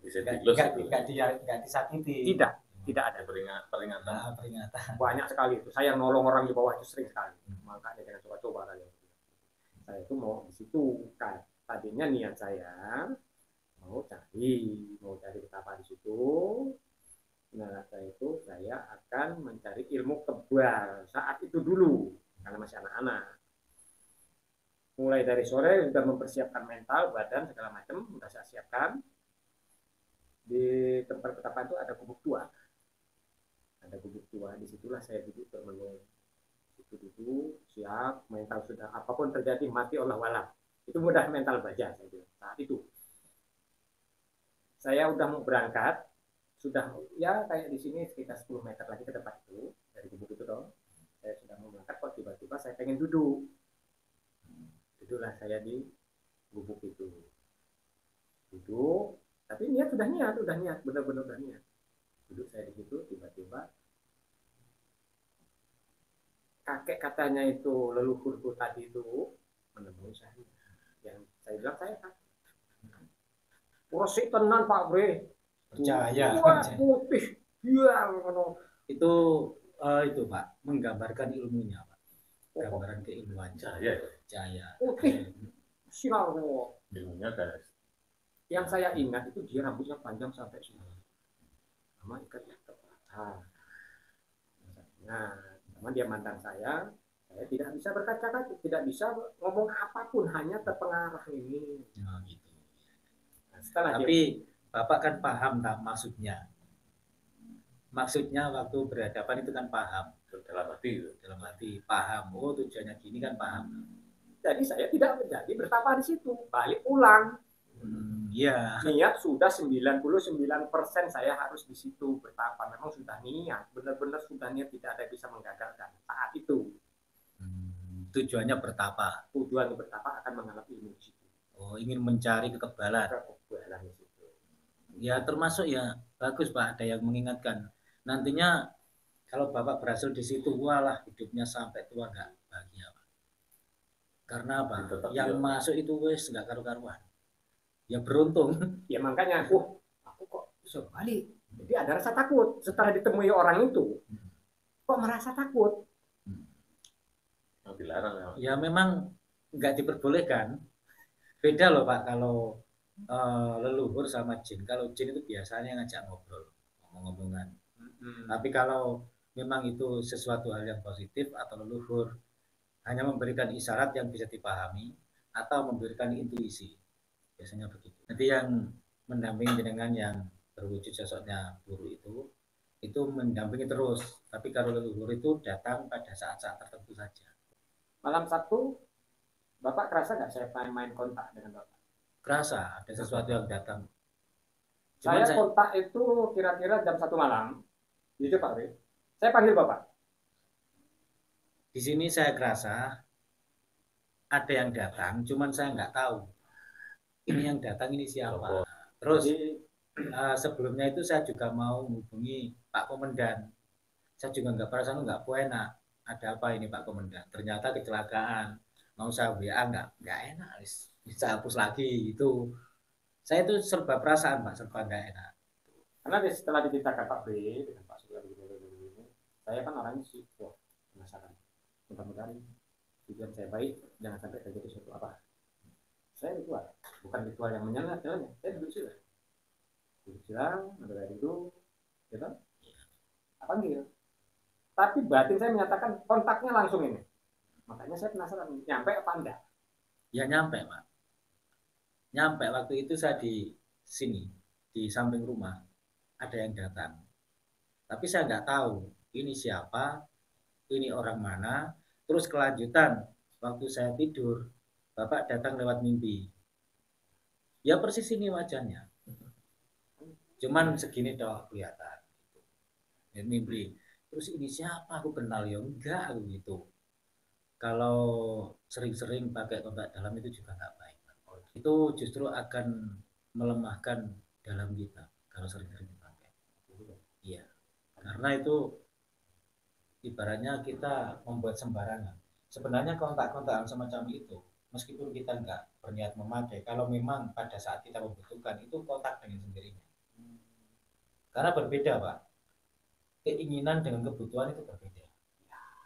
Gitu. Nggak disakiti. Tidak ada peringatan. Banyak sekali itu. Saya nolong orang di bawah itu sering sekali. Makanya jangan coba-coba kalian. Saya itu mau di situ. Tadinya niat saya mau cari betapa di situ. Nah, saya akan mencari ilmu kebal saat itu dulu karena masih anak-anak. Mulai dari sore sudah mempersiapkan mental, badan segala macam sudah saya siapkan. Di tempat ketapaan itu ada gubuk tua. Ada gubuk tua, disitulah saya duduk bermenung. Itu duduk, siap, mental sudah apapun terjadi mati Allah walam. Itu mudah mental baja saya bilang. Saat itu saya udah mau berangkat. Sudah ya kayak di sini sekitar 10 meter lagi ke tempat itu dari gubuk itu dong. Saya sudah mau berangkat kok tiba-tiba saya pengen duduklah saya di gubuk itu duduk tapi udah niat benar-benar udah niat duduk saya di situ tiba-tiba kakek katanya itu leluhurku tadi itu menemui saya yang saya bilang saya kakek prosik tenan Pak Bre percaya putih biar itu Pak menggambarkan ilmunya Pak, gambaran keilmuan cahaya putih silau ilmunya guys. Yang saya ingat itu dia rambutnya panjang sampai sini sama ikatnya nah sama dia mantan saya tidak bisa berkata-kata tidak bisa ngomong apapun hanya terpengaruh ini gitu. Nah, setelah tapi Bapak kan paham tak maksudnya waktu berhadapan itu kan paham dalam hati paham tujuannya gini kan paham. Jadi saya tidak menjadi bertapa di situ, balik pulang. Iya. Niat sudah 99% saya harus di situ bertapa. Memang sudah niat, benar-benar sudah niat, tidak ada bisa menggagalkan saat itu. Tujuannya bertapa. Tujuan bertapa akan mengalami ilmu di situ. Oh, ingin mencari kekebalan. Kekebalan di situ. Ya termasuk ya bagus Pak, ada yang mengingatkan. Nantinya kalau Bapak berhasil di situ, walah hidupnya sampai tua nggak bahagia Pak. Karena apa? Tetap Yang iya. masuk itu wes nggak karu-karuan. Ya beruntung. Ya makanya aku kok bisa balik. Jadi ada rasa takut setelah ditemui orang itu. Kok merasa takut? Yang dilarang ya. Ya memang nggak diperbolehkan. Beda loh Pak kalau leluhur sama jin. Kalau jin itu biasanya ngajak ngobrol, ngomong-ngomongan. Tapi kalau memang itu sesuatu hal yang positif atau leluhur hanya memberikan isyarat yang bisa dipahami atau memberikan intuisi. Biasanya begitu. Nanti yang mendampingi dengan yang berwujud sosoknya guru itu mendampingi terus. Tapi kalau leluhur itu datang pada saat-saat tertentu saja. Malam Sabtu, Bapak kerasa nggak saya main kontak dengan Bapak? Kerasa ada sesuatu yang datang. Saya kontak itu kira-kira jam 1 malam. Gitu Pak Ri. Saya panggil Bapak. Di sini saya kerasa ada yang datang, cuman saya nggak tahu ini yang datang ini siapa. Terus sebelumnya itu saya juga mau menghubungi Pak Komandan. Saya juga nggak perasaan nggak enak. Ada apa ini Pak Komandan? Ternyata kecelakaan. Mau saya WA nggak enak. Bisa hapus lagi itu. Saya itu serba perasaan Pak, serba nggak enak. Karena setelah diceritakan Pak B dengan Pak Surya ini, saya kan orangnya sih, wah penasaran. Mudah-mudahan tujuan saya baik, jangan sampai terjadi sesuatu apa. Saya ritual, bukan ritual yang menyengat jalannya. Saya duduk sila, ada duduk, gitu. Panggil. Tapi batin saya menyatakan kontaknya langsung ini. Makanya saya penasaran, nyampe apa enggak? Ya nyampe Pak. Nyampe waktu itu saya di sini, di samping rumah ada yang datang. Tapi saya nggak tahu ini siapa, ini orang mana. Terus kelanjutan waktu saya tidur, Bapak datang lewat mimpi. Ya persis ini wajahnya. Cuman segini doang kelihatan. Dan mimpi. Terus ini siapa? Aku kenal ya enggak aku gitu. Kalau sering-sering pakai kontak dalam itu juga nggak baik. Itu justru akan melemahkan dalam kita kalau sering-sering dipakai. Iya. Karena itu ibaratnya kita membuat sembarangan. Sebenarnya kontak-kontak semacam itu, meskipun kita nggak berniat memakai, kalau memang pada saat kita membutuhkan, itu kontak dengan sendirinya. Karena berbeda, Pak. Keinginan dengan kebutuhan itu berbeda.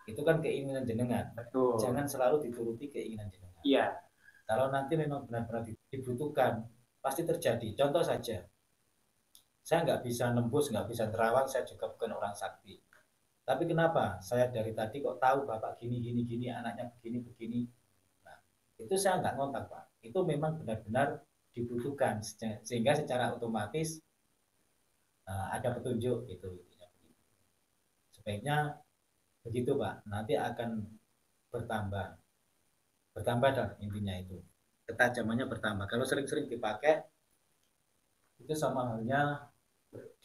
Itu kan keinginan jenengan. Betul. Jangan selalu dituruti keinginan jenengan. Iya. Kalau nanti memang benar-benar dibutuhkan, pasti terjadi. Contoh saja, saya nggak bisa nembus, nggak bisa terawang, saya juga bukan orang sakti. Tapi kenapa saya dari tadi kok tahu Bapak gini, anaknya begini. Nah, itu saya nggak ngontak Pak. Itu memang benar-benar dibutuhkan, sehingga secara otomatis ada petunjuk gitu. Sebaiknya begitu Pak, nanti akan bertambah dan intinya itu. Ketajamannya bertambah. Kalau sering-sering dipakai, itu sama halnya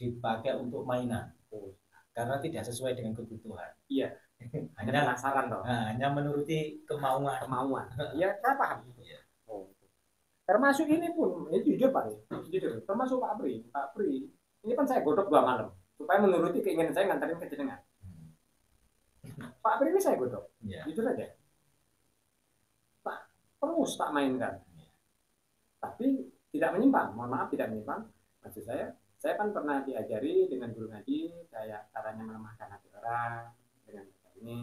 dipakai untuk mainan. Karena tidak sesuai dengan kebutuhan. Iya. hanya penasaran toh. Hanya menuruti kemauan. Iya, saya paham. Iya. Oh. Termasuk ini pun, ini jujur Pak, jujur. Termasuk Pak Pri. Ini kan saya godok 2 malam supaya menuruti keinginan saya nganterin ke jenengan. Pak Pri ini saya godok. Ya. Jujur aja. Pak, terus tak mainkan. Ya. Tapi tidak menyimpang. Mohon maaf tidak menyimpang. Maksud saya kan pernah diajari dengan guru ngaji kayak caranya melemahkan hati orang dengan ini.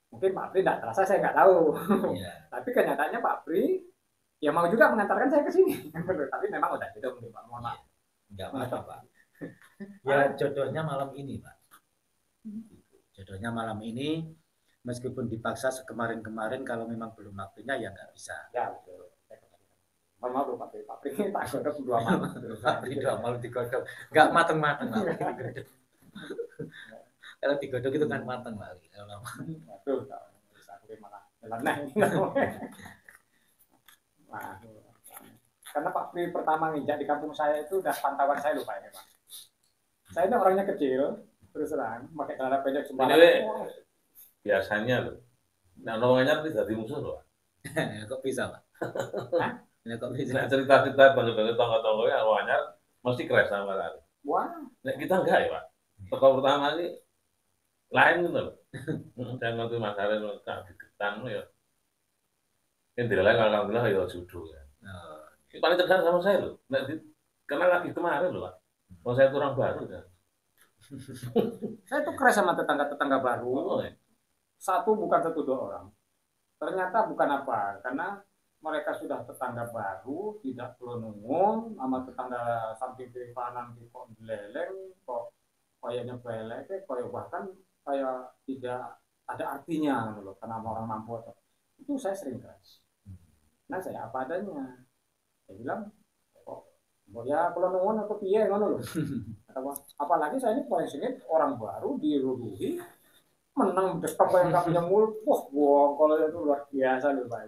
Mungkin Pak Pri tidak terasa, saya nggak tahu. Yeah. Tapi kenyataannya Pak Pri ya mau juga mengantarkan saya ke sini. Tapi memang udah gitu, Pak. Mohon maaf. Nggak apa-apa, Pak. Ya jodohnya malam ini, Pak. Jodohnya malam ini, meskipun dipaksa kemarin-kemarin, kalau memang belum waktunya ya nggak bisa. Ya betul. Mau Pak Pri ini tak godok 2 malam. Pak Pri 2 malam digodok, nggak mateng-mateng. Kalau digodok itu kan mateng Pak. Kalau lama. Betul. Aku malah nyeleneh. Nah, karena Pak Pri pertama nginjak di kampung saya itu udah pantauan saya lupa ya Pak. Saya ini orangnya kecil, terus terang, pakai celana pendek sembarangan. Biasanya loh, nah lowongannya tidak di musuh loh. Kok bisa, Pak? Hah? Kok bisa? Nah, cerita-cerita bagi-bagi tonggo-tonggo ya awalnya mesti crash sama kali. Wah, Nah, kita enggak ya, Pak. Toko pertama ini lain gitu loh. Saya ngerti Mas Arief tak digetan ya. Yang lain alhamdulillah ya judo ya. Oh, Ini paling tegang sama saya loh. Nah, karena lagi kemarin loh, Pak. Kalau saya kurang baru kan. saya tuh keras sama tetangga-tetangga baru. Oh, ya. Satu bukan satu dua orang. Ternyata bukan apa, karena mereka sudah tetangga baru, tidak perlu nungun, sama tetangga samping kiri kanan kok beleleng, kok kayaknya belek, kayak bahkan kayak tidak ada artinya gitu loh, karena orang mampu atau itu saya sering keras. Nah saya apa adanya, saya bilang, kok ya kalau nungun aku piye ngono loh. Apalagi saya ini paling sengit orang baru diruduhi menang dekat yang gak punya mulut, wah kalau itu luar biasa loh Pak.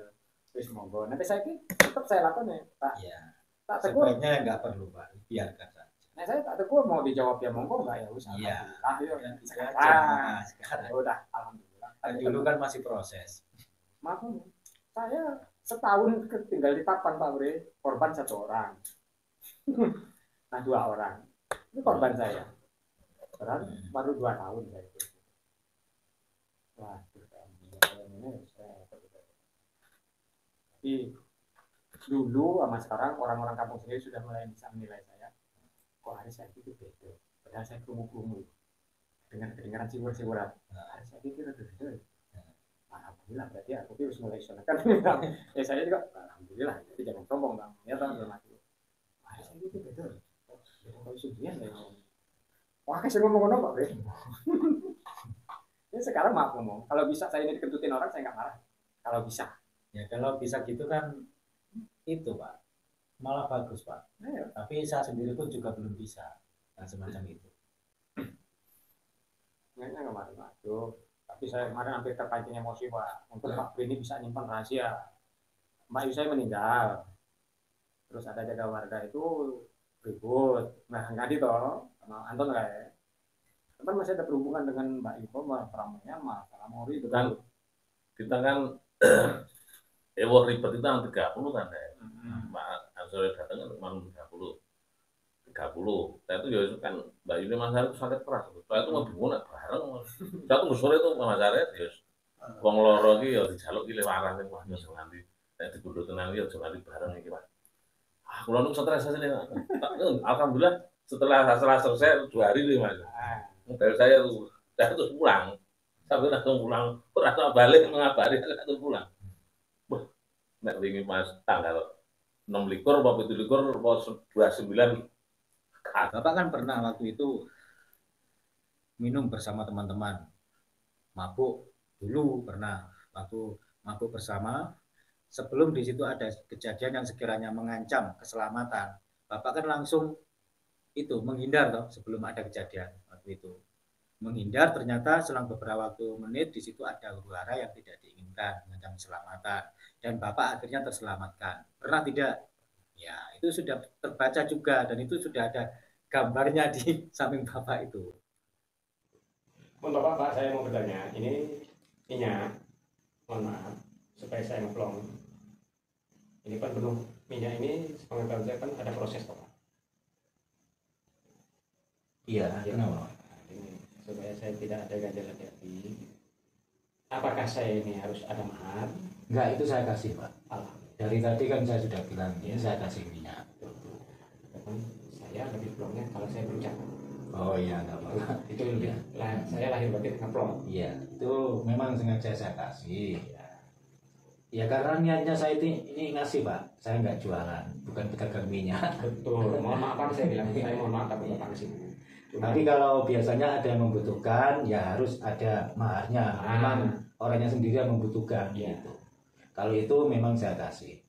Terus monggo, nanti saya tetap saya lakukan ya Pak. iya. Tak tegur, Sebaiknya nggak perlu, Pak. Biarkan saja. nah saya tak tegur mau dijawab ya monggo nggak ya usah. Iya. Alhamdulillah. Sekarang, Sekarang ya udah, alhamdulillah. dulu kan masih proses. Maaf, saya setahun tinggal di Tapan Pak Bre, korban 1 orang. Nah 2 orang, ini korban saya. Padahal baru 2 tahun saya itu. Wah, ini saya tapi dulu sama sekarang orang-orang kampung sendiri sudah mulai bisa menilai saya. Kok hari saya itu beda. Padahal saya kumuh-kumuh dengan kedengaran siwur-siwuran. Hari saya pikir itu. Alhamdulillah berarti aku harus mulai sonakan. Ya saya juga alhamdulillah. Jadi jangan sombong bang. Ya tahu dalam hati. Hari saya itu beda. Kalau sudian ya. Wah kasih ngomong-ngomong Pak Bre. Ini sekarang maaf ngomong. Kalau bisa saya ini dikentutin orang saya nggak marah. Kalau bisa. Ya kalau bisa gitu kan itu, Pak. Malah bagus, Pak. Ayo. Tapi saya sendiri pun juga belum bisa yang semacam itu. Kayaknya nggak marah-marah. Tapi saya kemarin hampir terpancing emosi Pak. Untuk Pak Bre ini bisa nyimpan rahasia. Mbak Yu saya meninggal. Terus ada jaga warga itu ribut. Nah nggak toh sama Anton nggak ya? Kan masih ada berhubungan dengan Mbak Yu sama Pramonya, sama Mori itu Kan kita kan ribet itu yang 30 kan ya. Pak Ansori datang kan cuma 30. Saya itu ya kan Mbak Yuni Mas Arief itu sakit keras. Saya itu mau bingung bareng. Saya tunggu sore itu Mas Arief ya wong loro iki ya dijaluk iki lewaran ning wah yo nganti nek digundul tenan yo nganti bareng iki Pak. Ah kula nu stres asline. Alhamdulillah setelah selesai 2 hari nih Mas. Dari saya terus pulang. Sampai langsung pulang, terus balik mengabari langsung pulang. Wah, nek wingi Mas tanggal 6 likur apa 7 likur apa 29. Bapak kan pernah waktu itu minum bersama teman-teman. Mabuk dulu pernah waktu mabuk bersama. Sebelum di situ ada kejadian yang sekiranya mengancam keselamatan. Bapak kan langsung itu menghindar toh sebelum ada kejadian waktu itu. Menghindar ternyata selang beberapa menit di situ ada huru-hara yang tidak diinginkan mengancam keselamatan dan Bapak akhirnya terselamatkan. Pernah tidak? Ya, itu sudah terbaca juga dan itu sudah ada gambarnya di samping Bapak itu. Untuk Bapak saya mau bertanya, ini minyak, mohon maaf, supaya saya ngeplong. Ini kan penuh minyak ini, sepengetahuan saya kan ada proses Pak. Iya, kenapa? Ini supaya saya tidak ada ganjil hati. Apakah saya ini harus ada mahar? Enggak, itu saya kasih Pak. Alhamdulillah. Dari tadi kan saya sudah bilang, ini saya kasih minyak. Saya lebih plongnya kalau saya berucap. Oh iya, enggak apa-apa. Itu lebih, saya lahir batin ngeplong. Iya, itu memang sengaja saya kasih. Ya karena niatnya saya ini ngasih Pak, saya nggak jualan, bukan pedagang minyak. Betul, mohon maaf Pak, saya bilang, saya mohon maaf tapi Bapak sih. Tapi kalau biasanya ada yang membutuhkan, ya harus ada maharnya. Memang orangnya sendiri yang membutuhkan gitu. Kalau itu memang saya kasih.